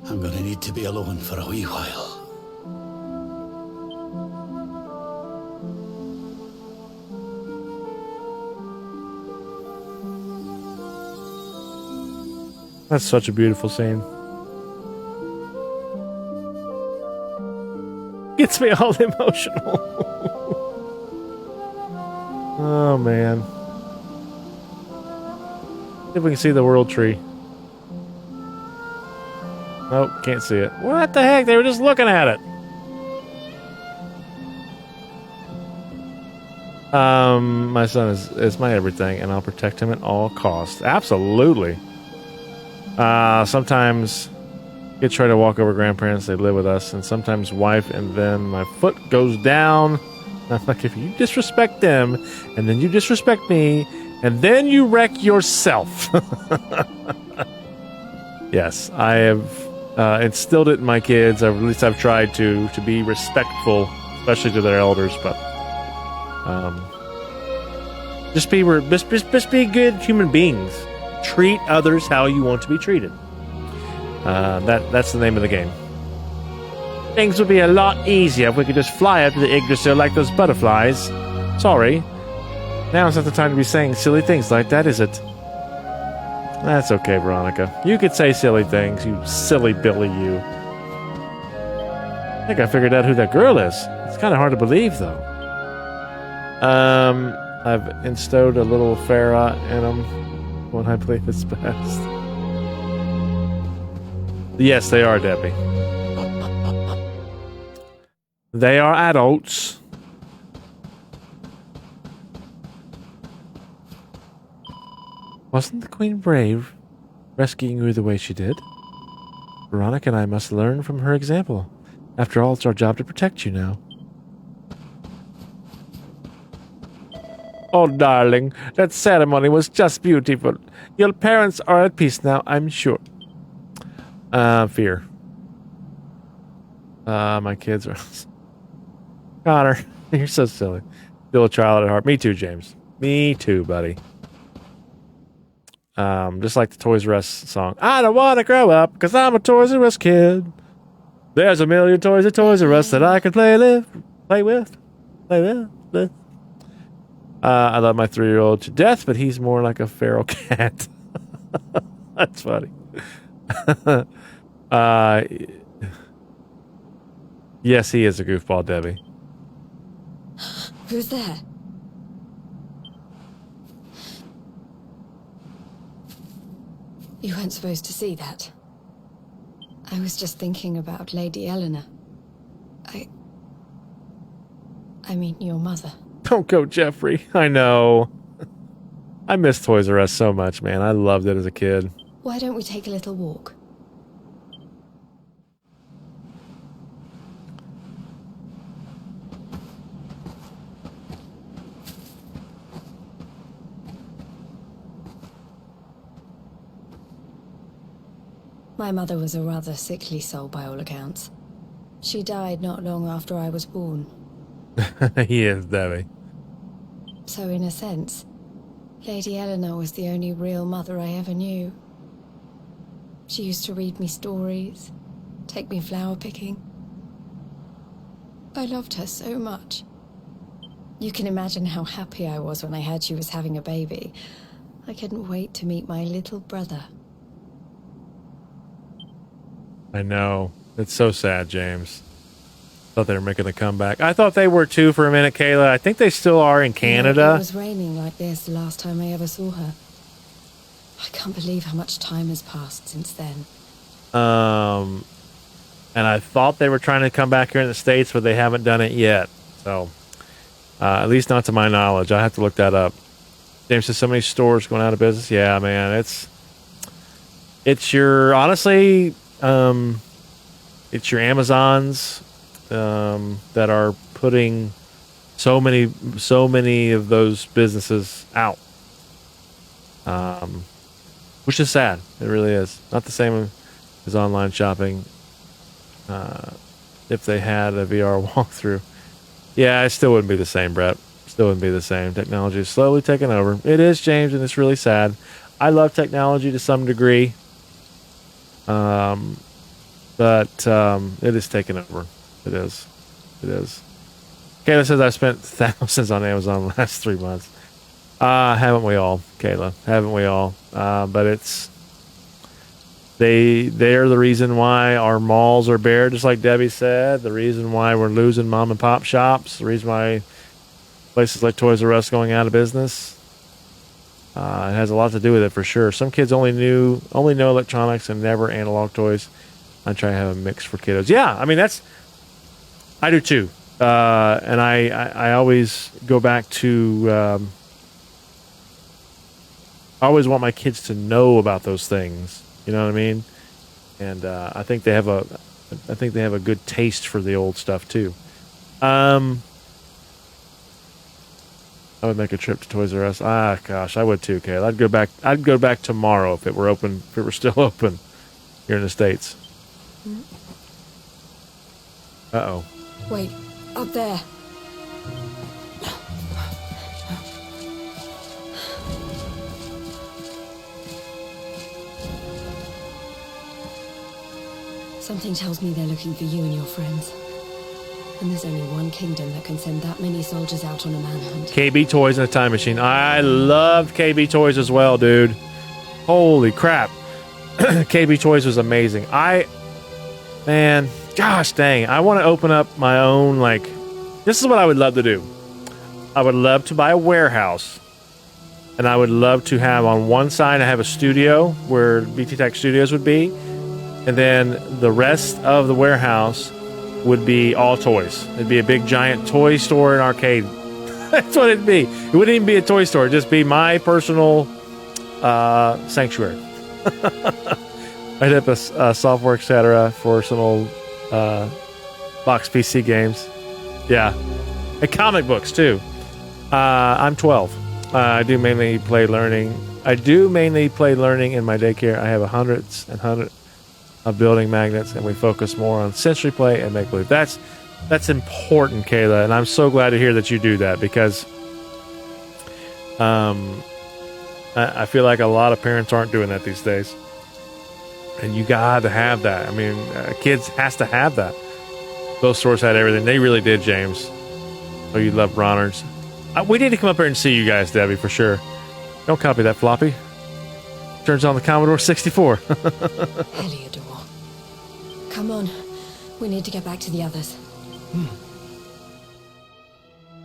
I'm gonna need to be alone for a wee while. That's such a beautiful scene. Gets me all emotional. Oh, man. See if we can see the world tree. Nope, can't see it. What the heck? They were just looking at it. My son is my everything, and I'll protect him at all costs. Absolutely. Sometimes kids try to walk over grandparents. They live with us, and sometimes wife, and then my foot goes down. I'm like, if you disrespect them, and then you disrespect me, and then you wreck yourself. Yes, I have instilled it in my kids. At least I've tried to be respectful, especially to their elders. But just be good human beings. Treat others how you want to be treated. That's the name of the game. Things would be a lot easier if we could just fly up to the Yggdrasil like those butterflies. Sorry. Now's not the time to be saying silly things like that, is it? That's okay, Veronica. You could say silly things, you silly Billy, you. I think I figured out who that girl is. It's kind of hard to believe, though. I've instilled a little Farah in him when I believe it's best. Yes, they are, Debbie. They are adults. Wasn't the Queen brave, rescuing you the way she did? Veronica and I must learn from her example. After all, it's our job to protect you now. Oh, darling, that ceremony was just beautiful. Your parents are at peace now, I'm sure. Fear. My kids are... Connor, you're so silly. Still a child at heart. Me too, James. Me too, buddy. Just like the Toys R Us song. I don't want to grow up because I'm a Toys R Us kid. There's a million toys at Toys R Us that I can play with. I love my 3-year-old to death, but he's more like a feral cat. That's funny. Yes, he is a goofball, Debbie. Who's there? You weren't supposed to see that. I was just thinking about Lady Eleanor. I mean, your mother. Don't go, Jeffrey. I know. I miss Toys R Us so much, man. I loved it as a kid. Why don't we take a little walk? My mother was a rather sickly soul by all accounts. She died not long after I was born. He is, Debbie. So in a sense, Lady Eleanor was the only real mother I ever knew. She used to read me stories, take me flower picking. I loved her so much. You can imagine how happy I was when I heard she was having a baby. I couldn't wait to meet my little brother. I know. It's so sad, James. Thought they were making a comeback. I thought they were too for a minute, Kayla. I think they still are in Canada. It was raining like this the last time I ever saw her. I can't believe how much time has passed since then. And I thought they were trying to come back here in the States, but they haven't done it yet. So, at least not to my knowledge. I have to look that up. James says so many stores going out of business. Yeah, man, it's your, honestly, it's your Amazons that are putting so many of those businesses out, which is sad. It really is. Not the same as online shopping. If they had a VR walkthrough, yeah, it still wouldn't be the same, Brett. Still wouldn't be the same. Technology is slowly taking over. It is, James, and it's really sad. I love technology to some degree, but it is taking over. It is. It is. Kayla says I spent thousands on Amazon the last 3 months. Haven't we all, Kayla? Haven't we all? But it's they're the reason why our malls are bare, just like Debbie said. The reason why we're losing mom and pop shops. The reason why places like Toys R Us going out of business. It has a lot to do with it for sure. Some kids only know electronics and never analog toys. I try to have a mix for kiddos. Yeah, I mean I do too. And I always go back to. I always want my kids to know about those things. You know what I mean? And I think they have a good taste for the old stuff too. I would make a trip to Toys R Us. Gosh, I would too, Kayla. I'd go back tomorrow if it were open. If it were still open here in the States. Uh-oh. Wait, up there. Something tells me they're looking for you and your friends. And there's only one kingdom that can send that many soldiers out on a manhunt. KB Toys and a time machine. I loved KB Toys as well, dude. Holy crap. KB Toys was amazing. Man, gosh dang. I want to open up my own, this is what I would love to do. I would love to buy a warehouse. And I would love to have on one side, I have a studio where BT Tech Studios would be. And then the rest of the warehouse would be all toys. It'd be a big giant toy store and arcade. That's what it'd be. It wouldn't even be a toy store. It'd just be my personal sanctuary. I'd have a software, etc. for some old box PC games. Yeah. And comic books, too. I'm 12. I do mainly play learning in my daycare. I have hundreds and hundreds of building magnets, and we focus more on sensory play and make believe. That's important, Kayla, and I'm so glad to hear that you do that, because I feel like a lot of parents aren't doing that these days, and you got to have that. I mean, kids has to have that. Those stores had everything. They really did, James. Oh, you love Bronner's. We need to come up here and see you guys, Debbie, for sure. Don't copy that floppy. Turns on the Commodore 64. Heliodor. Come on. We need to get back to the others.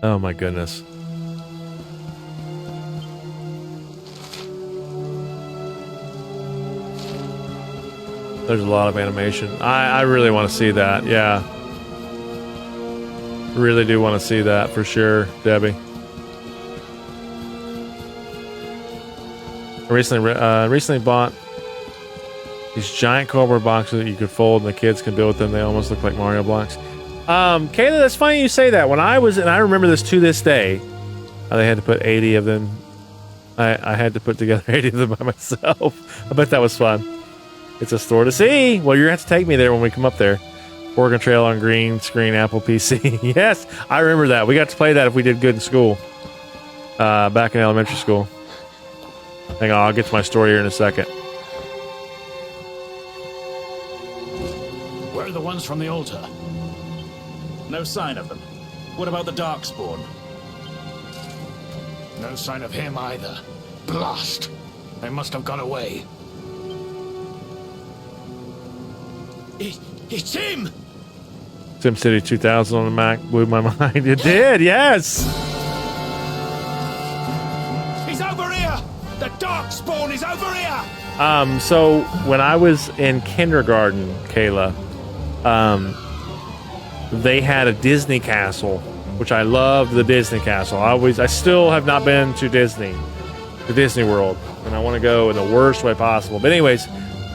Oh my goodness. There's a lot of animation. I really want to see that. Yeah. Really do want to see that for sure, Debbie. I recently bought these giant cardboard boxes that you could fold and the kids can build with them. They almost look like Mario blocks. Kayla, that's funny you say that. When I was, and I remember this to this day, they had to put 80 of them. I had to put together 80 of them by myself. I bet that was fun. It's a store to see. Well, you're going to have to take me there when we come up there. Oregon Trail on green screen Apple PC. Yes, I remember that. We got to play that if we did good in school. Back in elementary school. Hang on, I'll get to my story here in a second. Where are the ones from the altar? No sign of them. What about the Darkspawn? No sign of him either. Blast! They must have got away. It's him! SimCity 2000 on the Mac blew my mind. It did, yes! He's over here! The Darkspawn is over here! So when I was in kindergarten, Kayla, they had a Disney castle, which I loved the Disney castle. I still have not been to Disney World, and I want to go in the worst way possible. But anyways,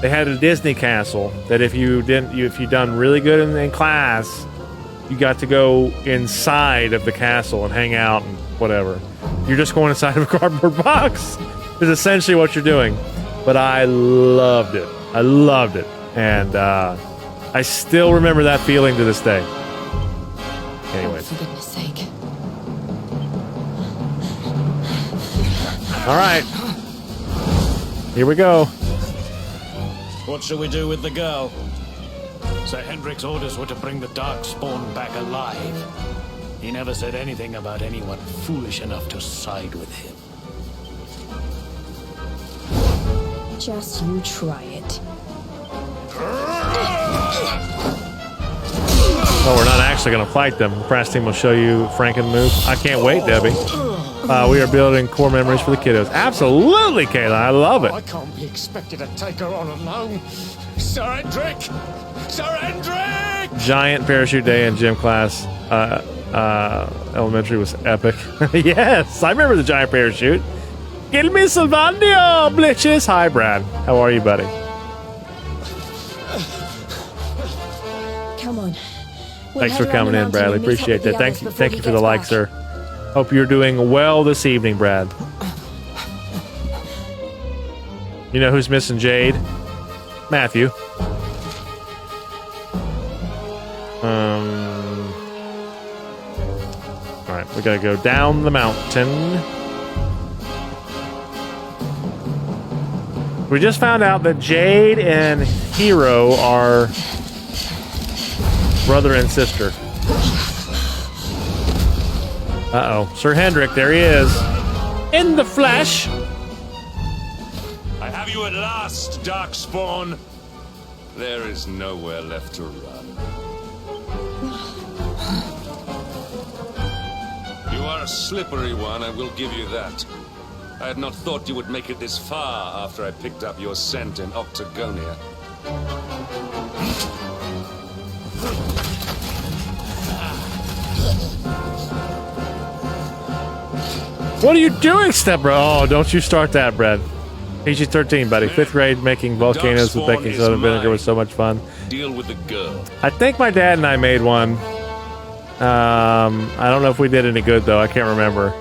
they had a Disney castle that if you done really good in class, you got to go inside of the castle and hang out and whatever. You're just going inside of a cardboard box is essentially what you're doing. But I loved it. I loved it. And I still remember that feeling to this day. Anyways. For goodness sake. All right. Here we go. What shall we do with the girl? Sir Hendrik's orders were to bring the Darkspawn back alive. He never said anything about anyone foolish enough to side with him. Just you try it. Oh, we're not actually going to fight them. Brass team will show you Franken move. I can't wait, Debbie. We are building core memories for the kiddos. Absolutely, Kayla. I love it. I can't be expected to take her on alone. Sir Hendrik! Sir Hendrik! Giant parachute day in gym class. Elementary was epic. Yes, I remember the giant parachute. Get me Sylvandio, blitches. Hi, Brad. How are you, buddy? Come on. Thanks for coming in, Bradley. Appreciate that. Thank you for the like, sir. Hope you're doing well this evening, Brad. You know who's missing Jade? Matthew. All right, we gotta go down the mountain. We just found out that Jade and Hero are brother and sister. Uh-oh. Sir Hendrik, there he is. In the flesh. I have you at last, Darkspawn. There is nowhere left to run. You are a slippery one, I will give you that. I had not thought you would make it this far after I picked up your scent in Octagonia. What are you doing, stepbro? Oh, don't you start that, Brad. PG-13, buddy. 5th grade, making volcanoes with baking soda and vinegar was so much fun. Deal with the girl. I think my dad and I made one. I don't know if we did any good, though. I can't remember.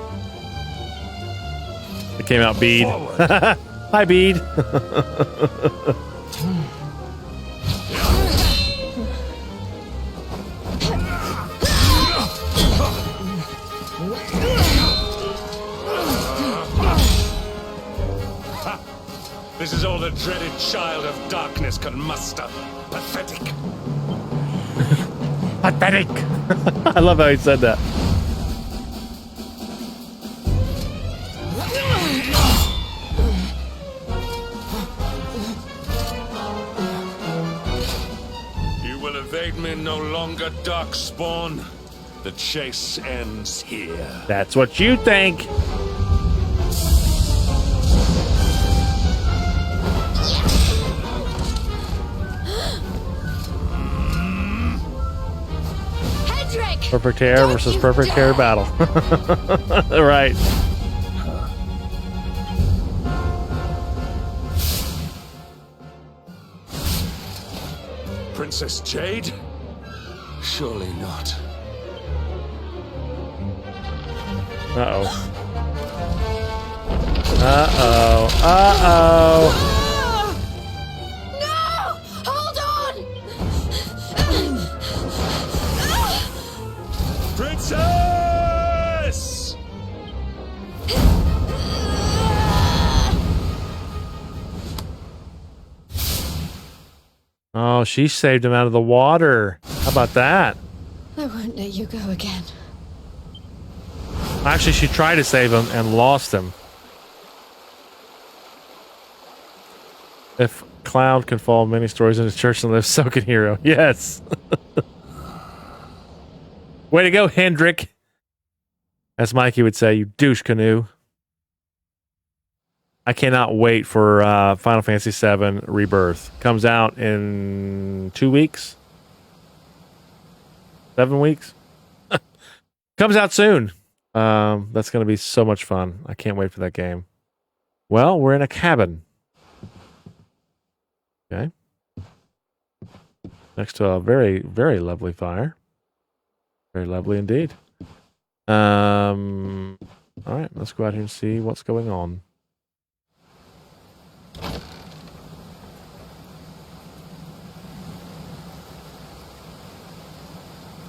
It came out Bede. Hi, Bede. This is all the dreaded child of darkness could muster. Pathetic. Pathetic. I love how he said that. You will evade me no longer, Darkspawn. The chase ends here. That's what you think. Perfect hair versus perfect hair battle. Right. Princess Jade? Surely not. Uh-oh. Uh-oh. Uh-oh. Princess! Oh, she saved him out of the water. How about that? I won't let you go again. Actually, she tried to save him and lost him. If Cloud can follow many stories in his church and live, so can Hero. Yes. Way to go, Hendrik. As Mikey would say, you douche canoe. I cannot wait for Final Fantasy VII Rebirth. Comes out in 2 weeks. 7 weeks. Comes out soon. That's going to be so much fun. I can't wait for that game. Well, we're in a cabin. Okay. Next to a very, very lovely fire. Very lovely indeed. All right, let's go out here and see what's going on.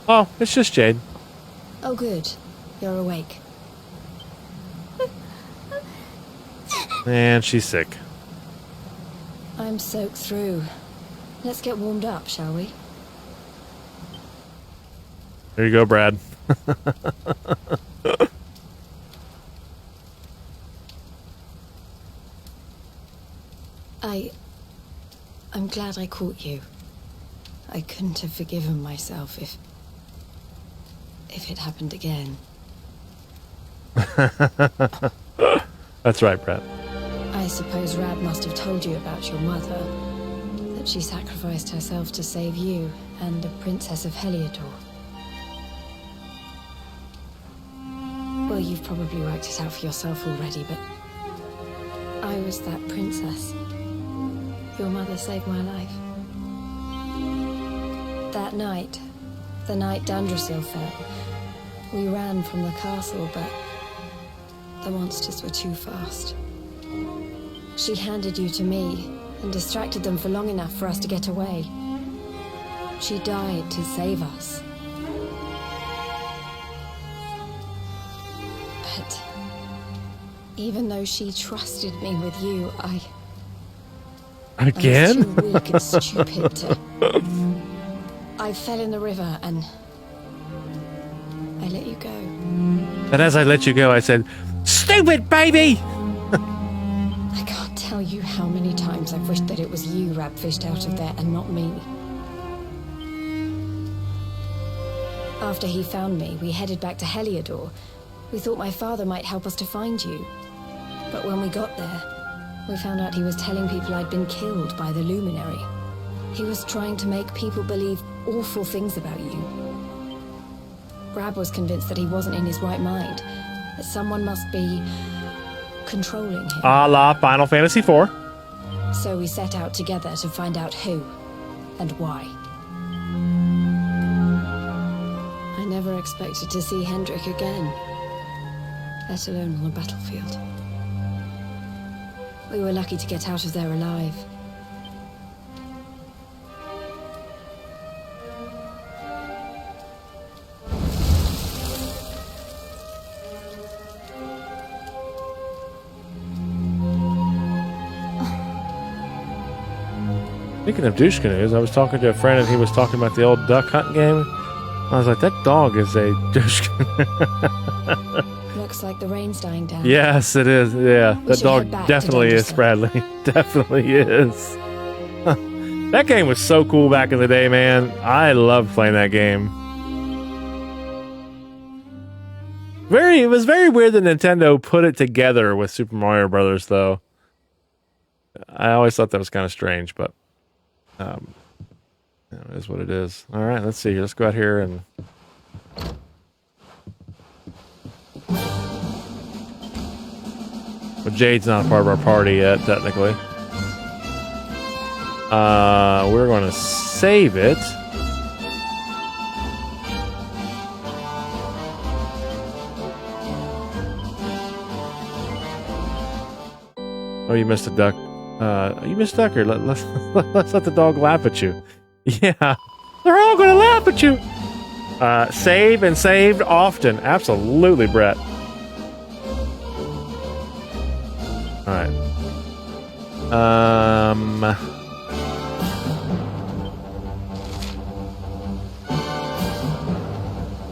Oh, it's just Jade. Oh, good. You're awake. And she's sick. I'm soaked through. Let's get warmed up, shall we? There you go, Brad. I'm glad I caught you. I couldn't have forgiven myself if it happened again. That's right, Brad. I suppose Rab must have told you about your mother, that she sacrificed herself to save you and the Princess of Heliodor. Well, you've probably worked it out for yourself already, but I was that princess. Your mother saved my life. That night, the night Dundrasil fell, we ran from the castle, but the monsters were too fast. She handed you to me and distracted them for long enough for us to get away. She died to save us. But even though she trusted me with you, I Again? was too weak and stupid to... I fell in the river and I let you go. And as I let you go, I said, "Stupid baby!" I can't tell you how many times I've wished that it was you Rab fished out of there and not me. After he found me, we headed back to Heliodor. We thought my father might help us to find you. But when we got there, we found out he was telling people I'd been killed by the Luminary. He was trying to make people believe awful things about you. Rab was convinced that he wasn't in his right mind, that someone must be controlling him. A la Final Fantasy IV. So we set out together to find out who and why. I never expected to see Hendrik again, let alone on the battlefield. We were lucky to get out of there alive. Speaking of douche canoes, I was talking to a friend and he was talking about the old duck hunt game. I was like, that dog is a douche canoe. Looks like the rain's dying down. Yes, it is. Yeah, that should dog head back to definitely is, Dunderson. Bradley. Definitely is. That game was so cool back in the day, man. I loved playing that game. It was very weird that Nintendo put it together with Super Mario Brothers, though. I always thought that was kind of strange, but it is what it is. All right, let's see here. Let's go out here and... Well, Jade's not a part of our party yet, technically. We're going to save it. Oh, you missed a duck. You missed a duck here. Let's let the dog laugh at you. Yeah, they're all going to laugh at you. Save and saved often. Absolutely, Brett. All right.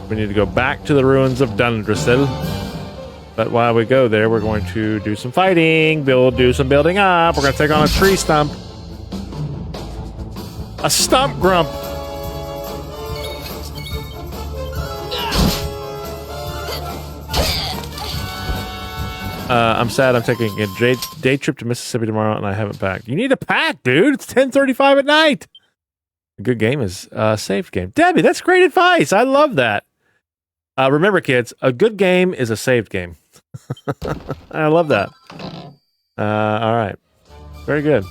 We need to go back to the ruins of Dundrasil. But while we go there, we're going to do some fighting. Do some building up. We're going to take on a tree stump. A stump grump. I'm sad I'm taking a day trip to Mississippi tomorrow and I haven't packed. You need to pack, dude. It's 10:35 at night. A good game is a saved game. Debbie, that's great advice. I love that. Remember, kids, a good game is a saved game. I love that. All right. Very good.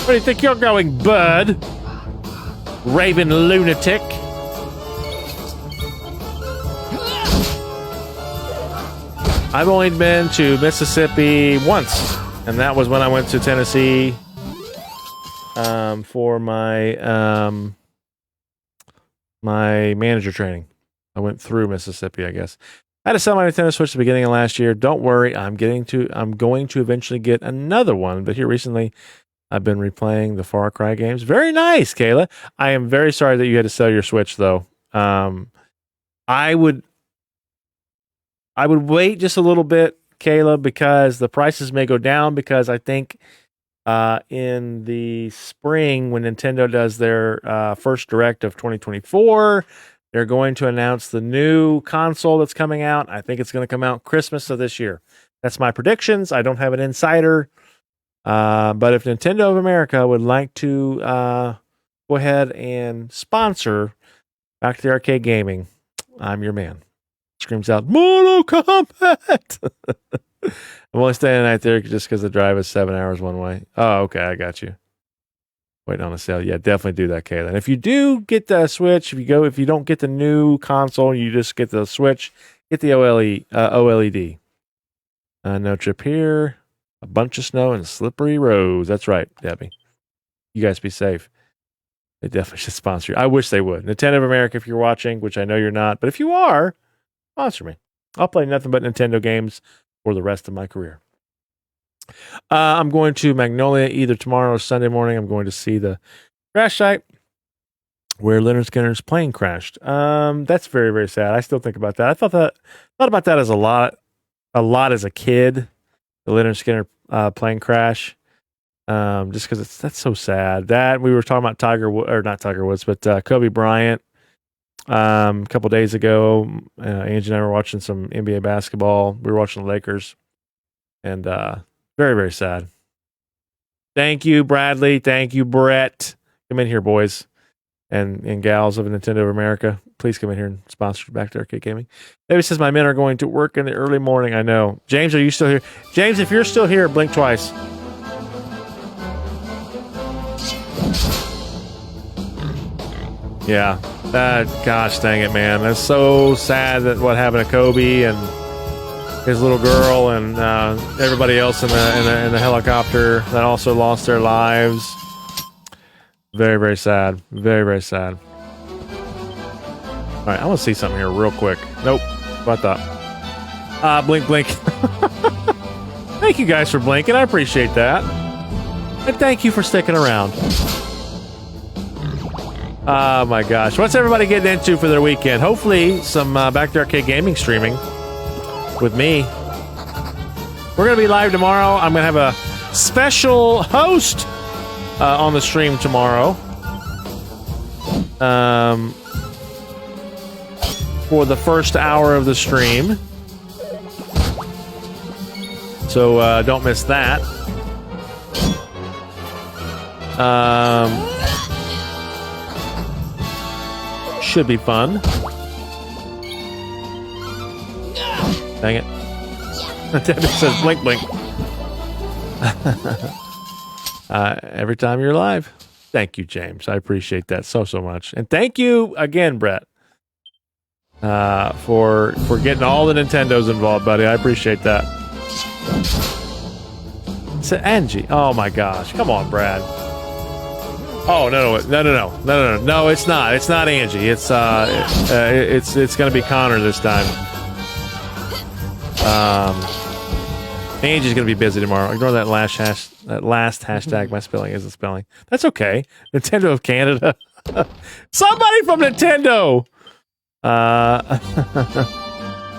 Where do you think you're going, bud? Raven lunatic. I've only been to Mississippi once, and that was when I went to Tennessee for my my manager training. I went through Mississippi, I guess. I had to sell my Nintendo Switch at the beginning of last year. Don't worry, I'm going to eventually get another one. But here recently, I've been replaying the Far Cry games. Very nice, Kayla. I am very sorry that you had to sell your Switch, though. I would wait just a little bit, Kayla, because the prices may go down. Because I think in the spring, when Nintendo does their first direct of 2024, they're going to announce the new console that's coming out. I think it's going to come out Christmas of this year. That's my predictions. I don't have an insider. But if Nintendo of America would like to go ahead and sponsor Back to the Arcade Gaming, I'm your man. Screams out, Mortal Kombat! I'm only staying the night there just because the drive is 7 hours one way. Oh, okay, I got you. Waiting on a sale. Yeah, definitely do that, Kayla. And if you do get the Switch, if you don't get the new console, you just get the Switch, get the OLED. No trip here. A bunch of snow and slippery roads. That's right, Debbie. You guys be safe. They definitely should sponsor you. I wish they would. Nintendo of America, if you're watching, which I know you're not, but if you are, sponsor me. I'll play nothing but Nintendo games for the rest of my career. I'm going to Magnolia either tomorrow or Sunday morning. I'm going to see the crash site where Leonard Skinner's plane crashed. That's very, very sad. I still think about that. I thought about that as a lot as a kid. The Leonard Skinner plane crash. Just because that's so sad. That we were talking about not Tiger Woods, but Kobe Bryant. A couple days ago, Angie and I were watching some NBA basketball. We were watching the Lakers, and very, very sad. Thank you, Bradley. Thank you, Brett. Come in here, boys and gals of Nintendo of America. Please come in here and sponsor Back to Arcade Gaming. David says my men are going to work in the early morning. I know. James, are you still here? James, if you're still here, blink twice. Yeah. Gosh dang it, man. That's so sad that what happened to Kobe and his little girl and everybody else in the helicopter that also lost their lives. Very, very sad. Very, very sad. All right, I want to see something here real quick. Nope. What the? Blink, blink. Thank you guys for blinking. I appreciate that. And thank you for sticking around. Oh my gosh. What's everybody getting into for their weekend? Hopefully some Back to Arcade Gaming streaming with me. We're going to be live tomorrow. I'm going to have a special host on the stream tomorrow. For the first hour of the stream. So don't miss that. Should be fun. Dang it. Debbie says blink, blink. Every time you're live. Thank you, James. I appreciate that so much. And thank you again, Brett, for getting all the Nintendos involved, buddy. I appreciate that. So Angie. Oh my gosh. Come on, Brad. Oh no, it's not. It's not Angie. It's gonna be Connor this time. Angie's gonna be busy tomorrow. Ignore that last hashtag. My spelling isn't spelling. That's okay. Nintendo of Canada. Somebody from Nintendo.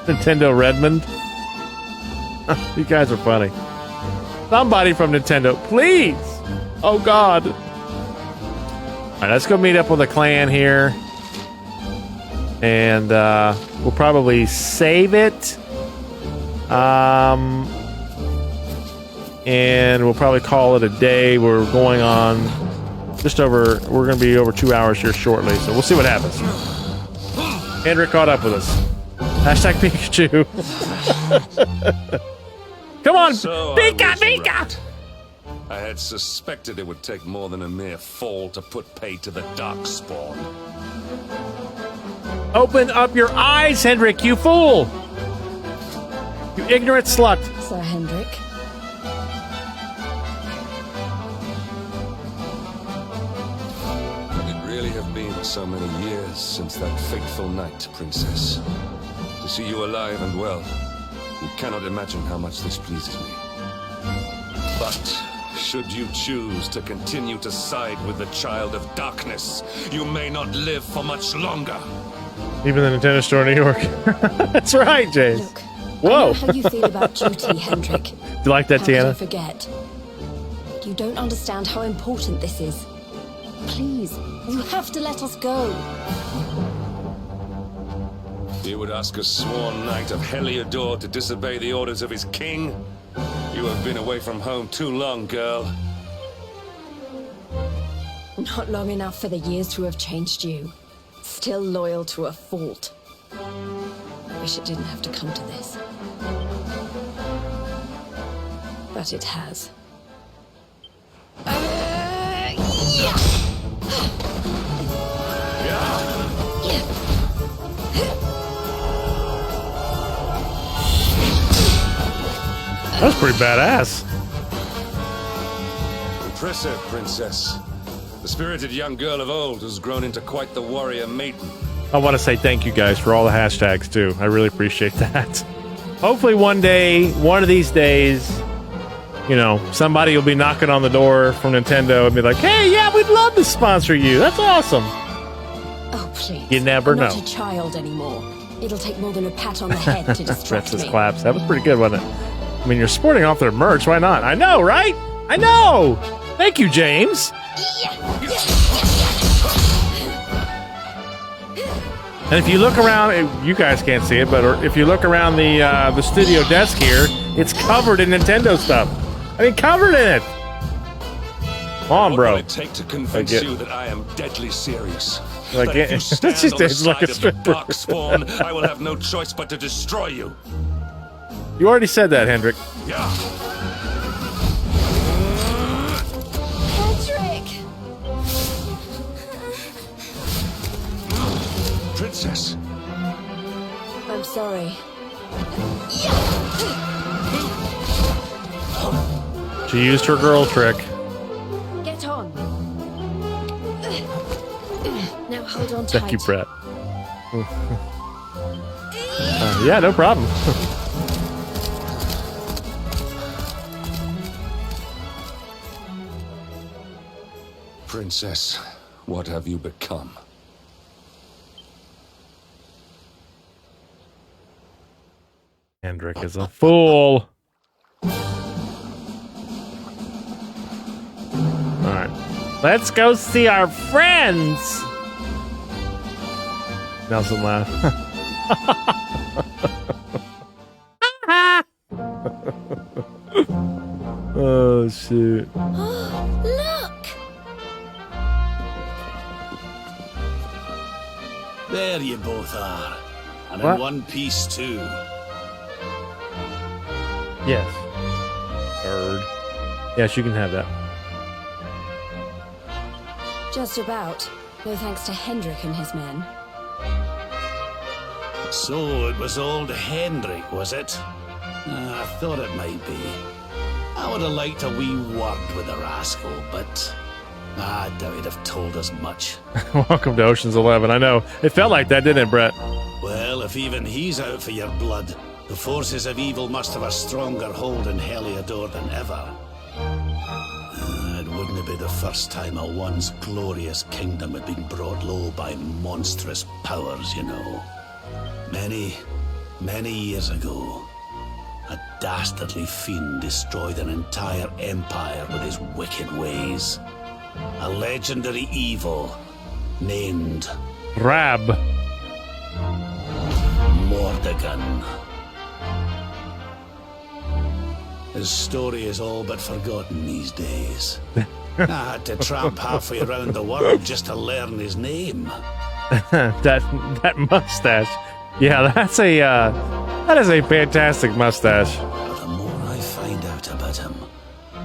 Nintendo Redmond. You guys are funny. Somebody from Nintendo, please. Oh God. All right, let's go meet up with a clan here, and we'll probably save it. And we'll probably call it a day. We're going on we're going to be over 2 hours here shortly, so we'll see what happens. Hendrik caught up with us. Hashtag Pikachu. Come on, So Pika! I had suspected it would take more than a mere fall to put pay to the Darkspawn. Open up your eyes, Hendrik, you fool! You ignorant slut. Sir Hendrik. It really have been so many years since that fateful night, Princess. To see you alive and well, you cannot imagine how much this pleases me. But should you choose to continue to side with the Child of Darkness, you may not live for much longer. Even the Nintendo store in New York. That's right, James. Look, Whoa. I know how you feel about duty, Hendrik. Do you like that, How could I Tiana? forget? You don't understand how important this is. Please, you have to let us go. You would ask a sworn knight of Heliodor to disobey the orders of his king? You have been away from home too long, girl. Not long enough for the years to have changed you. Still loyal to a fault. I wish it didn't have to come to this. But it has. That was pretty badass. Impressive, Princess. The spirited young girl of old has grown into quite the warrior maiden. I want to say thank you guys for all the hashtags, too. I really appreciate that. Hopefully one day, one of these days, you know, somebody will be knocking on the door from Nintendo and be like, hey, yeah, we'd love to sponsor you. That's awesome. Oh, please. You never I'm know. not a child anymore. It'll take more than a pat on the head to distract Princess me. claps. That was pretty good, wasn't it? I mean, you're sporting off their merch. Why not? I know, right? I know. Thank you, James. And if you look around, you guys can't see it, but if you look around the studio desk here, it's covered in Nintendo stuff. I mean, covered in it. Come on, bro. What will it take to convince you that I am deadly serious? Like, That if you stand she on the stays like side a of the stripper. dark spawn, I will have no choice but to destroy you. You already said that, Hendrik. Yeah. Patrick! Princess. I'm sorry. She used her girl trick. Get on. Now hold on tight. Thank you, Brett. Yeah, no problem. Princess, what have you become? Hendrik is a fool. Alright. Let's go see our friends! Nelson laughed. Oh, shoot. Look! There you both are. And What? in one piece, too. Yes. Bird. Yes, you can have that. Just about. No thanks to Hendrik and his men. So it was old Hendrik, was it? I thought it might be. I would have liked a wee word with the rascal, but I doubt he'd have told us much. Welcome to Ocean's 11. I know. It felt like that, didn't it, Brett? Well, if even he's out for your blood, the forces of evil must have a stronger hold in Heliodor than ever. It wouldn't be the first time a once glorious kingdom had been brought low by monstrous powers, you know. Many years ago, a dastardly fiend destroyed an entire empire with his wicked ways. A legendary evil named Rab. Mordegon. His story is all but forgotten these days. I had to tramp halfway around the world just to learn his name. that mustache. Yeah, that is a fantastic mustache. But the more I find out about him,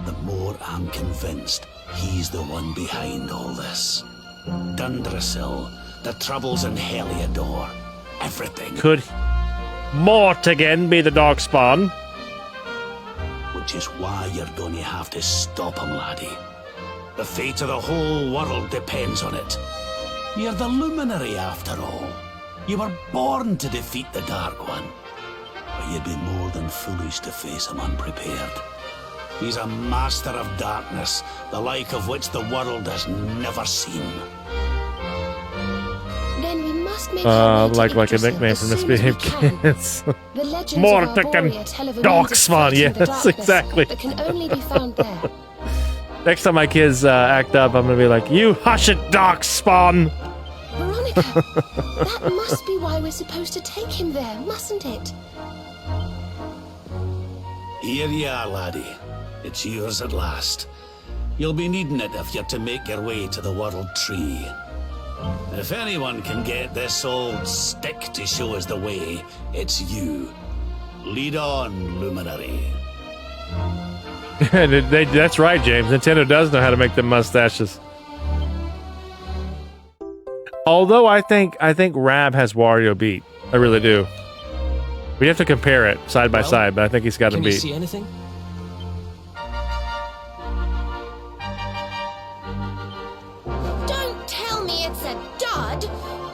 the more I'm convinced he's the one behind all this. Dundrasil, the troubles in Heliodor, everything. Mortigan be the darkspawn. Which is why you're going to have to stop him, laddie. The fate of the whole world depends on it. You're the luminary, after all. You were born to defeat the Dark One. But you'd be more than foolish to face him unprepared. He's a master of darkness, the like of which the world has never seen. Then we must make our way to like a Yggdrasil nickname as for soon as we misbehaved can. kids. The legends of Mortigan Arborea tell of a means of Darkspawn, fighting the yes, darkness exactly. that can only be found there. Next time my kids act up, I'm gonna be like, "You hush it, darkspawn." Veronica, that must be why we're supposed to take him there, mustn't it? Here you are, laddie. It's yours at last. You'll be needing it if you're to make your way to the World Tree. If anyone can get this old stick to show us the way, it's you. Lead on, Luminary. That's right, James. Nintendo does know how to make them mustaches. Although I think Rab has Wario beat. I really do. We have to compare it side by side, but I think he's got him Can you beat. see anything? Don't tell me it's a dud.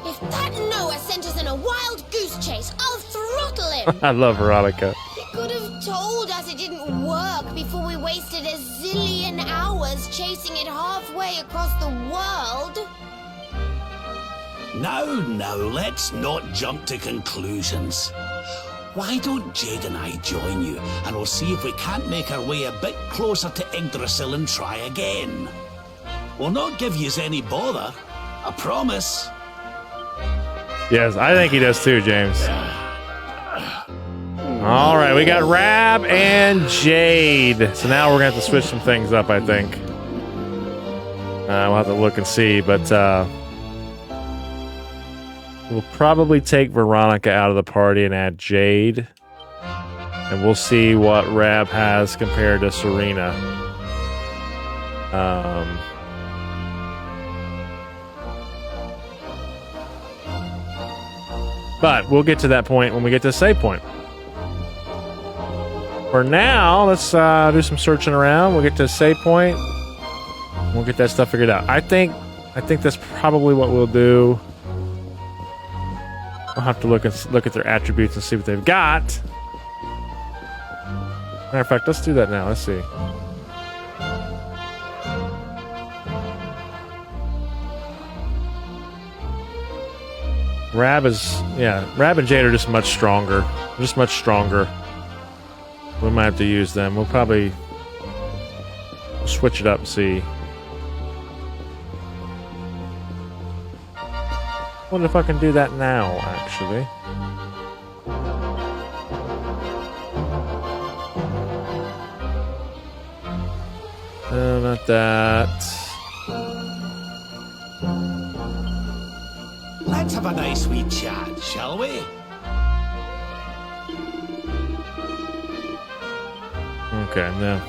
If that Noah sent us in a wild goose chase, I'll throttle him. I love Veronica. He could have told us it didn't work before we wasted a zillion hours chasing it halfway across the world. Now, let's not jump to conclusions. Why don't Jade and I join you, and we'll see if we can't make our way a bit closer to Yggdrasil and try again. We'll not give yous any bother, I promise. Yes, I think he does too, James. All right, we got Rab and Jade. So now we're going to have to switch some things up, I think. We'll have to look and see, but we'll probably take Veronica out of the party and add Jade. And we'll see what Rab has compared to Serena. But we'll get to that point when we get to the save point. For now, let's do some searching around. We'll get to the save point. We'll get that stuff figured out. I think that's probably what we'll do. I'll have to look at their attributes and see what they've got. Matter of fact, let's do that now. Let's see. Rab and Jade are just much stronger. Just much stronger. We might have to use them. We'll probably switch it up and see. Wonder if I can do that now, actually. No, not that. Let's have a nice wee chat, shall we? Okay, no.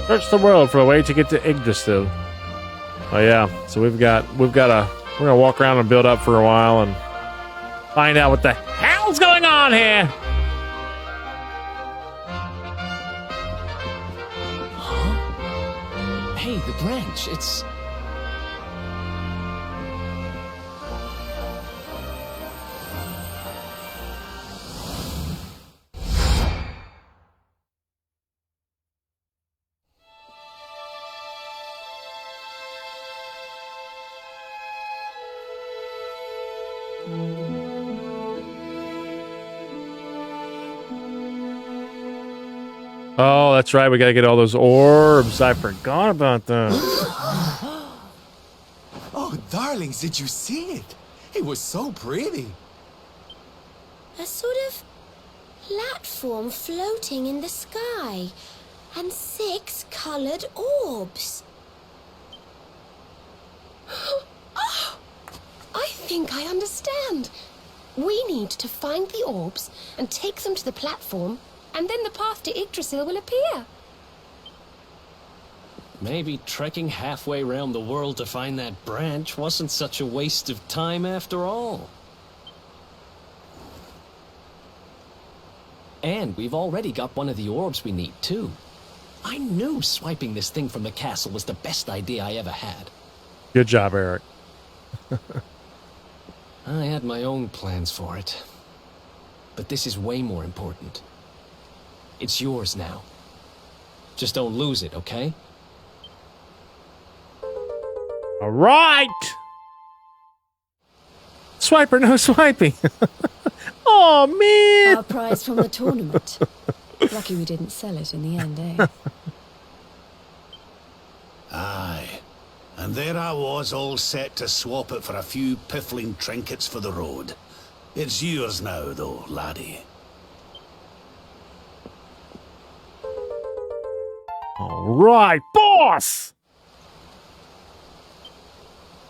Search the world for a way to get to Yggdrasil. Oh yeah, so we're gonna walk around and build up for a while and find out what the hell's going on here. Hey, the branch, it's... Oh, that's right. We gotta get all those orbs. I forgot about that. Oh, darlings, did you see it? It was so pretty. A sort of platform floating in the sky, and 6 colored orbs. Oh, I think I understand. We need to find the orbs and take them to the platform, and then the path to Yggdrasil will appear. maybe trekking halfway around the world to find that branch wasn't such a waste of time after all. And we've already got one of the orbs we need, too. I knew swiping this thing from the castle was the best idea I ever had. Good job, Eric. I had my own plans for it. But this is way more important. It's yours now. Just don't lose it, okay? All right! Swiper, no swiping. Oh, man! Our prize from the tournament. Lucky we didn't sell it in the end, eh? Aye. And there I was, all set to swap it for a few piffling trinkets for the road. It's yours now, though, laddie. All right, boss!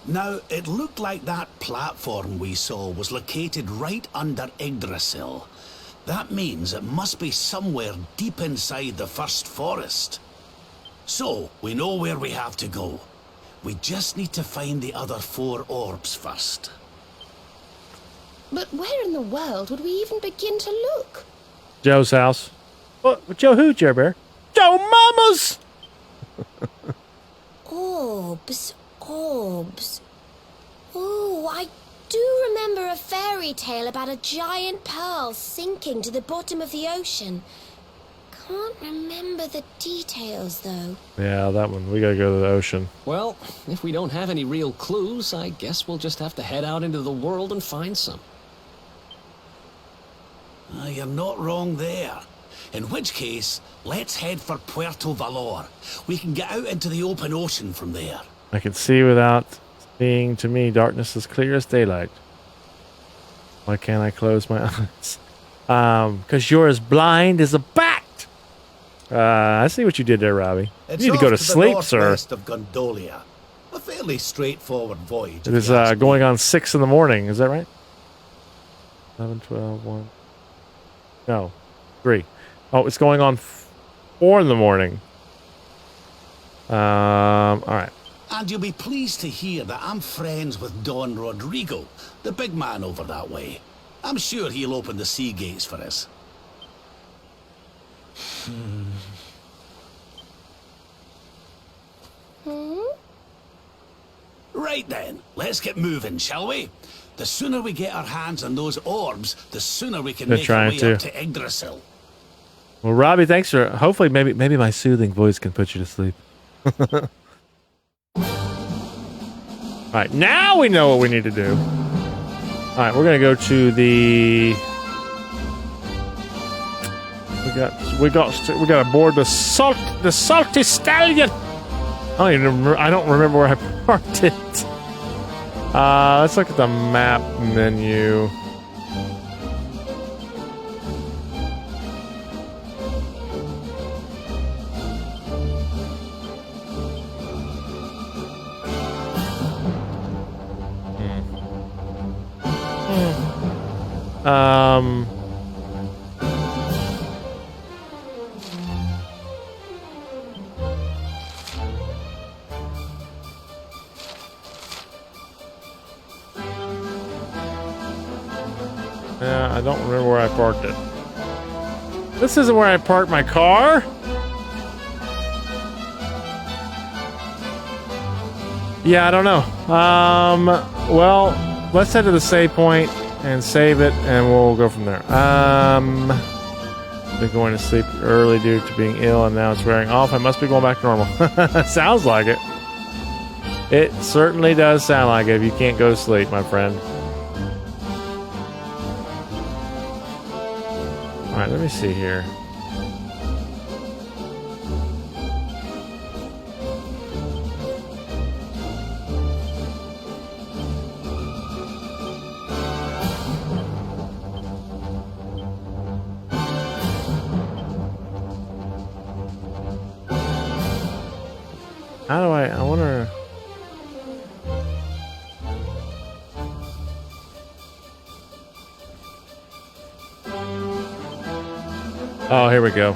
Now, it looked like that platform we saw was located right under Yggdrasil. That means it must be somewhere deep inside the first forest. So, we know where we have to go. We just need to find the other 4 orbs first. But where in the world would we even begin to look? Joe's house. What? Joe who, Joe Bear? Joe Mama's! Orbs. Orbs. Oh, I do remember a fairy tale about a giant pearl sinking to the bottom of the ocean. Can't remember the details, though. Yeah, that one. We gotta go to the ocean. Well, if we don't have any real clues, I guess we'll just have to head out into the world and find some. You're not wrong there. In which case, let's head for Puerto Valor. We can get out into the open ocean from there. I can see without seeing. To me, darkness is clear as daylight. Why can't I close my eyes? Because you're as blind as a bat. I see what you did there, Robbie. It's You need to go to off sleep, the sir. northwest of Gondolia. A fairly straightforward voyage. It is going on 6 in the morning. Is that right? 11, 12, 1. No, 3. Oh, it's going on 4 in the morning. All right. And you'll be pleased to hear that I'm friends with Don Rodrigo, the big man over that way. I'm sure he'll open the sea gates for us. Right then, let's get moving, shall we? The sooner we get our hands on those orbs, the sooner we can They're make our trying way to. up to Yggdrasil. Well, Robbie, thanks for. Hopefully, maybe my soothing voice can put you to sleep. All right, now we know what we need to do. All right, we're gonna go to the. We got aboard the salty stallion. I don't remember where I parked it. Let's look at the map menu. Yeah, I don't remember where I parked it. This isn't where I parked my car. Yeah, I don't know. Well, let's head to the save point and save it, and we'll go from there. Been going to sleep early due to being ill, and now it's wearing off. I must be going back to normal. Sounds like it. It certainly does sound like it if you can't go to sleep, my friend. All right, let me see here. How do I wonder. Oh, here we go.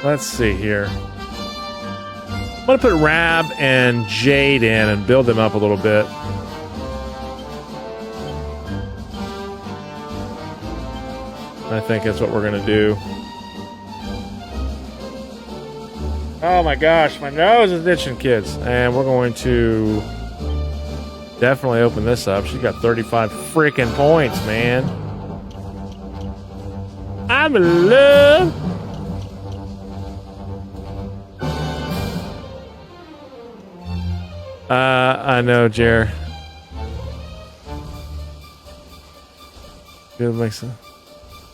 Let's see here. I'm gonna put Rab and Jade in and build them up a little bit. I think that's what we're gonna do. Oh my gosh, my nose is itching, kids. And we're going to definitely open this up. She's got 35 freaking points, man. I'm in love. I know, Jer. Good, makes sense.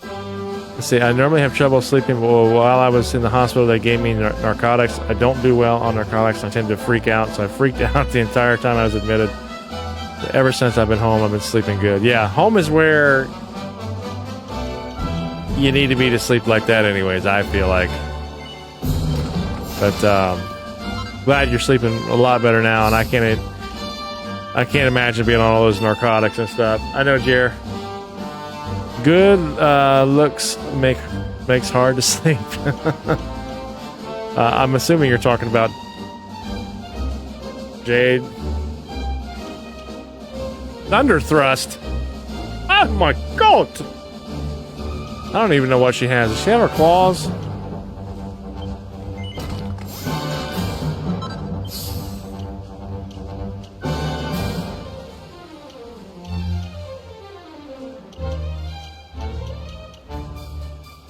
Let's see, I normally have trouble sleeping, but while I was in the hospital, they gave me narcotics. I don't do well on narcotics. I tend to freak out, so I freaked out the entire time I was admitted. Ever since I've been home, I've been sleeping good. Yeah, home is where you need to be to sleep like that anyways, I feel like. But glad you're sleeping a lot better now, and I can't imagine being on all those narcotics and stuff. I know, Jer. Good looks makes hard to sleep. I'm assuming you're talking about Jade. Thunder thrust. Oh my god! I don't even know what she has. Does she have her claws?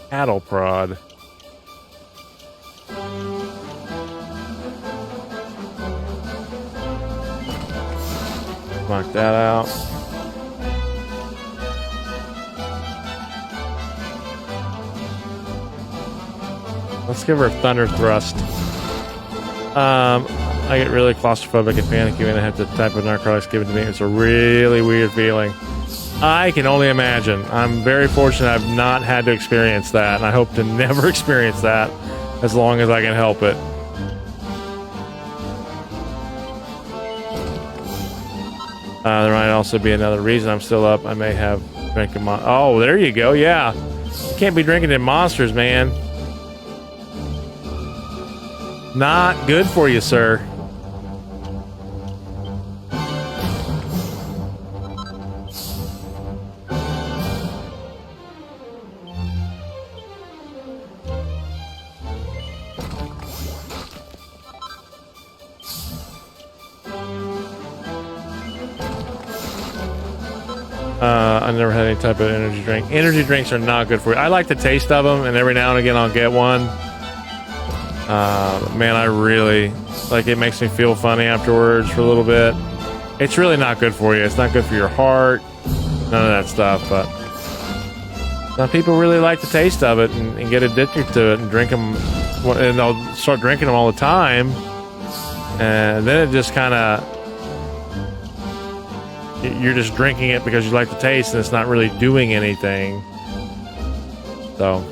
Cattle prod. Knock that out. Let's give her a thunder thrust. I get really claustrophobic and panicky when I have to type of narcotics given to me. It's a really weird feeling. I can only imagine. I'm very fortunate I've not had to experience that, and I hope to never experience that as long as I can help it. There might also be another reason I'm still up. I may have drinking oh, there you go. Yeah. You can't be drinking in monsters, man. Not good for you, sir. I never had any type of energy drink. Energy drinks are not good for you. I like the taste of them, and every now and again I'll get one. Man, I really like it. Makes me feel funny afterwards for a little bit. It's really not good for you. It's not good for your heart. None of that stuff. But some people really like the taste of it and get addicted to it and drink them, and they'll start drinking them all the time. And then it just kind of, you're just drinking it because you like the taste, and it's not really doing anything. So.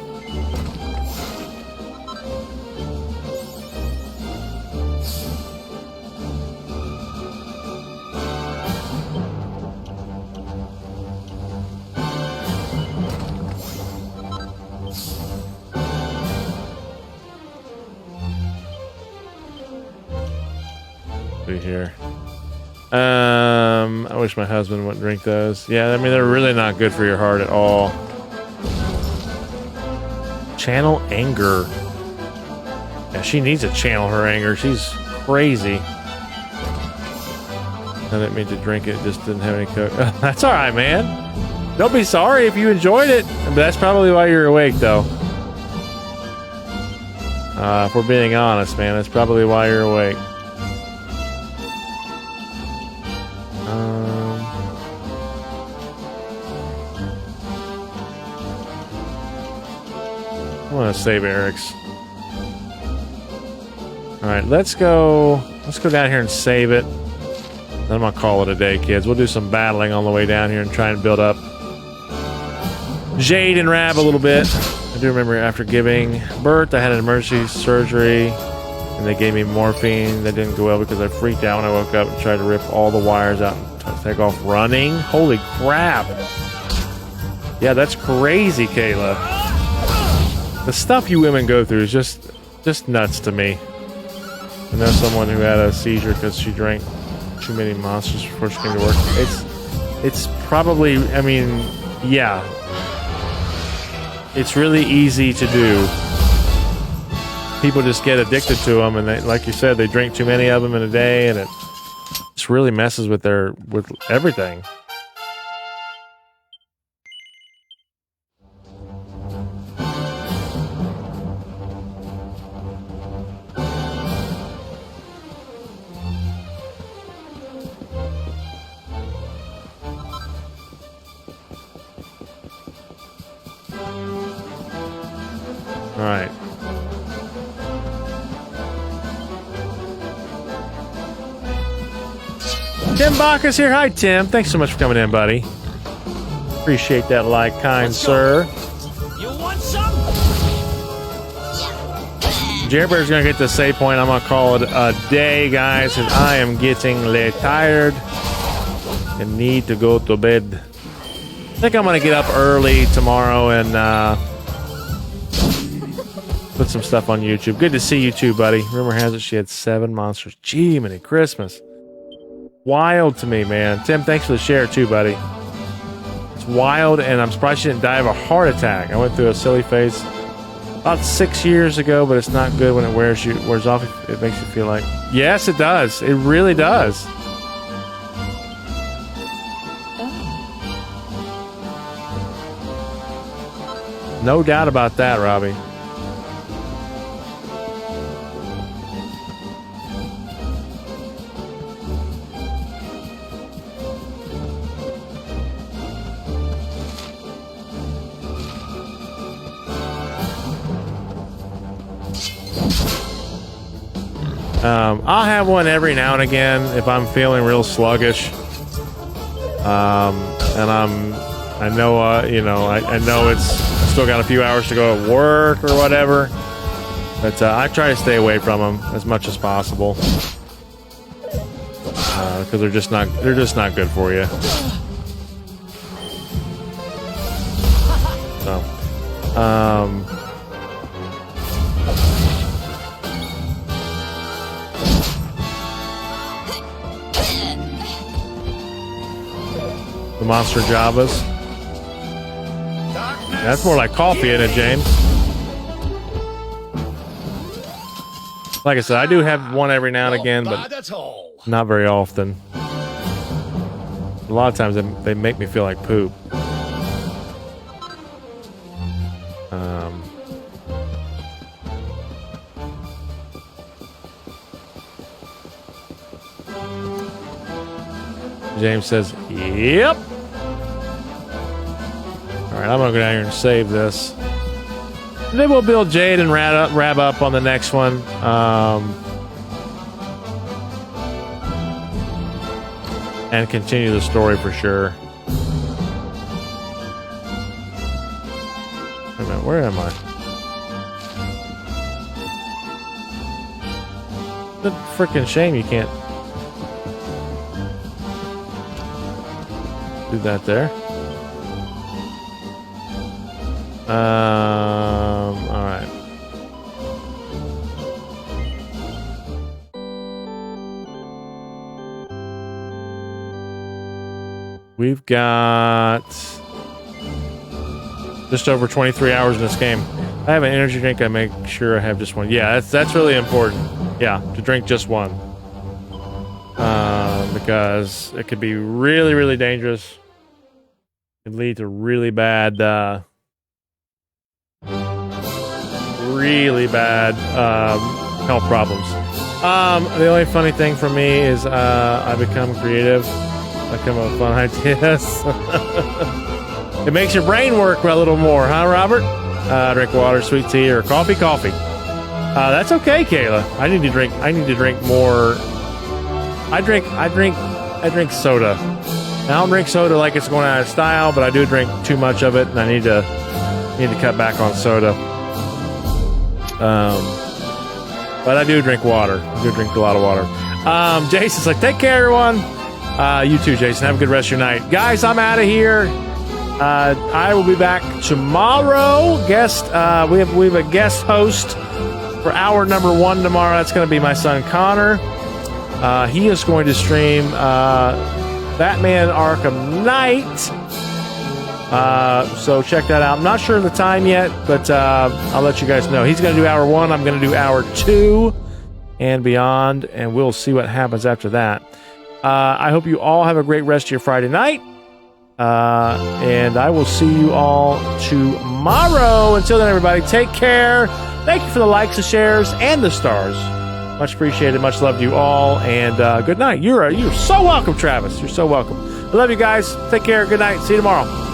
Here. I wish my husband wouldn't drink those. Yeah, I mean, they're really not good for your heart at all. Channel anger. Yeah, she needs to channel her anger. She's crazy. I didn't mean to drink it. Just didn't have any coke. That's all right, man. Don't be sorry if you enjoyed it. But that's probably why you're awake, though. If we're being honest, man, that's probably why you're awake. I want to save Eric's. All right, let's go down here and save it. Then I'm gonna call it a day, kids. We'll do some battling on the way down here and try and build up Jade and Rab a little bit. I do remember after giving birth, I had an emergency surgery, and they gave me morphine. That didn't go well because I freaked out when I woke up and tried to rip all the wires out and take off running. Holy crap! Yeah, that's crazy, Kayla. The stuff you women go through is just Just nuts to me. I know someone who had a seizure because she drank too many monsters before she came to work. It's probably, I mean, yeah. It's really easy to do. People just get addicted to them, and they, like you said, they drink too many of them in a day, and it just really messes with with everything. All right. Tim Bacchus here. Hi, Tim. Thanks so much for coming in, buddy. Appreciate that like, kind sir. You want some? Jarebear's gonna get the save point. I'm gonna call it a day, guys, and I am getting tired and need to go to bed. I think I'm gonna get up early tomorrow and put some stuff on YouTube. Good to see you too, buddy. Rumor has it she had 7 monsters. Gee, many Christmas. Wild to me, man. Tim, thanks for the share too, buddy. It's wild, and I'm surprised she didn't die of a heart attack. I went through a silly phase about 6 years ago, but it's not good when it wears off. It makes you feel like, yes, it does. It really does. No doubt about that, Robbie. I'll have one every now and again if I'm feeling real sluggish. And I know, you know, I know it's still got a few hours to go at work or whatever, but I try to stay away from them as much as possible because they're just not good for you. So, the Monster Javas. That's more like coffee, isn't it, James? Like I said, I do have one every now and again, but not very often. A lot of times they make me feel like poop. James says, yep. Alright, I'm gonna go down here and save this. And then we'll build Jade and Rab up on the next one. And continue the story for sure. Wait a minute, where am I? It's a freaking shame you can't do that there. All right. We've got just over 23 hours in this game. I have an energy drink. I make sure I have just one. Yeah, that's really important. Yeah, to drink just one. Because it could be really, really dangerous. It could lead to really bad health problems. The only funny thing for me is I become creative. I come up with fun ideas. It makes your brain work a little more, huh, Robert? Drink water, sweet tea, or coffee. That's okay, Kayla. I need to drink more. I drink soda. I don't drink soda like it's going out of style, but I do drink too much of it, and I need to cut back on soda. But I do drink water. I do drink a lot of water. Jason's like, take care, everyone. You too, Jason. Have a good rest of your night. Guys, I'm out of here. I will be back tomorrow. We have a guest host For hour number 1 tomorrow, that's going to be my son Connor. He is going to stream Batman Arkham Knight. So check that out. I'm not sure of the time yet, but I'll let you guys know. He's going to do hour 1. I'm going to do hour 2 and beyond, and we'll see what happens after that. I hope you all have a great rest of your Friday night. And I will see you all tomorrow. Until then, everybody, take care. Thank you for the likes, the shares, and the stars. Much appreciated. Much love to you all. And good night. You're so welcome, Travis. You're so welcome. I love you guys. Take care. Good night. See you tomorrow.